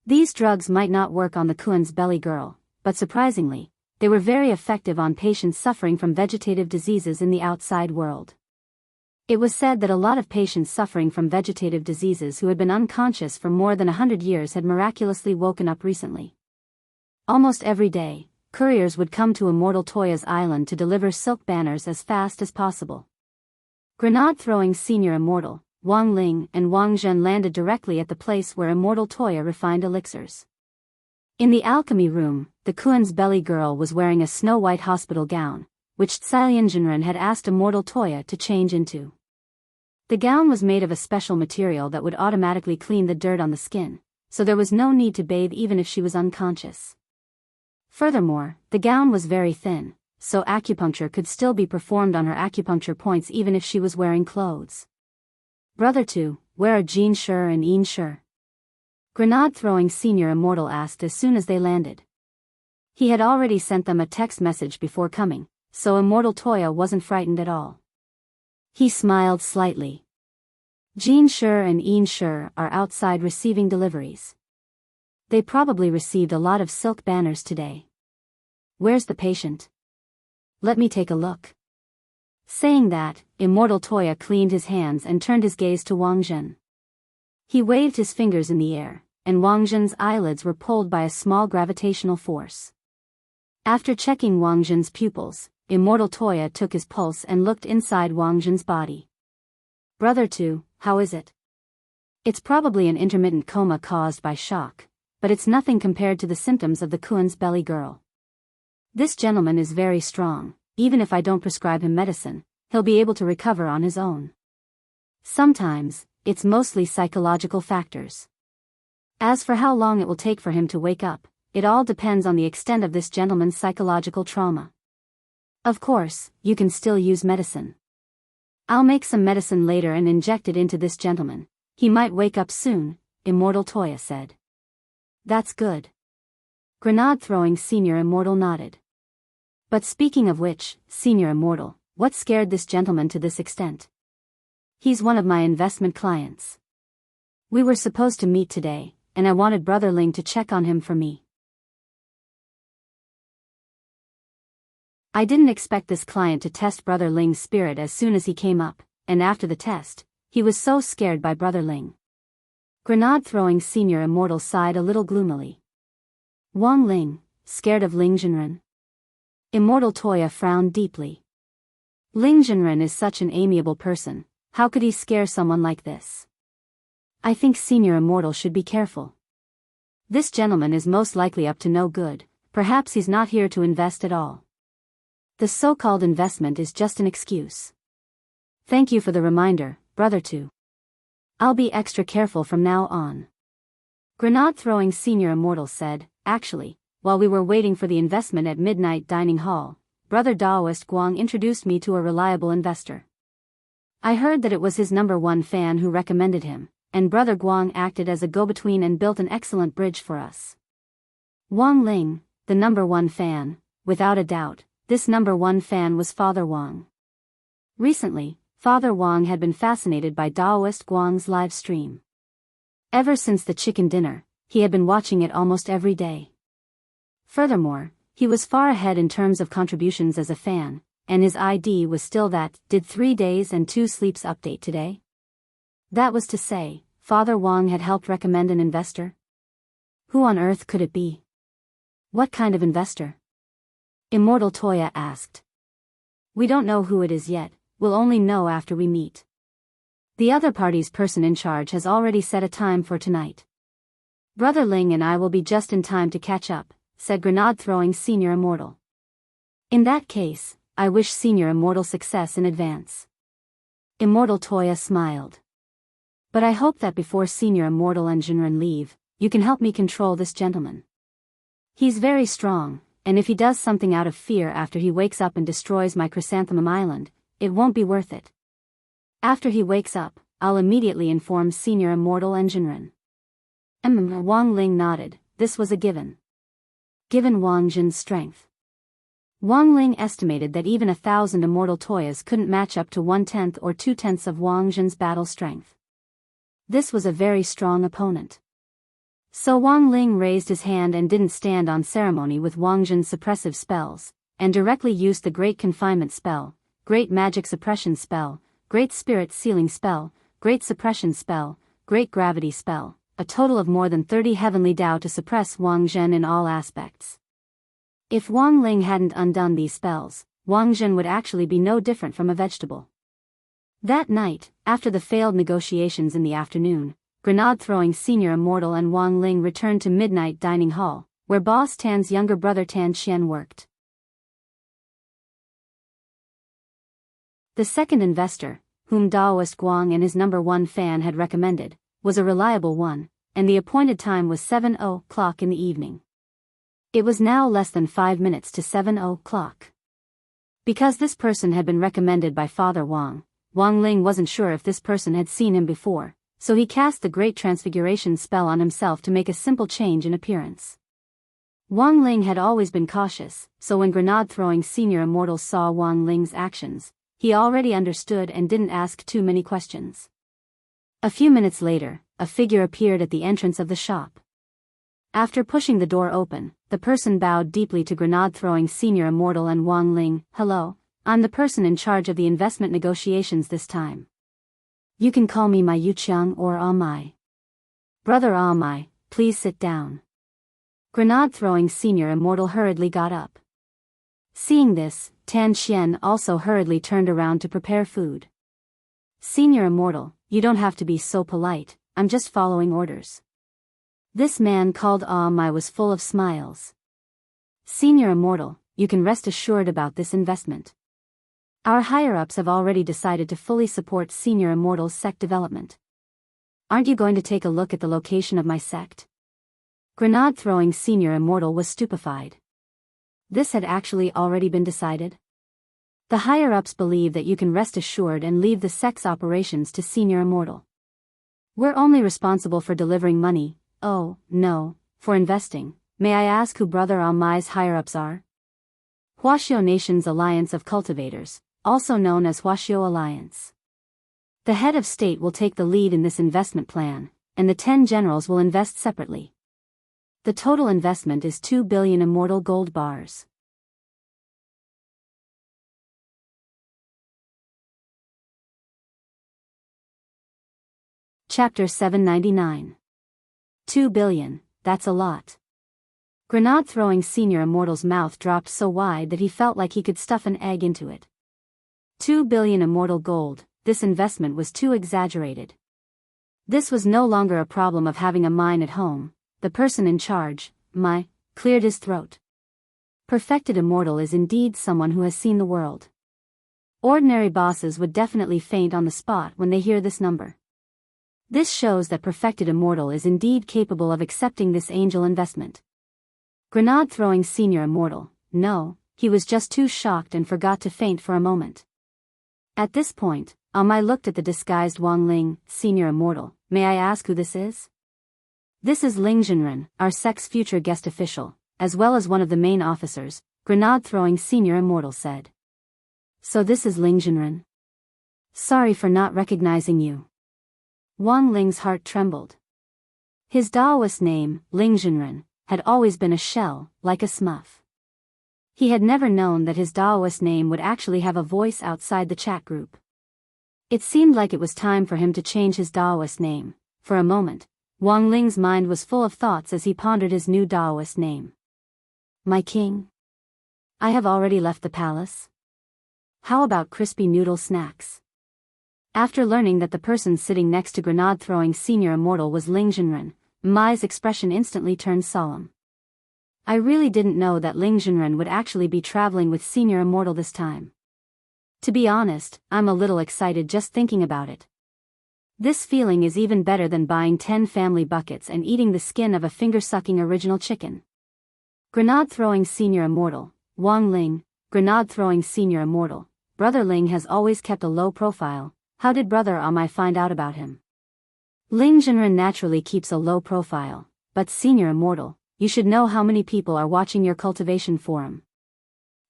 These drugs might not work on the Kuan's belly girl, but surprisingly, they were very effective on patients suffering from vegetative diseases in the outside world. It was said that a lot of patients suffering from vegetative diseases who had been unconscious for more than 100 years had miraculously woken up recently. Almost every day, couriers would come to Immortal Toya's island to deliver silk banners as fast as possible. Grenade-throwing Senior Immortal, Wang Ling and Wang Zhen landed directly at the place where Immortal Toya refined elixirs. In the alchemy room, the Kuan's belly girl was wearing a snow-white hospital gown, which Tsalian Jinren had asked Immortal Toya to change into. The gown was made of a special material that would automatically clean the dirt on the skin, so there was no need to bathe even if she was unconscious. Furthermore, the gown was very thin, so acupuncture could still be performed on her acupuncture points even if she was wearing clothes. Brother 2, where are Jin Shi and Yin Shi? Grenade-throwing Senior Immortal asked as soon as they landed. He had already sent them a text message before coming, so Immortal Toya wasn't frightened at all. He smiled slightly. Jin Shi and Yin Shi are outside receiving deliveries. They probably received a lot of silk banners today. Where's the patient? Let me take a look. Saying that, Immortal Toya cleaned his hands and turned his gaze to Wang Zhen. He waved his fingers in the air, and Wang Zhen's eyelids were pulled by a small gravitational force. After checking Wang Zhen's pupils, Immortal Toya took his pulse and looked inside Wang Zhen's body. Brother 2, how is it? It's probably an intermittent coma caused by shock, but it's nothing compared to the symptoms of the Kuan's belly girl. This gentleman is very strong, even if I don't prescribe him medicine, he'll be able to recover on his own. Sometimes, it's mostly psychological factors. As for how long it will take for him to wake up, it all depends on the extent of this gentleman's psychological trauma. Of course, you can still use medicine. I'll make some medicine later and inject it into this gentleman. He might wake up soon, Immortal Toya said. That's good. Grenade-throwing Senior Immortal nodded. But speaking of which, Senior Immortal, what scared this gentleman to this extent? He's one of my investment clients. We were supposed to meet today, and I wanted Brother Ling to check on him for me. I didn't expect this client to test Brother Ling's spirit as soon as he came up, and after the test, he was so scared by Brother Ling. Grenade-throwing Senior Immortal sighed a little gloomily. Wang Ling, scared of Ling Jinren? Immortal Toya frowned deeply. Ling Jinren is such an amiable person, how could he scare someone like this? I think Senior Immortal should be careful. This gentleman is most likely up to no good, perhaps he's not here to invest at all. The so-called investment is just an excuse. Thank you for the reminder, Brother 2. I'll be extra careful from now on. Grenade-throwing Senior Immortal said, actually, while we were waiting for the investment at Midnight Dining Hall, Brother Daoist Guang introduced me to a reliable investor. I heard that it was his #1 fan who recommended him, and Brother Guang acted as a go-between and built an excellent bridge for us. Wang Ling, the #1 fan, without a doubt, this #1 fan was Father Wang. Recently, Father Wang had been fascinated by Daoist Guang's live stream. Ever since the chicken dinner, he had been watching it almost every day. Furthermore, he was far ahead in terms of contributions as a fan, and his ID was still that, did 3 days and 2 sleeps update today? That was to say, Father Wang had helped recommend an investor? Who on earth could it be? What kind of investor? Immortal Toya asked. We don't know who it is yet, we'll only know after we meet. The other party's person in charge has already set a time for tonight. Brother Ling and I will be just in time to catch up, said Grenade-throwing Senior Immortal. In that case, I wish Senior Immortal success in advance. Immortal Toya smiled. But I hope that before Senior Immortal and Jinren leave, you can help me control this gentleman. He's very strong, and if he does something out of fear after he wakes up and destroys my Chrysanthemum Island, it won't be worth it. After he wakes up, I'll immediately inform Senior Immortal Enginren. Wang Ling nodded. This was a given. Given Wang Jin's strength, Wang Ling estimated that even 1,000 immortal Toyas couldn't match up to 1/10 or 2/10 of Wang Jin's battle strength. This was a very strong opponent. So Wang Ling raised his hand and didn't stand on ceremony with Wang Jin's suppressive spells, and directly used the Great Confinement Spell, Great Magic Suppression Spell, Great Spirit Sealing Spell, Great Suppression Spell, Great Gravity Spell, a total of more than 30 heavenly Dao to suppress Wang Zhen in all aspects. If Wang Ling hadn't undone these spells, Wang Zhen would actually be no different from a vegetable. That night, after the failed negotiations in the afternoon, grenade-throwing Senior Immortal and Wang Ling returned to Midnight Dining Hall, where Boss Tan's younger brother Tan Qian worked. The second investor, whom Daoist Guang and his #1 fan had recommended, was a reliable one, and the appointed time was 7:00 in the evening. It was now less than 5 minutes to 7:00. Because this person had been recommended by Father Wang, Wang Ling wasn't sure if this person had seen him before, so he cast the Great Transfiguration spell on himself to make a simple change in appearance. Wang Ling had always been cautious, so when grenade-throwing Senior Immortal saw Wang Ling's actions, he already understood and didn't ask too many questions. A few minutes later, a figure appeared at the entrance of the shop. After pushing the door open, the person bowed deeply to grenade-throwing Senior Immortal and Wang Ling. "Hello, I'm the person in charge of the investment negotiations this time. You can call me my Yuqiang or Mai. Brother Mai, please sit down." Grenade-throwing Senior Immortal hurriedly got up. Seeing this, Tan Qian also hurriedly turned around to prepare food. "Senior Immortal, you don't have to be so polite, I'm just following orders." This man called Mai was full of smiles. "Senior Immortal, you can rest assured about this investment. Our higher-ups have already decided to fully support Senior Immortal's sect development. Aren't you going to take a look at the location of my sect?" Grenade-throwing Senior Immortal was stupefied. This had actually already been decided? The higher-ups believe that you can rest assured and leave the sect's operations to Senior Immortal. We're only responsible for delivering money. Oh, no, for investing. May I ask who Brother Mai's higher-ups are? Huaxiao Nation's Alliance of Cultivators, also known as Huaxiao Alliance. The head of state will take the lead in this investment plan, and the 10 generals will invest separately. The total investment is 2 billion immortal gold bars. Chapter 799. 2 billion, that's a lot. Grenade-throwing Senior Immortal's mouth dropped so wide that he felt like he could stuff an egg into it. 2 billion immortal gold, this investment was too exaggerated. This was no longer a problem of having a mine at home. The person in charge, Mai, cleared his throat. Perfected Immortal is indeed someone who has seen the world. Ordinary bosses would definitely faint on the spot when they hear this number. This shows that Perfected Immortal is indeed capable of accepting this angel investment. Grenade-throwing Senior Immortal, no, he was just too shocked and forgot to faint for a moment. At this point, Mai looked at the disguised Wang Ling. "Senior Immortal, may I ask who this is?" "This is Ling Jinren, our sect's future guest official, as well as one of the main officers," Grenade-throwing Senior Immortal said. "So this is Ling Jinren? Sorry for not recognizing you." Wang Ling's heart trembled. His Daoist name, Ling Jinren, had always been a shell, like a smurf. He had never known that his Daoist name would actually have a voice outside the chat group. It seemed like it was time for him to change his Daoist name. For a moment, Wang Ling's mind was full of thoughts as he pondered his new Daoist name. "My king? I have already left the palace. How about crispy noodle snacks?" After learning that the person sitting next to Grenade-throwing Senior Immortal was Ling Jinren, Mai's expression instantly turned solemn. "I really didn't know that Ling Jinren would actually be traveling with Senior Immortal this time. To be honest, I'm a little excited just thinking about it. This feeling is even better than buying 10 family buckets and eating the skin of a finger-sucking original chicken." Grenade-throwing Senior Immortal, Wang Ling, Grenade-throwing Senior Immortal, Brother Ling has always kept a low profile, How did Brother Amai find out about him? Ling Jinren naturally keeps a low profile, but Senior Immortal, you should know how many people are watching your cultivation forum.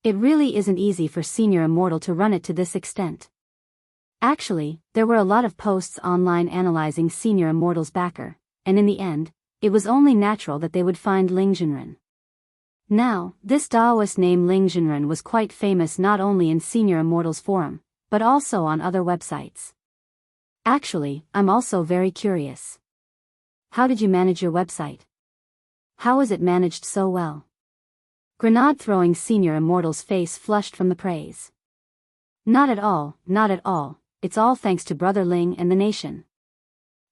It really isn't easy for Senior Immortal to run it to this extent. Actually, there were a lot of posts online analyzing Senior Immortal's backer, and in the end, it was only natural that they would find Ling Jinren. Now, this Daoist named Ling Jinren was quite famous not only in Senior Immortal's forum, but also on other websites. Actually, I'm also very curious. How did you manage your website? How is it managed so well? Grenade-throwing Senior Immortal's face flushed from the praise. Not at all, not at all, it's all thanks to Brother Ling and the nation.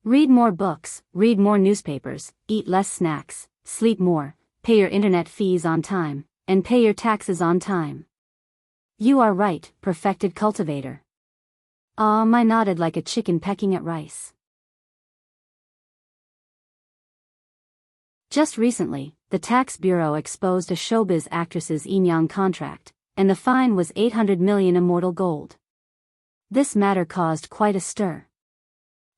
Read more books, read more newspapers, eat less snacks, sleep more, pay your internet fees on time, and pay your taxes on time. You are right, perfected cultivator. I nodded like a chicken pecking at rice. Just recently, the tax bureau exposed a showbiz actress's Enyang contract, and the fine was 800 million immortal gold. This matter caused quite a stir.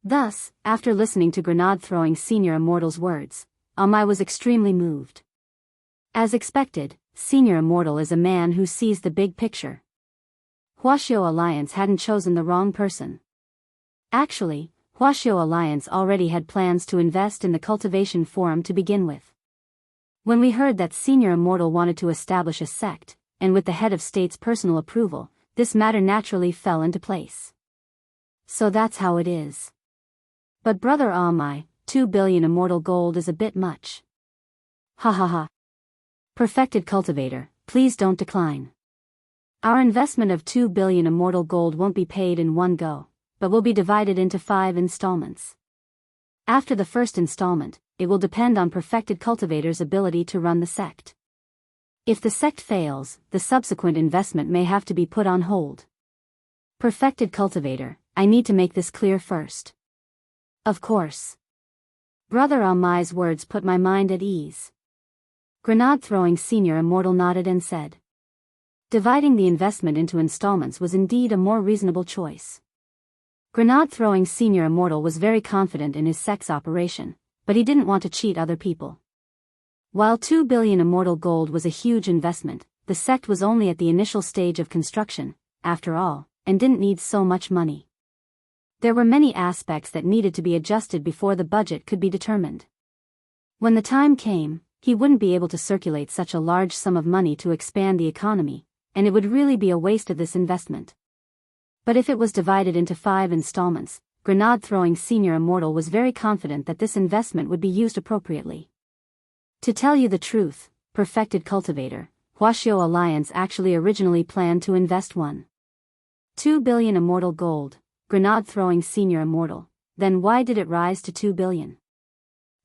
Thus, after listening to Grenade-throwing Senior Immortal's words, Amai was extremely moved. As expected, Senior Immortal is a man who sees the big picture. Huaxiao Alliance hadn't chosen the wrong person. Actually, Huaxiao Alliance already had plans to invest in the cultivation forum to begin with. When we heard that Senior Immortal wanted to establish a sect, and with the head of state's personal approval, this matter naturally fell into place. So that's how it is. But Brother Amai, 2 billion immortal gold is a bit much. Ha ha ha. Perfected cultivator, please don't decline. Our investment of 2 billion immortal gold won't be paid in one go, but will be divided into 5 installments. After the first installment, it will depend on perfected cultivator's ability to run the sect. If the sect fails, the subsequent investment may have to be put on hold. Perfected cultivator, I need to make this clear first. Of course. Brother Amai's words put my mind at ease. Grenade-throwing Senior Immortal nodded and said, dividing the investment into installments was indeed a more reasonable choice. Grenade-throwing Senior Immortal was very confident in his sect's operation, but he didn't want to cheat other people. While 2 billion immortal gold was a huge investment, the sect was only at the initial stage of construction, after all, and didn't need so much money. There were many aspects that needed to be adjusted before the budget could be determined. When the time came, he wouldn't be able to circulate such a large sum of money to expand the economy, and it would really be a waste of this investment. But if it was divided into 5 installments, Grenade-throwing Senior Immortal was very confident that this investment would be used appropriately. To tell you the truth, perfected cultivator, Huaxiao Alliance actually originally planned to invest 2 billion immortal gold, Grenade-throwing Senior Immortal, then why did it rise to 2 billion?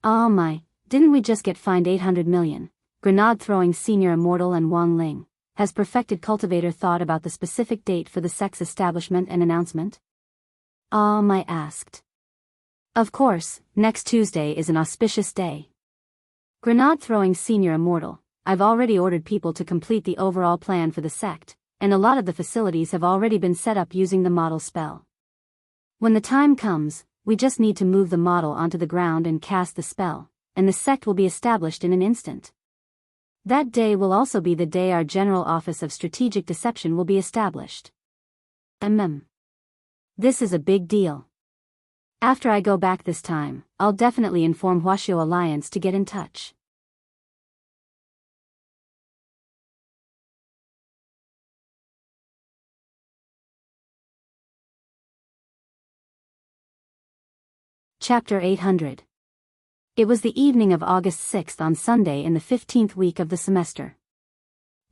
Oh my, didn't we just get fined 800 million? Grenade-throwing Senior Immortal and Wang Ling. Has perfected cultivator thought about the specific date for the sect's establishment and announcement? Amai asked. Of course, next Tuesday is an auspicious day. Grenade-throwing Senior Immortal, I've already ordered people to complete the overall plan for the sect, and a lot of the facilities have already been set up using the model spell. When the time comes, we just need to move the model onto the ground and cast the spell, and the sect will be established in an instant. That day will also be the day our General Office of Strategic Deception will be established. This is a big deal. After I go back this time, I'll definitely inform Huaxiao Alliance to get in touch. Chapter 800. It was the evening of August 6th on Sunday in the 15th week of the semester.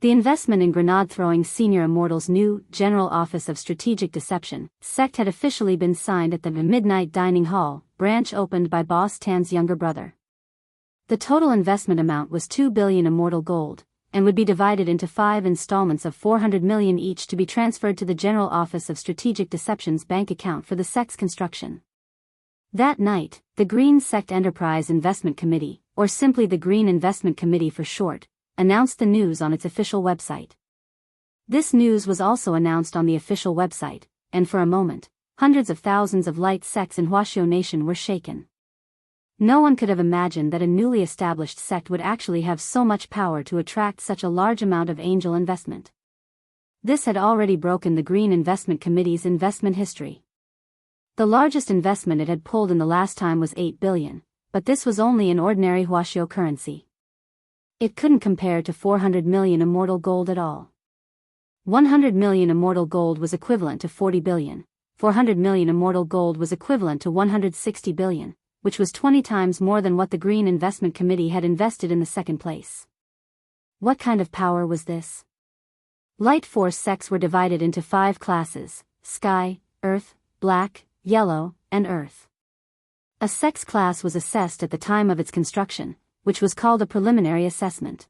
The investment in Grenade-throwing Senior Immortal's new General Office of Strategic Deception sect had officially been signed at the Midnight Dining Hall branch opened by Boss Tan's younger brother. The total investment amount was 2 billion immortal gold, and would be divided into 5 installments of 400 million each to be transferred to the General Office of Strategic Deception's bank account for the sect's construction. That night, the Green Sect Enterprise Investment Committee, or simply the Green Investment Committee for short, announced the news on its official website. This news was also announced on the official website, and for a moment, hundreds of thousands of light sects in Huaxiao Nation were shaken. No one could have imagined that a newly established sect would actually have so much power to attract such a large amount of angel investment. This had already broken the Green Investment Committee's investment history. The largest investment it had pulled in the last time was 8 billion, but this was only in ordinary Huaxiao currency. It couldn't compare to 400 million immortal gold at all. 100 million immortal gold was equivalent to 40 billion, 400 million immortal gold was equivalent to 160 billion, which was 20 times more than what the Green Investment Committee had invested in the second place. What kind of power was this? Light force sects were divided into 5 classes: sky, earth, black, yellow, and earth. A sect's class was assessed at the time of its construction, which was called a preliminary assessment.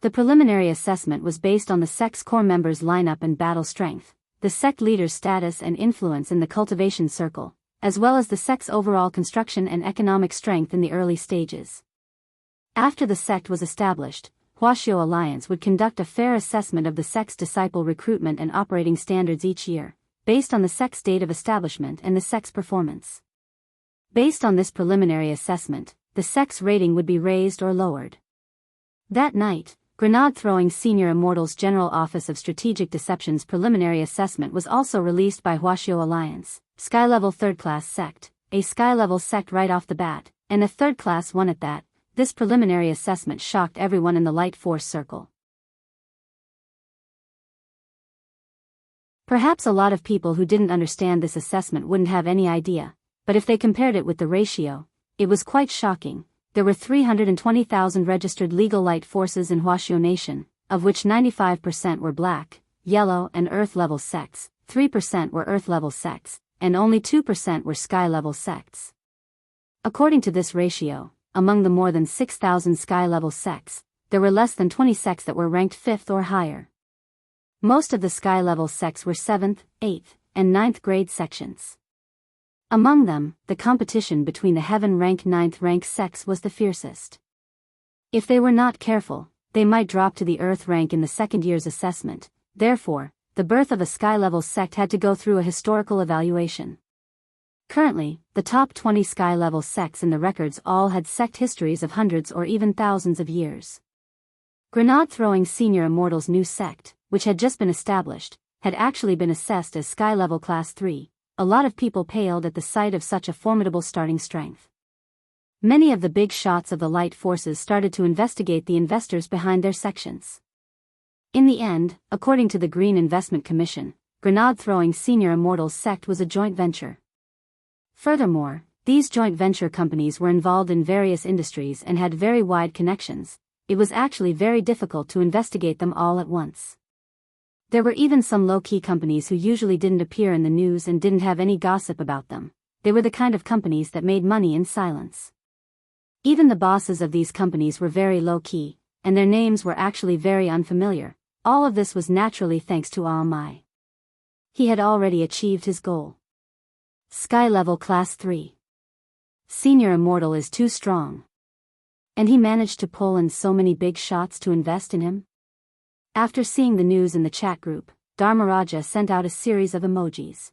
The preliminary assessment was based on the sect's core members' lineup and battle strength, the sect leader's status and influence in the cultivation circle, as well as the sect's overall construction and economic strength in the early stages. After the sect was established, Huaxiao Alliance would conduct a fair assessment of the sect's disciple recruitment and operating standards each year, based on the sect's date of establishment and the sect's performance. Based on this preliminary assessment, the sect's rating would be raised or lowered. That night, grenade-throwing Senior Immortal's General Office of Strategic Deception's preliminary assessment was also released by Huaxiao Alliance. Sky-level third-class sect, a sky-level sect right off the bat, and a third-class one at that. This preliminary assessment shocked everyone in the Light Force circle. Perhaps a lot of people who didn't understand this assessment wouldn't have any idea, but if they compared it with the ratio, it was quite shocking. There were 320,000 registered legal light forces in Huaxiao Nation, of which 95% were black, yellow, and earth-level sects, 3% were earth-level sects, and only 2% were sky-level sects. According to this ratio, among the more than 6,000 sky-level sects, there were less than 20 sects that were ranked 5th or higher. Most of the sky-level sects were 7th, 8th, and 9th grade sections. Among them, the competition between the heaven rank 9th rank sects was the fiercest. If they were not careful, they might drop to the earth rank in the second year's assessment. Therefore, the birth of a sky-level sect had to go through a historical evaluation. Currently, the top 20 sky-level sects in the records all had sect histories of hundreds or even thousands of years. Grenade-throwing Senior Immortal's new sect, which had just been established, had actually been assessed as sky-level class 3. A lot of people paled at the sight of such a formidable starting strength. Many of the big shots of the light forces started to investigate the investors behind their sections. In the end, according to the Green Investment Commission, grenade-throwing Senior Immortal's sect was a joint venture. Furthermore, these joint venture companies were involved in various industries and had very wide connections. It was actually very difficult to investigate them all at once. There were even some low-key companies who usually didn't appear in the news and didn't have any gossip about them. They were the kind of companies that made money in silence. Even the bosses of these companies were very low-key, and their names were actually very unfamiliar. All of this was naturally thanks to Mai. He had already achieved his goal. Sky level class 3. Senior Immortal is too strong. And he managed to pull in so many big shots to invest in him? After seeing the news in the chat group, Dharmaraja sent out a series of emojis.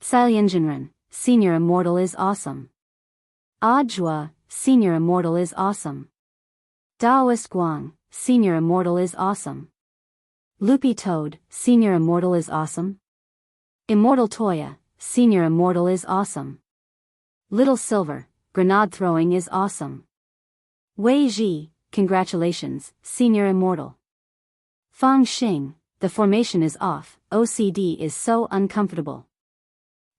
Sailianjinran, Senior Immortal is awesome. Ajwa, Senior Immortal is awesome. Daoist Guang, Senior Immortal is awesome. Loopy Toad, Senior Immortal is awesome. Immortal Toya, Senior Immortal is awesome. Little Silver, Grenade Throwing is awesome. Wei Ji, congratulations, Senior Immortal. Fang Xing, the formation is off, OCD is so uncomfortable.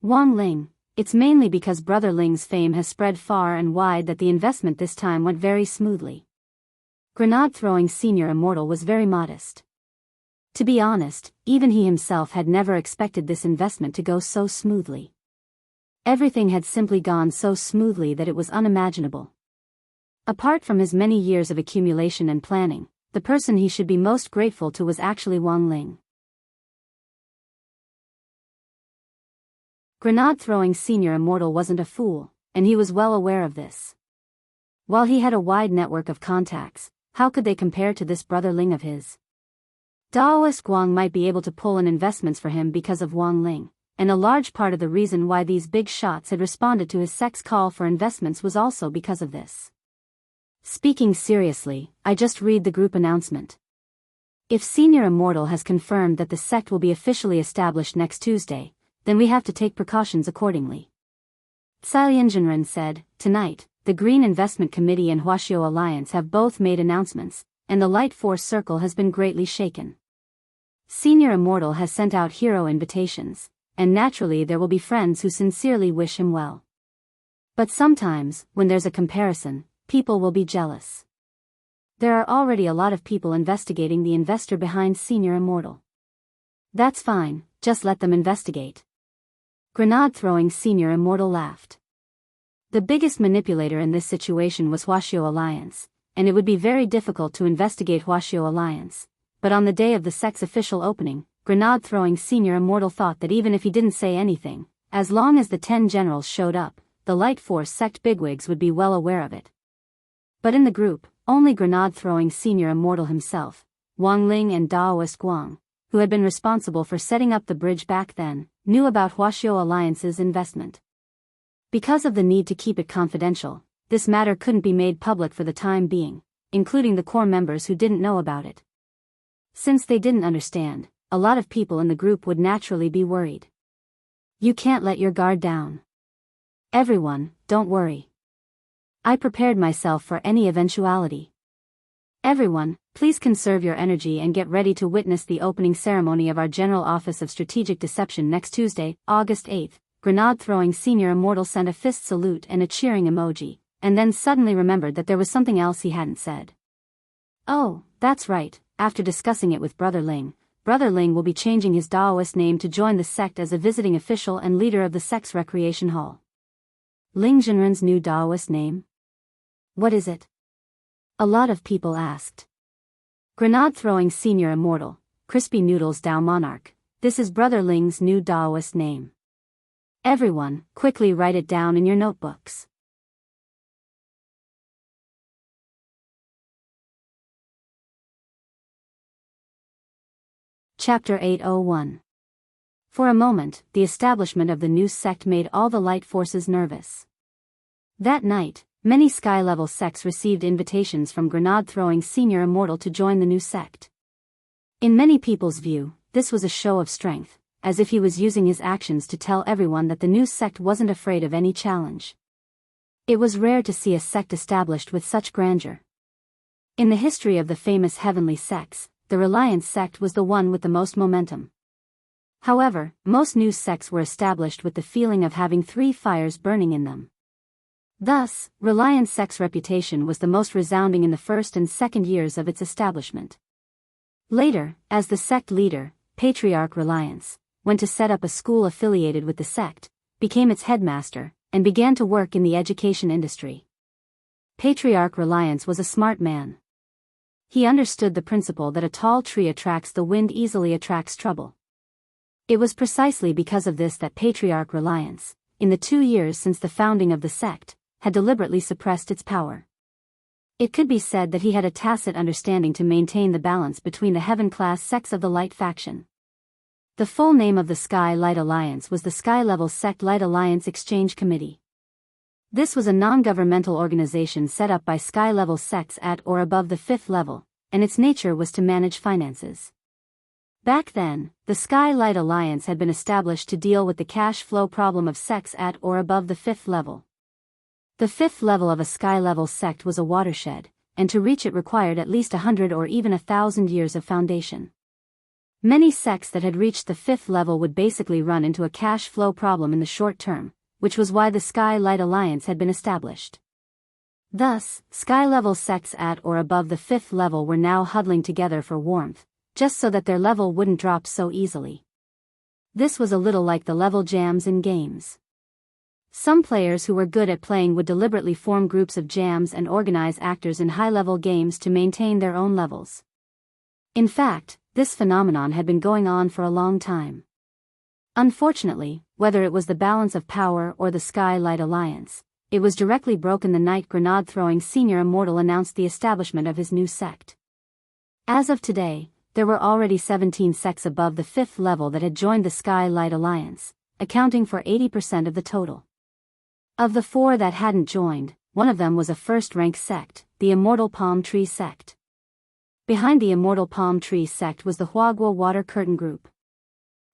Wang Ling, it's mainly because Brother Ling's fame has spread far and wide that the investment this time went very smoothly. Grenade-throwing Senior Immortal was very modest. To be honest, even he himself had never expected this investment to go so smoothly. Everything had simply gone so smoothly that it was unimaginable. Apart from his many years of accumulation and planning, the person he should be most grateful to was actually Wang Ling. Grenade-throwing Senior Immortal wasn't a fool, and he was well aware of this. While he had a wide network of contacts, how could they compare to this Brother Ling of his? Daoist Guang might be able to pull in investments for him because of Wang Ling, and a large part of the reason why these big shots had responded to his sect's call for investments was also because of this. Speaking seriously, I just read the group announcement. If Senior Immortal has confirmed that the sect will be officially established next Tuesday, then we have to take precautions accordingly. Enrich said, tonight, the Green Investment Committee and Huaxiao Alliance have both made announcements, and the Light Force Circle has been greatly shaken. Senior Immortal has sent out hero invitations, and naturally there will be friends who sincerely wish him well. But sometimes, when there's a comparison, people will be jealous. There are already a lot of people investigating the investor behind Senior Immortal. That's fine, just let them investigate. Grenade-throwing Senior Immortal laughed. The biggest manipulator in this situation was Huaxiao Alliance, and it would be very difficult to investigate Huaxiao Alliance. But on the day of the sect's official opening, Grenade-throwing Senior Immortal thought that even if he didn't say anything, as long as the 10 generals showed up, the Light Force sect bigwigs would be well aware of it. But in the group, only Grenade-throwing Senior Immortal himself, Wang Ling and Daoist Guang, who had been responsible for setting up the bridge back then, knew about Huaxiao Alliance's investment. Because of the need to keep it confidential, this matter couldn't be made public for the time being, including the core members who didn't know about it. Since they didn't understand, a lot of people in the group would naturally be worried. You can't let your guard down. Everyone, don't worry. I prepared myself for any eventuality. Everyone, please conserve your energy and get ready to witness the opening ceremony of our General Office of Strategic Deception next Tuesday, August 8th. Grenade-throwing Senior Immortal sent a fist salute and a cheering emoji, and then suddenly remembered that there was something else he hadn't said. Oh, that's right, after discussing it with Brother Ling will be changing his Daoist name to join the sect as a visiting official and leader of the sect's recreation hall. Ling Jinren's new Daoist name? What is it? A lot of people asked. Grenade-throwing Senior Immortal, Crispy Noodles Dao Monarch, this is Brother Ling's new Daoist name. Everyone, quickly write it down in your notebooks. Chapter 801. For a moment, the establishment of the new sect made all the light forces nervous. That night, many sky-level sects received invitations from Grenade-throwing Senior Immortal to join the new sect. In many people's view, this was a show of strength, as if he was using his actions to tell everyone that the new sect wasn't afraid of any challenge. It was rare to see a sect established with such grandeur. In the history of the famous heavenly sects, the Reliance sect was the one with the most momentum. However, most new sects were established with the feeling of having 3 fires burning in them. Thus, Reliance sect's reputation was the most resounding in the first and second years of its establishment. Later, as the sect leader, Patriarch Reliance went to set up a school affiliated with the sect, became its headmaster, and began to work in the education industry. Patriarch Reliance was a smart man. He understood the principle that a tall tree attracts the wind easily attracts trouble. It was precisely because of this that Patriarch Reliance, in the 2 years since the founding of the sect, had deliberately suppressed its power. It could be said that he had a tacit understanding to maintain the balance between the heaven-class sects of the Light faction. The full name of the Sky Light Alliance was the Sky-Level Sect Light Alliance Exchange Committee. This was a non-governmental organization set up by Sky-level sects at or above the 5th level, and its nature was to manage finances. Back then, the Sky Light Alliance had been established to deal with the cash flow problem of sects at or above the 5th level. The 5th level of a Sky-level sect was a watershed, and to reach it required at least 100 or even 1,000 years of foundation. Many sects that had reached the 5th level would basically run into a cash flow problem in the short term, which was why the Sky Light Alliance had been established. Thus, Sky-level sects at or above the 5th level were now huddling together for warmth, just so that their level wouldn't drop so easily. This was a little like the level jams in games. Some players who were good at playing would deliberately form groups of jams and organize actors in high-level games to maintain their own levels. In fact, this phenomenon had been going on for a long time. Unfortunately, whether it was the balance of power or the Sky Light Alliance, it was directly broken the night Grenade-throwing Senior Immortal announced the establishment of his new sect. As of today, there were already 17 sects above the 5th level that had joined the Sky Light Alliance, accounting for 80% of the total. Of the 4 that hadn't joined, one of them was a first-rank sect, the Immortal Palm Tree Sect. Behind the Immortal Palm Tree Sect was the Huagua Water Curtain Group.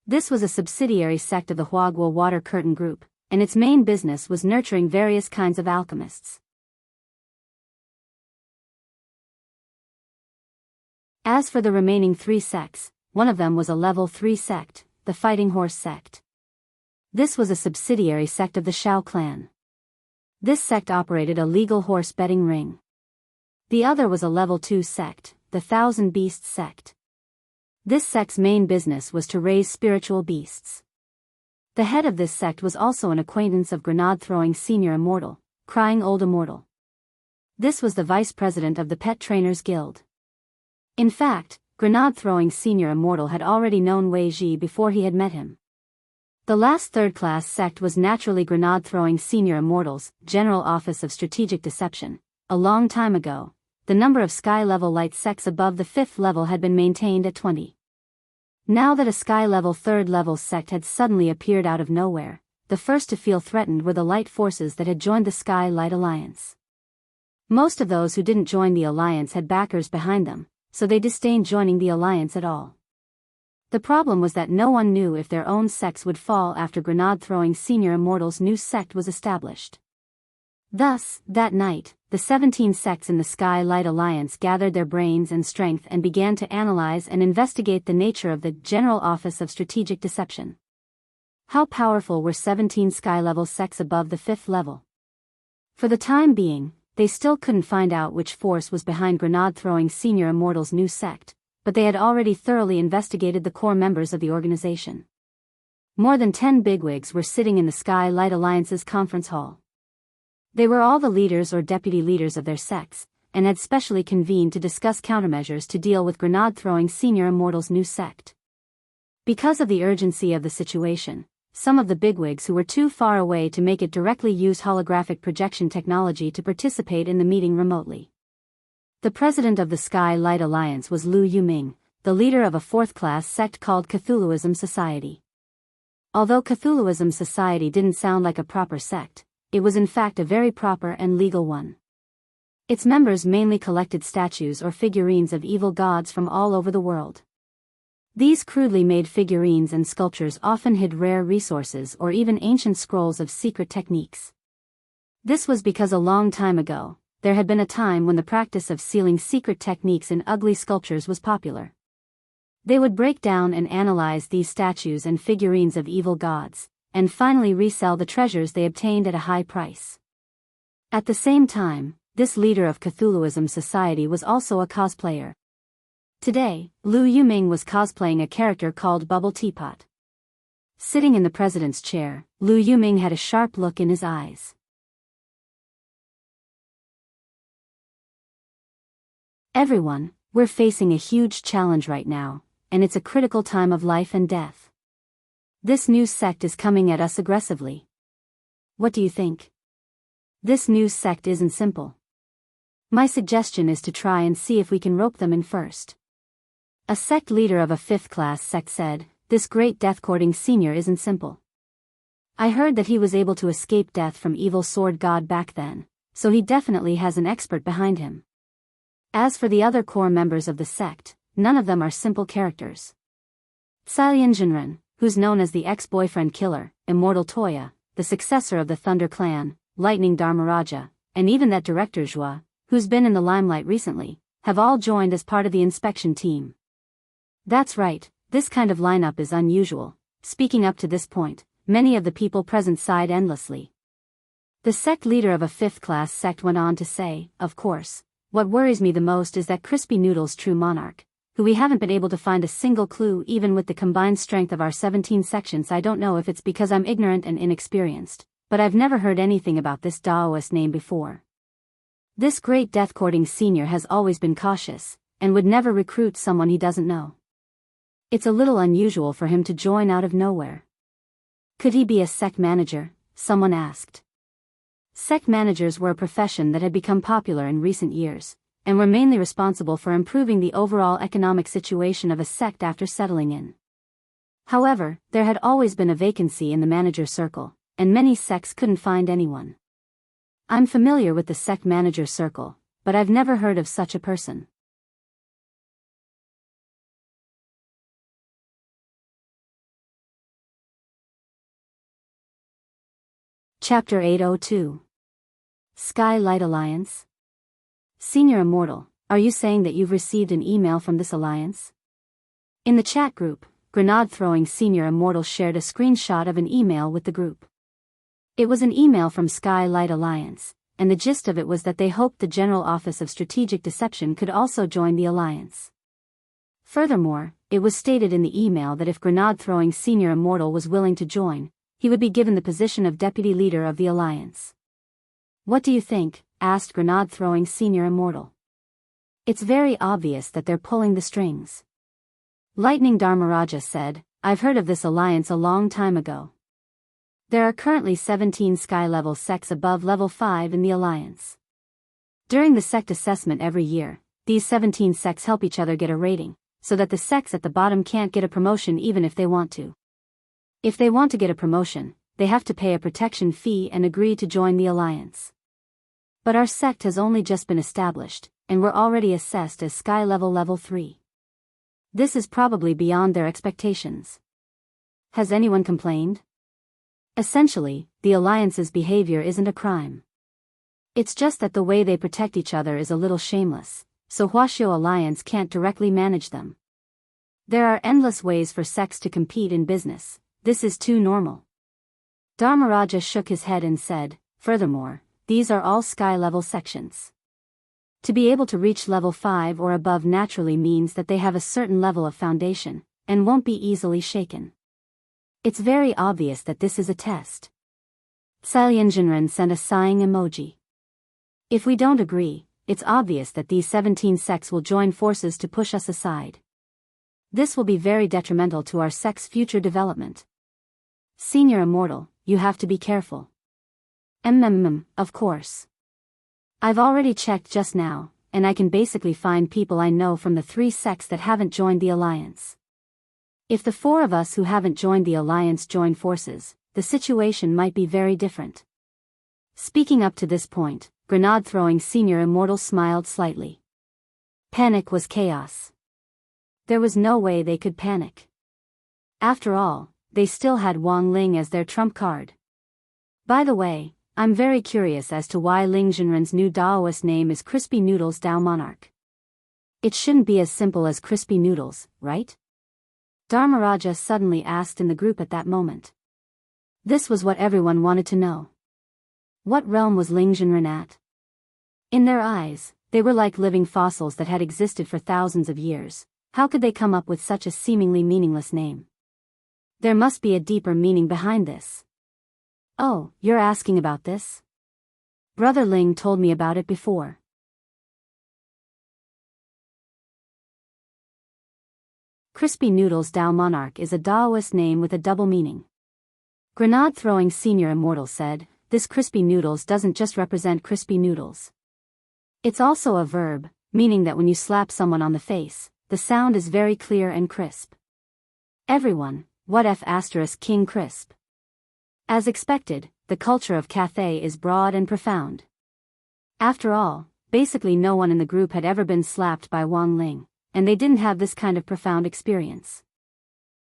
This was a subsidiary sect of the Huagua Water Curtain Group, and its main business was nurturing various kinds of alchemists. As for the remaining 3 sects, one of them was a level 3 sect, the Fighting Horse Sect. This was a subsidiary sect of the Shao clan. This sect operated a legal horse betting ring. The other was a level 2 sect, the Thousand Beasts Sect. This sect's main business was to raise spiritual beasts. The head of this sect was also an acquaintance of grenade-throwing senior immortal, Crying Old Immortal. This was the vice president of the Pet Trainers Guild. In fact, grenade-throwing senior immortal had already known Wei Ji before he had met him. The last third-class sect was naturally grenade-throwing senior immortal's General Office of Strategic Deception. A long time ago, the number of sky-level light sects above the 5th level had been maintained at 20. Now that a sky-level 3rd level sect had suddenly appeared out of nowhere, the first to feel threatened were the light forces that had joined the Sky Light Alliance. Most of those who didn't join the alliance had backers behind them, so they disdained joining the alliance at all. The problem was that no one knew if their own sects would fall after grenade-throwing senior immortal's new sect was established. Thus, that night, the 17 sects in the Sky Light Alliance gathered their brains and strength and began to analyze and investigate the nature of the General Office of Strategic Deception. How powerful were 17 sky-level sects above the 5th level? For the time being, they still couldn't find out which force was behind grenade-throwing senior immortal's new sect, but they had already thoroughly investigated the core members of the organization. More than 10 bigwigs were sitting in the Sky Light Alliance's conference hall. They were all the leaders or deputy leaders of their sects, and had specially convened to discuss countermeasures to deal with grenade-throwing senior immortal's new sect. Because of the urgency of the situation, some of the bigwigs who were too far away to make it directly used holographic projection technology to participate in the meeting remotely. The president of the Sky Light Alliance was Lu Yuming, the leader of a 4th-class sect called Cthulhuism Society. Although Cthulhuism Society didn't sound like a proper sect, it was in fact a very proper and legal one. Its members mainly collected statues or figurines of evil gods from all over the world. These crudely made figurines and sculptures often hid rare resources or even ancient scrolls of secret techniques. This was because a long time ago, there had been a time when the practice of sealing secret techniques in ugly sculptures was popular. They would break down and analyze these statues and figurines of evil gods, and finally resell the treasures they obtained at a high price. At the same time, this leader of Cthulhuism Society was also a cosplayer. Today, Lu Yuming was cosplaying a character called Bubble Teapot. Sitting in the president's chair, Lu Yuming had a sharp look in his eyes. Everyone, we're facing a huge challenge right now, and it's a critical time of life and death. This new sect is coming at us aggressively. What do you think? This new sect isn't simple. My suggestion is to try and see if we can rope them in first. A sect leader of a 5th-class sect said, "This great death-courting senior isn't simple. I heard that he was able to escape death from evil sword god back then, so he definitely has an expert behind him. As for the other core members of the sect, none of them are simple characters. Tsalian Jinren, who's known as the ex-boyfriend killer, Immortal Toya, the successor of the Thunder Clan, Lightning Dharmaraja, and even that director Zhua, who's been in the limelight recently, have all joined as part of the inspection team. That's right, this kind of lineup is unusual." Speaking up to this point, many of the people present sighed endlessly. The sect leader of a 5th-class sect went on to say, "Of course, what worries me the most is that Crispy Noodle's true monarch, who we haven't been able to find a single clue even with the combined strength of our 17 sections. I don't know if it's because I'm ignorant and inexperienced, but I've never heard anything about this Daoist name before. This great death-courting senior has always been cautious, and would never recruit someone he doesn't know. It's a little unusual for him to join out of nowhere." "Could he be a sect manager?" someone asked. Sect managers were a profession that had become popular in recent years, and were mainly responsible for improving the overall economic situation of a sect after settling in. However, there had always been a vacancy in the manager circle, and many sects couldn't find anyone. I'm familiar with the sect manager circle, but I've never heard of such a person. Chapter 802. Sky Light Alliance. Senior Immortal, are you saying that you've received an email from this alliance? In the chat group, Grenade-throwing Senior Immortal shared a screenshot of an email with the group. It was an email from Sky Light Alliance, and the gist of it was that they hoped the General Office of Strategic Deception could also join the alliance. Furthermore, it was stated in the email that if Grenade-throwing Senior Immortal was willing to join, he would be given the position of deputy leader of the alliance. What do you think? Asked Grenade-throwing Senior Immortal. It's very obvious that they're pulling the strings. Lightning Dharmaraja said, I've heard of this alliance a long time ago. There are currently 17 sky-level sects above level 5 in the alliance. During the sect assessment every year, these 17 sects help each other get a rating, so that the sects at the bottom can't get a promotion even if they want to. If they want to get a promotion, they have to pay a protection fee and agree to join the alliance. But our sect has only just been established, and we're already assessed as sky level 3. This is probably beyond their expectations. Has anyone complained? Essentially, the alliance's behavior isn't a crime. It's just that the way they protect each other is a little shameless, so Huaxiao Alliance can't directly manage them. There are endless ways for sects to compete in business. This is too normal. Dharmaraja shook his head and said, furthermore, these are all sky-level sections. To be able to reach level 5 or above naturally means that they have a certain level of foundation, and won't be easily shaken. It's very obvious that this is a test. Cilianjinran sent a sighing emoji. If we don't agree, it's obvious that these 17 sects will join forces to push us aside. This will be very detrimental to our sect's future development. Senior Immortal, you have to be careful. Of course. I've already checked just now, and I can basically find people I know from the 3 sects that haven't joined the alliance. If the 4 of us who haven't joined the alliance join forces, the situation might be very different. Speaking up to this point, Grenade-throwing Senior Immortal smiled slightly. Panic was chaos. There was no way they could panic. After all, they still had Wang Ling as their trump card. By the way, I'm very curious as to why Ling Jinren's new Daoist name is Crispy Noodles Dao Monarch. It shouldn't be as simple as Crispy Noodles, right? Dharmaraja suddenly asked in the group at that moment. This was what everyone wanted to know. What realm was Ling Jinren at? In their eyes, they were like living fossils that had existed for thousands of years. How could they come up with such a seemingly meaningless name? There must be a deeper meaning behind this. Oh, you're asking about this? Brother Ling told me about it before. Crispy Noodles Dao Monarch is a Daoist name with a double meaning. Grenade-throwing Senior Immortal said, this crispy noodles doesn't just represent crispy noodles. It's also a verb, meaning that when you slap someone on the face, the sound is very clear and crisp. Everyone, what F** King Crisp? As expected, the culture of Cathay is broad and profound. After all, basically no one in the group had ever been slapped by Wang Ling, and they didn't have this kind of profound experience.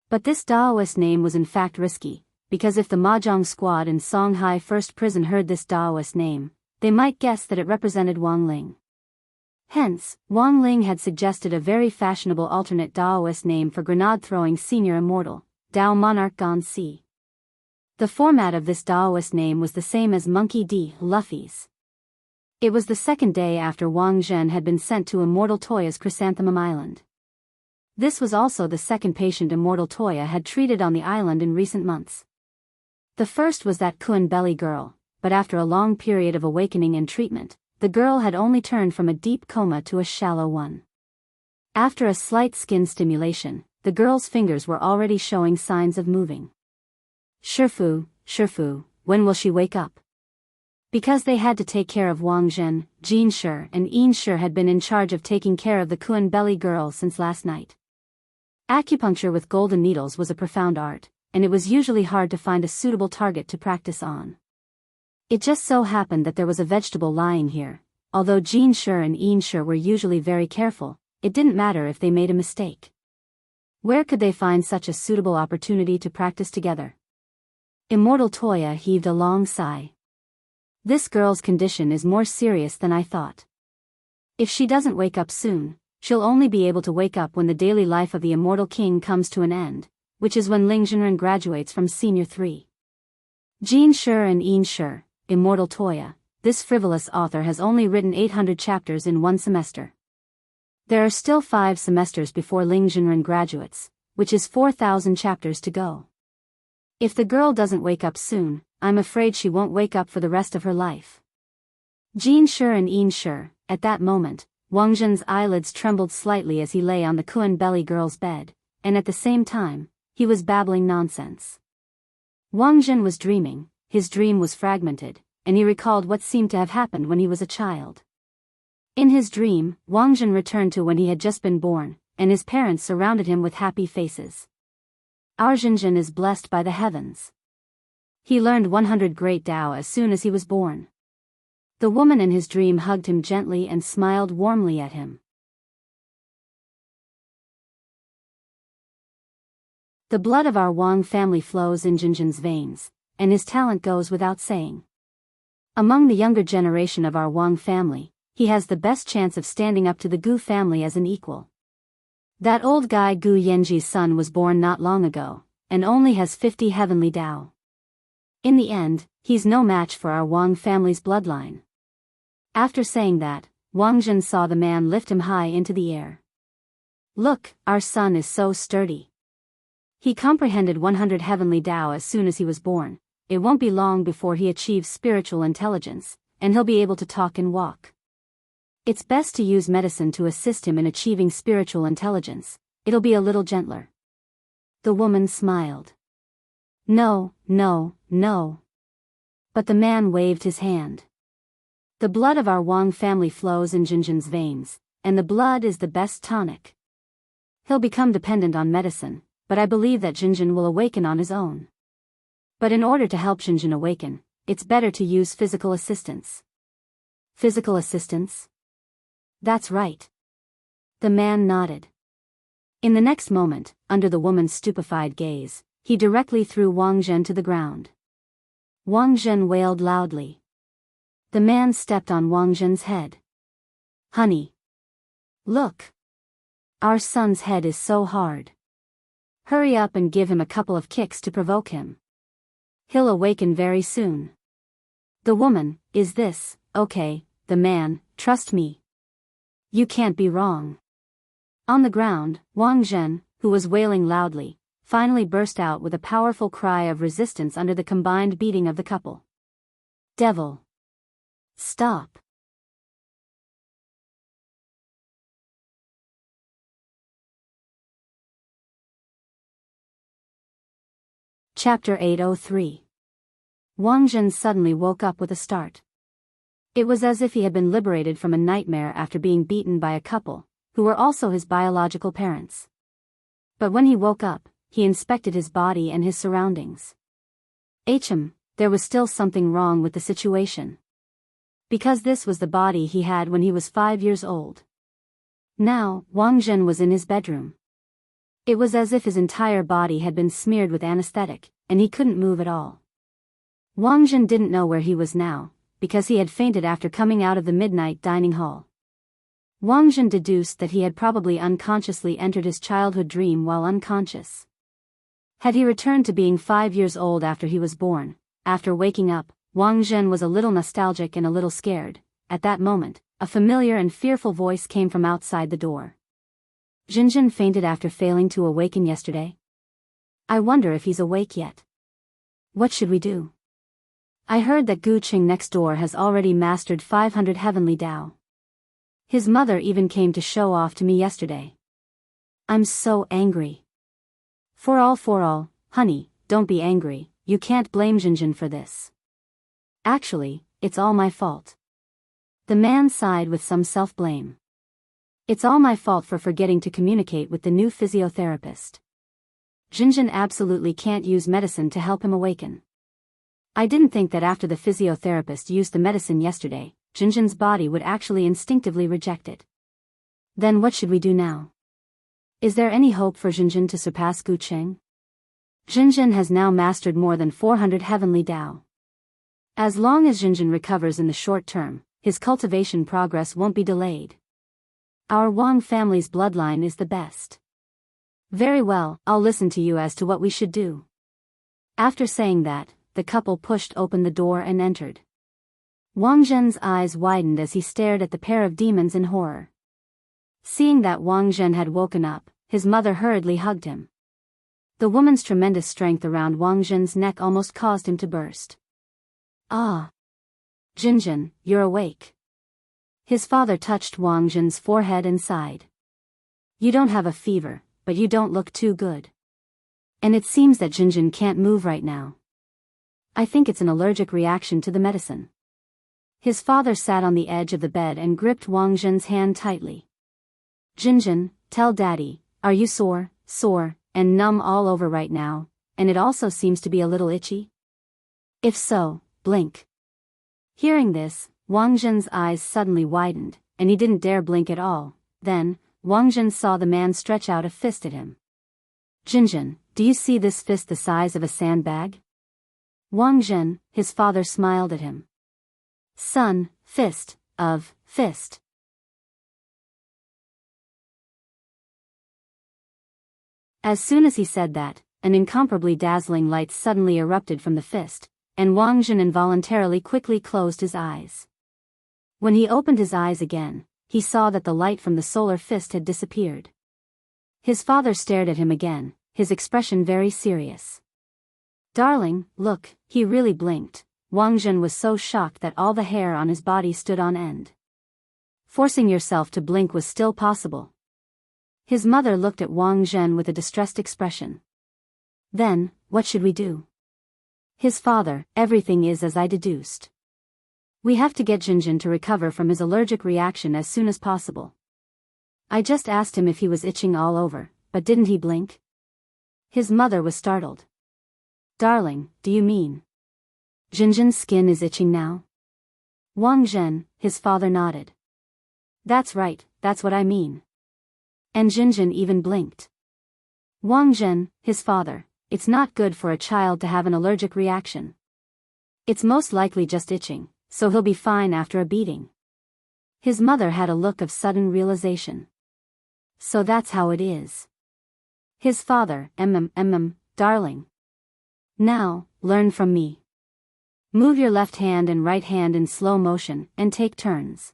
But this Daoist name was in fact risky, because if the Mahjong squad in Songhai First Prison heard this Daoist name, they might guess that it represented Wang Ling. Hence, Wang Ling had suggested a very fashionable alternate Daoist name for Grenade-throwing Senior Immortal, Dao Monarch Gone Si. The format of this Daoist name was the same as Monkey D. Luffy's. It was the second day after Wang Zhen had been sent to Immortal Toya's Chrysanthemum Island. This was also the second patient Immortal Toya had treated on the island in recent months. The first was that Kun Belly girl, but after a long period of awakening and treatment, the girl had only turned from a deep coma to a shallow one. After a slight skin stimulation, the girl's fingers were already showing signs of moving. Shifu, when will she wake up? Because they had to take care of Wang Zhen, Jin Shi and Yin Shi had been in charge of taking care of the Kun Belly girl since last night. Acupuncture with golden needles was a profound art, and it was usually hard to find a suitable target to practice on. It just so happened that there was a vegetable lying here. Although Jean Sure and Ian Sure were usually very careful, it didn't matter if they made a mistake. Where could they find such a suitable opportunity to practice together? Immortal Toya heaved a long sigh. This girl's condition is more serious than I thought. If she doesn't wake up soon, she'll only be able to wake up when the daily life of the Immortal King comes to an end, which is when Ling Jinren graduates from Senior 3. Jean Sure and Ian Sure, Immortal Toya, this frivolous author has only written 800 chapters in one semester. There are still 5 semesters before Ling Jinren graduates, which is 4,000 chapters to go. If the girl doesn't wake up soon, I'm afraid she won't wake up for the rest of her life. Jean Sure and Ian Sure, at that moment, Wang Zhen's eyelids trembled slightly as he lay on the Kuan belly girl's bed, and at the same time, he was babbling nonsense. Wang Zhen was dreaming, his dream was fragmented, and he recalled what seemed to have happened when he was a child. In his dream, Wang Zhen returned to when he had just been born, and his parents surrounded him with happy faces. Our Zhenjin is blessed by the heavens. He learned 100 great Tao as soon as he was born. The woman in his dream hugged him gently and smiled warmly at him. The blood of our Wang family flows in Jinjin's veins, and his talent goes without saying. Among the younger generation of our Wang family, he has the best chance of standing up to the Gu family as an equal. That old guy Gu Yanji's son was born not long ago, and only has 50 heavenly Tao. In the end, he's no match for our Wang family's bloodline. After saying that, Wang Zhen saw the man lift him high into the air. Look, our son is so sturdy. He comprehended 100 heavenly Tao as soon as he was born. It won't be long before he achieves spiritual intelligence, and he'll be able to talk and walk. It's best to use medicine to assist him in achieving spiritual intelligence. It'll be a little gentler. The woman smiled. No, no, no. But the man waved his hand. The blood of our Wang family flows in Jinjin's veins, and the blood is the best tonic. He'll become dependent on medicine, but I believe that Jinjin will awaken on his own. But in order to help Jinjin awaken, it's better to use physical assistance. Physical assistance? That's right. The man nodded. In the next moment, under the woman's stupefied gaze, he directly threw Wang Zhen to the ground. Wang Zhen wailed loudly. The man stepped on Wang Zhen's head. Honey. Look. Our son's head is so hard. Hurry up and give him a couple of kicks to provoke him. He'll awaken very soon. The woman, is this, okay? The man, trust me. You can't be wrong. On the ground, Wang Zhen, who was wailing loudly, finally burst out with a powerful cry of resistance under the combined beating of the couple. Devil. Stop. Chapter 803. Wang Zhen suddenly woke up with a start. It was as if he had been liberated from a nightmare after being beaten by a couple, who were also his biological parents. But when he woke up, he inspected his body and his surroundings. There was still something wrong with the situation. Because this was the body he had when he was 5 years old. Now, Wang Zhen was in his bedroom. It was as if his entire body had been smeared with anesthetic, and he couldn't move at all. Wang Zhen didn't know where he was now, because he had fainted after coming out of the midnight dining hall. Wang Zhen deduced that he had probably unconsciously entered his childhood dream while unconscious. Had he returned to being 5 years old after he was born, after waking up, Wang Zhen was a little nostalgic and a little scared. At that moment, a familiar and fearful voice came from outside the door. Jinjin fainted after failing to awaken yesterday. I wonder if he's awake yet. What should we do? I heard that Gu Qing next door has already mastered 500 heavenly Tao. His mother even came to show off to me yesterday. I'm so angry. For all, honey, don't be angry, you can't blame Jinjin for this. Actually, it's all my fault. The man sighed with some self-blame. It's all my fault for forgetting to communicate with the new physiotherapist. Jinjin absolutely can't use medicine to help him awaken. I didn't think that after the physiotherapist used the medicine yesterday, Jinjin's body would actually instinctively reject it. Then what should we do now? Is there any hope for Jinjin to surpass Gu Cheng? Jinjin has now mastered more than 400 heavenly Dao. As long as Jinjin recovers in the short term, his cultivation progress won't be delayed. Our Wang family's bloodline is the best. Very well, I'll listen to you as to what we should do. After saying that, the couple pushed open the door and entered. Wang Zhen's eyes widened as he stared at the pair of demons in horror. Seeing that Wang Zhen had woken up, his mother hurriedly hugged him. The woman's tremendous strength around Wang Zhen's neck almost caused him to burst. Ah! Jinjin, you're awake. His father touched Wang Zhen's forehead and sighed. You don't have a fever, but you don't look too good. And it seems that Jinjin can't move right now. I think it's an allergic reaction to the medicine. His father sat on the edge of the bed and gripped Wang Zhen's hand tightly. Jinjin, tell Daddy, are you sore, and numb all over right now, and it also seems to be a little itchy? If so, blink. Hearing this, Wang Zhen's eyes suddenly widened, and he didn't dare blink at all. Then, Wang Zhen saw the man stretch out a fist at him. Jinjin, do you see this fist the size of a sandbag? Wang Zhen, his father smiled at him. Son, fist. As soon as he said that, an incomparably dazzling light suddenly erupted from the fist, and Wang Zhen involuntarily quickly closed his eyes. When he opened his eyes again, he saw that the light from the solar fist had disappeared. His father stared at him again, his expression very serious. Darling, look, he really blinked. Wang Zhen was so shocked that all the hair on his body stood on end. Forcing yourself to blink was still possible. His mother looked at Wang Zhen with a distressed expression. Then, what should we do? His father, everything is as I deduced. We have to get Jinjin to recover from his allergic reaction as soon as possible. I just asked him if he was itching all over, but didn't he blink? His mother was startled. Darling, do you mean Jinjin's skin is itching now? Wang Zhen, his father nodded. That's right, that's what I mean. And Jinjin even blinked. Wang Zhen, his father, it's not good for a child to have an allergic reaction. It's most likely just itching, so he'll be fine after a beating. His mother had a look of sudden realization. So that's how it is. His father, darling. Now, learn from me. Move your left hand and right hand in slow motion, and take turns.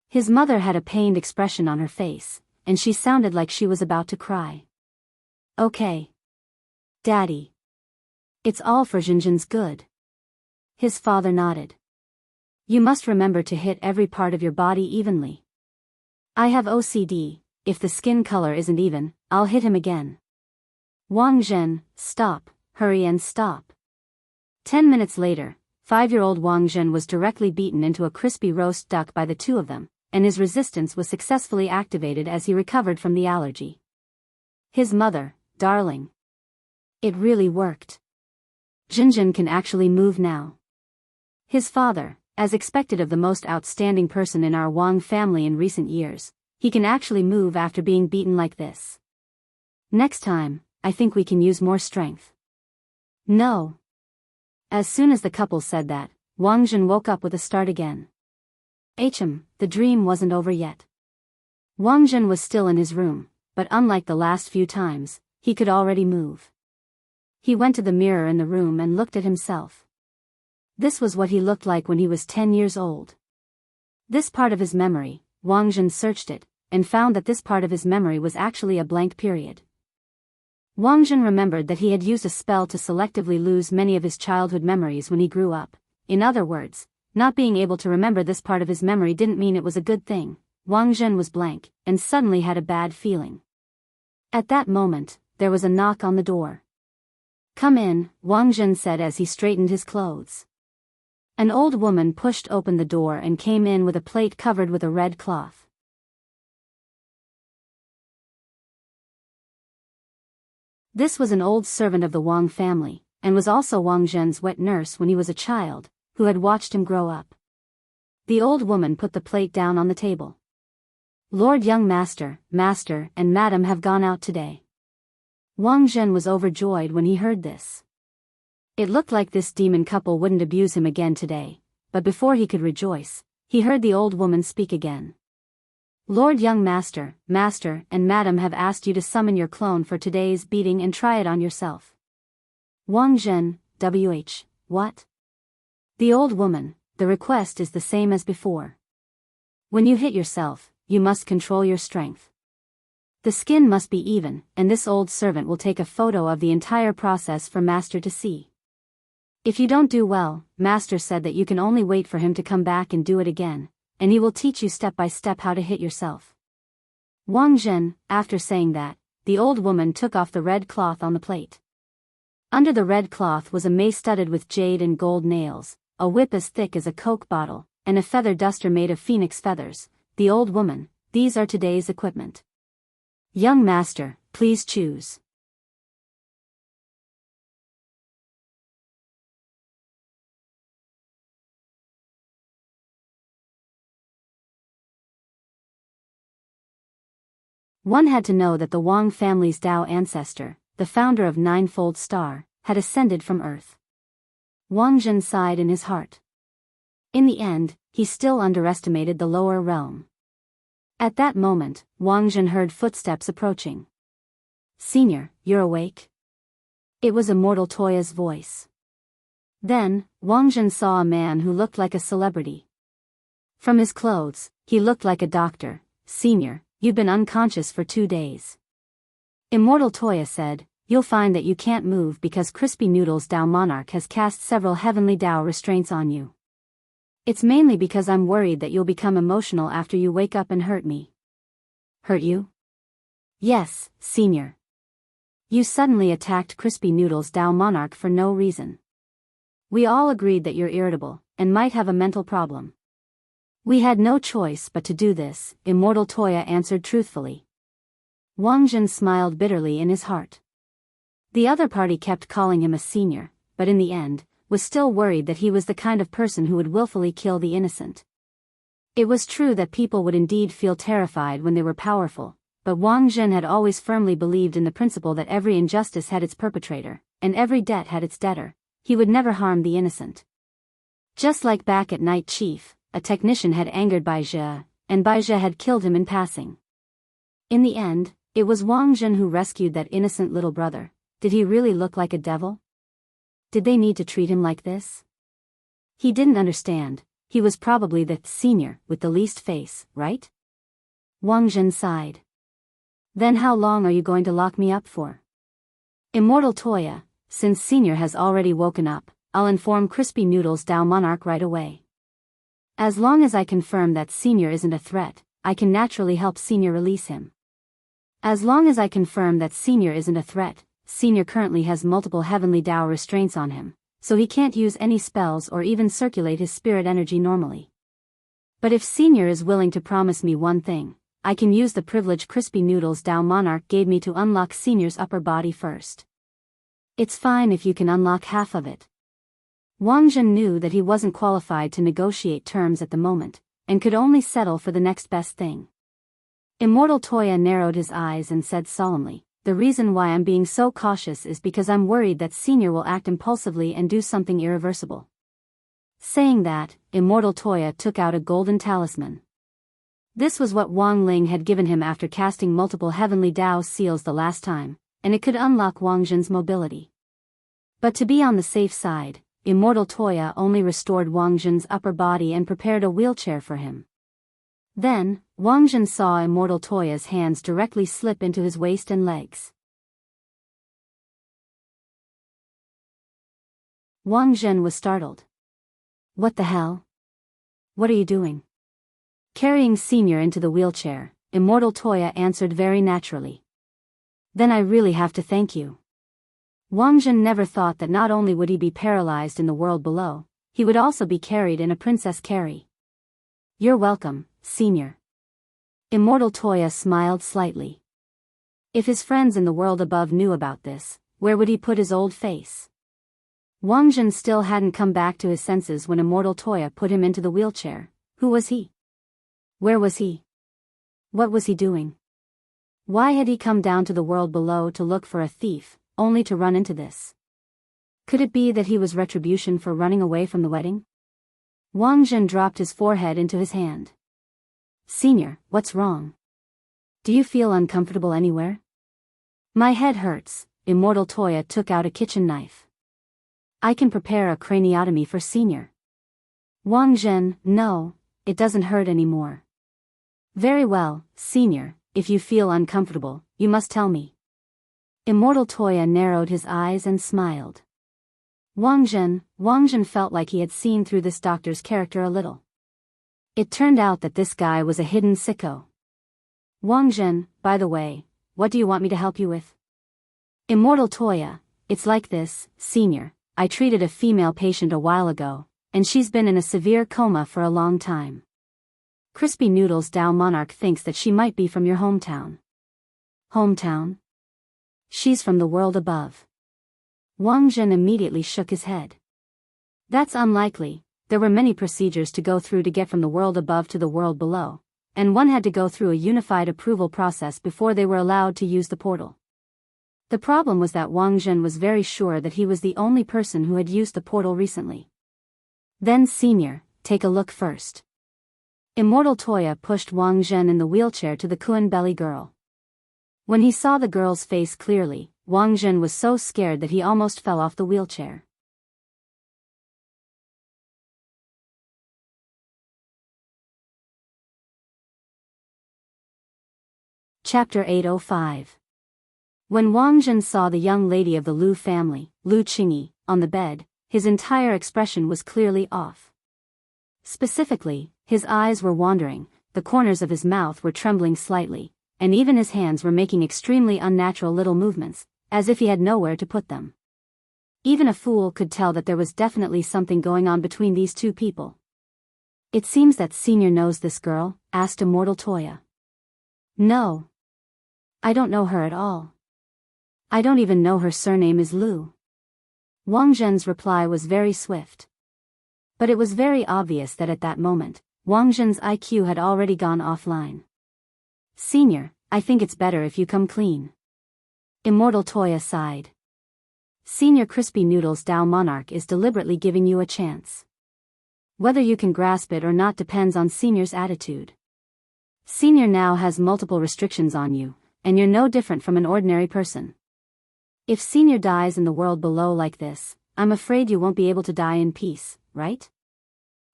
His mother had a pained expression on her face, and she sounded like she was about to cry. Okay. Daddy. It's all for Jinjin's good. His father nodded. You must remember to hit every part of your body evenly. I have OCD, if the skin color isn't even, I'll hit him again. Wang Zhen, stop, hurry and stop. 10 minutes later, 5-year-old Wang Zhen was directly beaten into a crispy roast duck by the two of them, and his resistance was successfully activated as he recovered from the allergy. His mother, darling. It really worked. Jinjin can actually move now. His father, as expected of the most outstanding person in our Wang family in recent years, he can actually move after being beaten like this. Next time, I think we can use more strength. No. As soon as the couple said that, Wang Zhen woke up with a start again. The dream wasn't over yet. Wang Zhen was still in his room, but unlike the last few times, he could already move. He went to the mirror in the room and looked at himself. This was what he looked like when he was 10 years old. This part of his memory, Wang Zhen searched it, and found that this part of his memory was actually a blank period. Wang Zhen remembered that he had used a spell to selectively lose many of his childhood memories when he grew up. In other words, not being able to remember this part of his memory didn't mean it was a good thing. Wang Zhen was blank, and suddenly had a bad feeling. At that moment, there was a knock on the door. Come in, Wang Zhen said as he straightened his clothes. An old woman pushed open the door and came in with a plate covered with a red cloth. This was an old servant of the Wang family, and was also Wang Zhen's wet nurse when he was a child, who had watched him grow up. The old woman put the plate down on the table. Lord Young Master, Master, and Madam have gone out today. Wang Zhen was overjoyed when he heard this. It looked like this demon couple wouldn't abuse him again today, but before he could rejoice, he heard the old woman speak again. Lord Young Master, Master, and Madam have asked you to summon your clone for today's beating and try it on yourself. Wang Zhen, WH, what? The old woman, the request is the same as before. When you hit yourself, you must control your strength. The skin must be even, and this old servant will take a photo of the entire process for Master to see. If you don't do well, Master said that you can only wait for him to come back and do it again, and he will teach you step by step how to hit yourself. Wang Zhen, after saying that, the old woman took off the red cloth on the plate. Under the red cloth was a mace studded with jade and gold nails, a whip as thick as a Coke bottle, and a feather duster made of phoenix feathers. The old woman, these are today's equipment. Young Master, please choose. One had to know that the Wang family's Tao ancestor, the founder of Ninefold Star, had ascended from Earth. Wang Zhen sighed in his heart. In the end, he still underestimated the lower realm. At that moment, Wang Zhen heard footsteps approaching. Senior, you're awake? It was Immortal Toya's voice. Then, Wang Zhen saw a man who looked like a celebrity. From his clothes, he looked like a doctor. Senior, you've been unconscious for 2 days. Immortal Toya said, you'll find that you can't move because Crispy Noodle's Tao Monarch has cast several heavenly Tao restraints on you. It's mainly because I'm worried that you'll become emotional after you wake up and hurt me. Hurt you? Yes, Senior. You suddenly attacked Crispy Noodle's Tao Monarch for no reason. We all agreed that you're irritable, and might have a mental problem. We had no choice but to do this, Immortal Toya answered truthfully. Wang Zhen smiled bitterly in his heart. The other party kept calling him a senior, but in the end, was still worried that he was the kind of person who would willfully kill the innocent. It was true that people would indeed feel terrified when they were powerful, but Wang Zhen had always firmly believed in the principle that every injustice had its perpetrator, and every debt had its debtor. He would never harm the innocent. Just like back at Night Chief, a technician had angered Bai Zhe, and Bai Zhe had killed him in passing. In the end, it was Wang Zhen who rescued that innocent little brother. Did he really look like a devil? Did they need to treat him like this? He didn't understand. He was probably the senior with the least face, right? Wang Zhen sighed. Then how long are you going to lock me up for? Immortal Toya, since Senior has already woken up, I'll inform Crispy Noodle's Tao Monarch right away. As long as I confirm that Senior isn't a threat, I can naturally help Senior release him. As long as I confirm that Senior isn't a threat, Senior currently has multiple heavenly Tao restraints on him, so he can't use any spells or even circulate his spirit energy normally. But if Senior is willing to promise me one thing, I can use the privilege Crispy Noodle's Tao Monarch gave me to unlock Senior's upper body first. It's fine if you can unlock half of it. Wang Zhen knew that he wasn't qualified to negotiate terms at the moment, and could only settle for the next best thing. Immortal Toya narrowed his eyes and said solemnly, the reason why I'm being so cautious is because I'm worried that Senior will act impulsively and do something irreversible. Saying that, Immortal Toya took out a golden talisman. This was what Wang Ling had given him after casting multiple heavenly Tao seals the last time, and it could unlock Wang Zhen's mobility. But to be on the safe side, Immortal Toya only restored Wang Zhen's upper body and prepared a wheelchair for him. Then, Wang Zhen saw Immortal Toya's hands directly slip into his waist and legs. Wang Zhen was startled. What the hell? What are you doing? Carrying Senior into the wheelchair, Immortal Toya answered very naturally. Then I really have to thank you. Wang Zhen never thought that not only would he be paralyzed in the world below, he would also be carried in a princess carry. You're welcome, Senior. Immortal Toya smiled slightly. If his friends in the world above knew about this, where would he put his old face? Wang Jin still hadn't come back to his senses when Immortal Toya put him into the wheelchair. Who was he? Where was he? What was he doing? Why had he come down to the world below to look for a thief, only to run into this? Could it be that he was retribution for running away from the wedding? Wang Jin dropped his forehead into his hand. Senior, what's wrong? Do you feel uncomfortable anywhere? My head hurts. Immortal Toya took out a kitchen knife. I can prepare a craniotomy for Senior. Wang Jin, no, it doesn't hurt anymore. Very well, Senior, if you feel uncomfortable, you must tell me. Immortal Toya narrowed his eyes and smiled. Wang Jin felt like he had seen through this doctor's character a little. It turned out that this guy was a hidden sicko. Wang Jin, by the way, what do you want me to help you with? Immortal Toya, it's like this, Senior. I treated a female patient a while ago, and she's been in a severe coma for a long time. Crispy Noodles Dao Monarch thinks that she might be from your hometown. Hometown? She's from the world above. Wang Jin immediately shook his head. That's unlikely. There were many procedures to go through to get from the world above to the world below, and one had to go through a unified approval process before they were allowed to use the portal. The problem was that Wang Jin was very sure that he was the only person who had used the portal recently. Then Senior, take a look first. Immortal Toya pushed Wang Jin in the wheelchair to the Kuan belly girl. When he saw the girl's face clearly, Wang Jin was so scared that he almost fell off the wheelchair. Chapter 805. When Wang Jin saw the young lady of the Lu family, Lu Qingyi, on the bed, his entire expression was clearly off. Specifically, his eyes were wandering, the corners of his mouth were trembling slightly, and even his hands were making extremely unnatural little movements, as if he had nowhere to put them. Even a fool could tell that there was definitely something going on between these two people. It seems that Senior knows this girl, asked Immortal Toya. No. I don't know her at all. I don't even know her surname is Lu. Wang Jin's reply was very swift. But it was very obvious that at that moment, Wang Jin's IQ had already gone offline. Senior, I think it's better if you come clean. Immortal Toya sighed. Senior Crispy Noodles Dao Monarch is deliberately giving you a chance. Whether you can grasp it or not depends on Senior's attitude. Senior now has multiple restrictions on you, and you're no different from an ordinary person. If Senior dies in the world below like this, I'm afraid you won't be able to die in peace, right?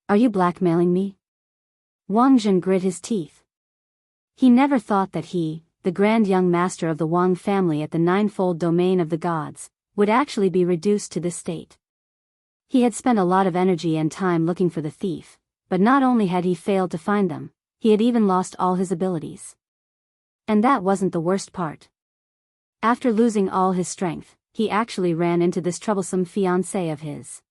Are you blackmailing me? Wang Jin grit his teeth. He never thought that he, the grand young master of the Wang family at the ninefold domain of the gods, would actually be reduced to this state. He had spent a lot of energy and time looking for the thief, but not only had he failed to find them, he had even lost all his abilities. And that wasn't the worst part. After losing all his strength, he actually ran into this troublesome fiancé of his.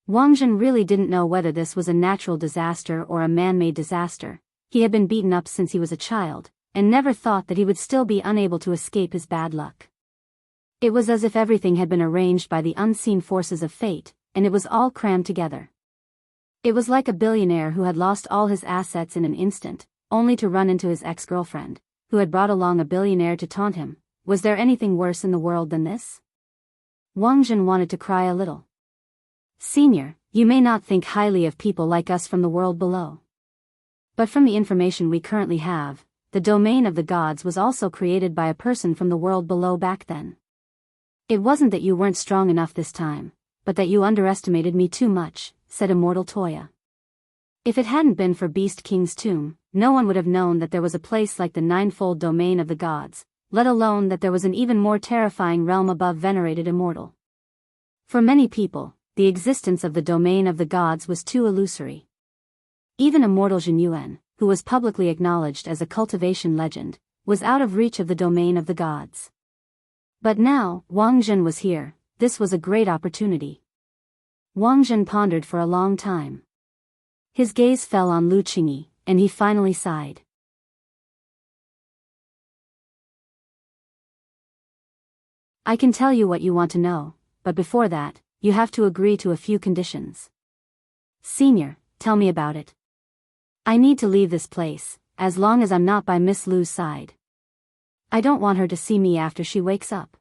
Wang Jin really didn't know whether this was a natural disaster or a man-made disaster. He had been beaten up since he was a child, and never thought that he would still be unable to escape his bad luck. It was as if everything had been arranged by the unseen forces of fate, and it was all crammed together. It was like a billionaire who had lost all his assets in an instant, only to run into his ex-girlfriend, who had brought along a billionaire to taunt him. Was there anything worse in the world than this? Wang Jin wanted to cry a little. Senior, you may not think highly of people like us from the world below. But from the information we currently have, the domain of the gods was also created by a person from the world below back then. It wasn't that you weren't strong enough this time, but that you underestimated me too much, said Immortal Toya. If it hadn't been for Beast King's tomb, no one would have known that there was a place like the ninefold domain of the gods, let alone that there was an even more terrifying realm above venerated immortal. For many people, the existence of the domain of the gods was too illusory. Even immortal Jin Yuan, who was publicly acknowledged as a cultivation legend, was out of reach of the domain of the gods. But now, Wang Jin was here. This was a great opportunity. Wang Jin pondered for a long time. His gaze fell on Lu Qingyi, and he finally sighed. I can tell you what you want to know, but before that, you have to agree to a few conditions. Senior, tell me about it. I need to leave this place, as long as I'm not by Miss Lu's side. I don't want her to see me after she wakes up.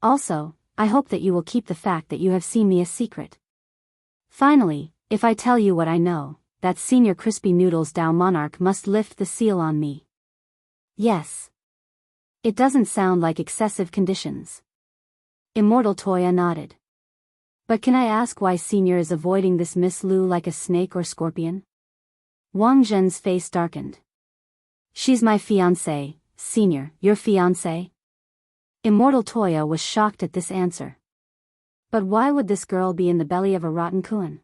Also, I hope that you will keep the fact that you have seen me a secret. Finally, if I tell you what I know, that Senior Crispy Noodles Dow Monarch must lift the seal on me. Yes. It doesn't sound like excessive conditions. Immortal Toya nodded. But can I ask why Senior is avoiding this Miss Lu like a snake or scorpion? Wang Zhen's face darkened. She's my fiancée, Senior. Your fiancé? Immortal Toya was shocked at this answer. But why would this girl be in the belly of a rotten Kuan?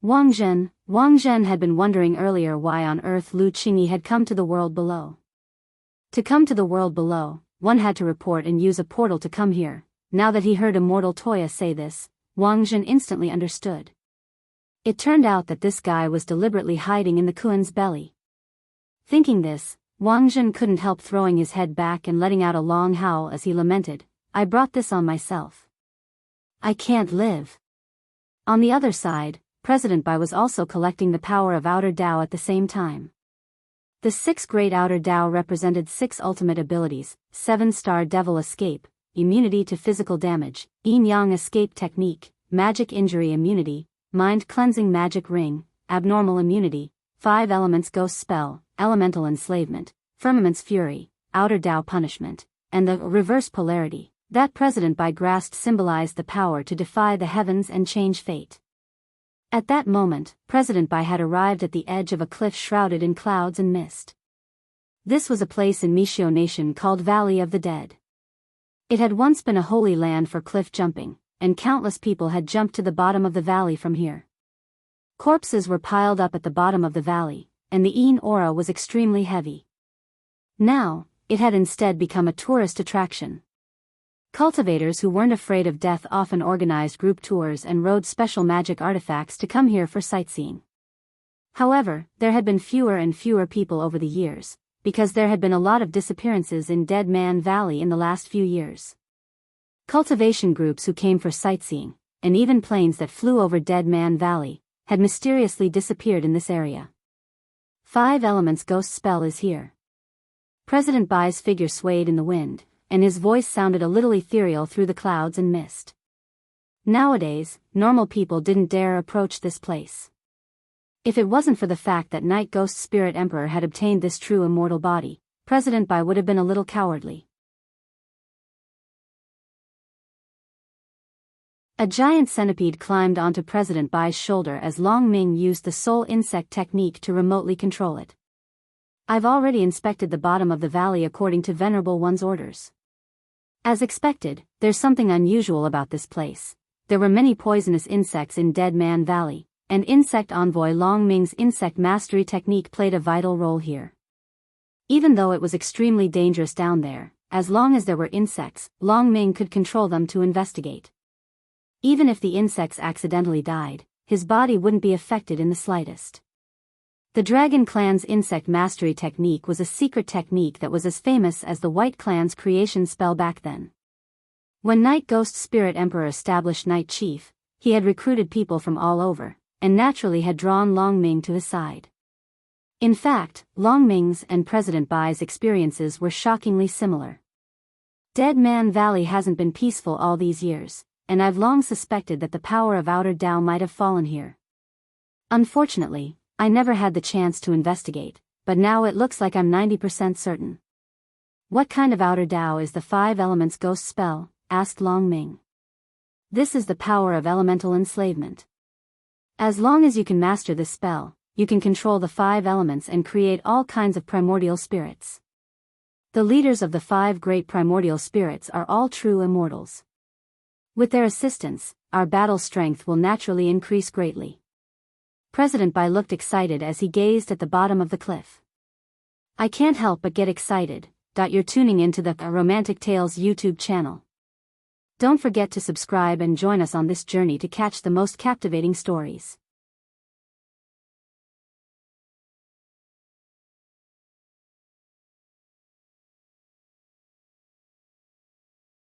Wang Zhen had been wondering earlier why on earth Lu Qingyi had come to the world below. To come to the world below, one had to report and use a portal to come here. Now that he heard Immortal Toya say this, Wang Zhen instantly understood. It turned out that this guy was deliberately hiding in the Kuan's belly. Thinking this, Wang Zhen couldn't help throwing his head back and letting out a long howl as he lamented, I brought this on myself. I can't live. On the other side, President Bai was also collecting the power of Outer Dao at the same time. The 6 Great Outer Dao represented 6 ultimate abilities: 7-star Devil Escape, Immunity to Physical Damage, Yin-Yang Escape Technique, Magic Injury Immunity, Mind Cleansing Magic Ring, Abnormal Immunity, 5 Elements Ghost Spell, Elemental Enslavement, Firmament's Fury, Outer Dao Punishment, and the Reverse Polarity. That President Bai grasped symbolized the power to defy the heavens and change fate. At that moment, President Bai had arrived at the edge of a cliff shrouded in clouds and mist. This was a place in Mishio Nation called Valley of the Dead. It had once been a holy land for cliff jumping, and countless people had jumped to the bottom of the valley from here. Corpses were piled up at the bottom of the valley, and the Yin aura was extremely heavy. Now, it had instead become a tourist attraction. Cultivators who weren't afraid of death often organized group tours and rode special magic artifacts to come here for sightseeing. However, there had been fewer and fewer people over the years, because there had been a lot of disappearances in Dead Man Valley in the last few years. Cultivation groups who came for sightseeing, and even planes that flew over Dead Man Valley, had mysteriously disappeared in this area. 5 Elements Ghost Spell is here. President Bai's figure swayed in the wind, and his voice sounded a little ethereal through the clouds and mist. Nowadays, normal people didn't dare approach this place. If it wasn't for the fact that Night Ghost Spirit Emperor had obtained this true immortal body, President Bai would have been a little cowardly. A giant centipede climbed onto President Bai's shoulder as Long Ming used the soul insect technique to remotely control it. I've already inspected the bottom of the valley according to Venerable One's orders. As expected, there's something unusual about this place. There were many poisonous insects in Dead Man Valley, and Insect Envoy Long Ming's insect mastery technique played a vital role here. Even though it was extremely dangerous down there, as long as there were insects, Long Ming could control them to investigate. Even if the insects accidentally died, his body wouldn't be affected in the slightest. The Dragon Clan's insect mastery technique was a secret technique that was as famous as the White Clan's creation spell back then. When Night Ghost Spirit Emperor established Night Chief, he had recruited people from all over, and naturally had drawn Long Ming to his side. In fact, Long Ming's and President Bai's experiences were shockingly similar. Dead Man Valley hasn't been peaceful all these years, and I've long suspected that the power of Outer Dao might have fallen here. Unfortunately, I never had the chance to investigate, but now it looks like I'm 90% certain. What kind of Outer Dao is the 5 Elements Ghost spell? Asked Long Ming. This is the power of elemental enslavement. As long as you can master this spell, you can control the 5 elements and create all kinds of primordial spirits. The leaders of the 5 great primordial spirits are all true immortals. With their assistance, our battle strength will naturally increase greatly. President Bai looked excited as he gazed at the bottom of the cliff. I can't help but get excited. You're tuning into the Romantic Tales YouTube channel. Don't forget to subscribe and join us on this journey to catch the most captivating stories.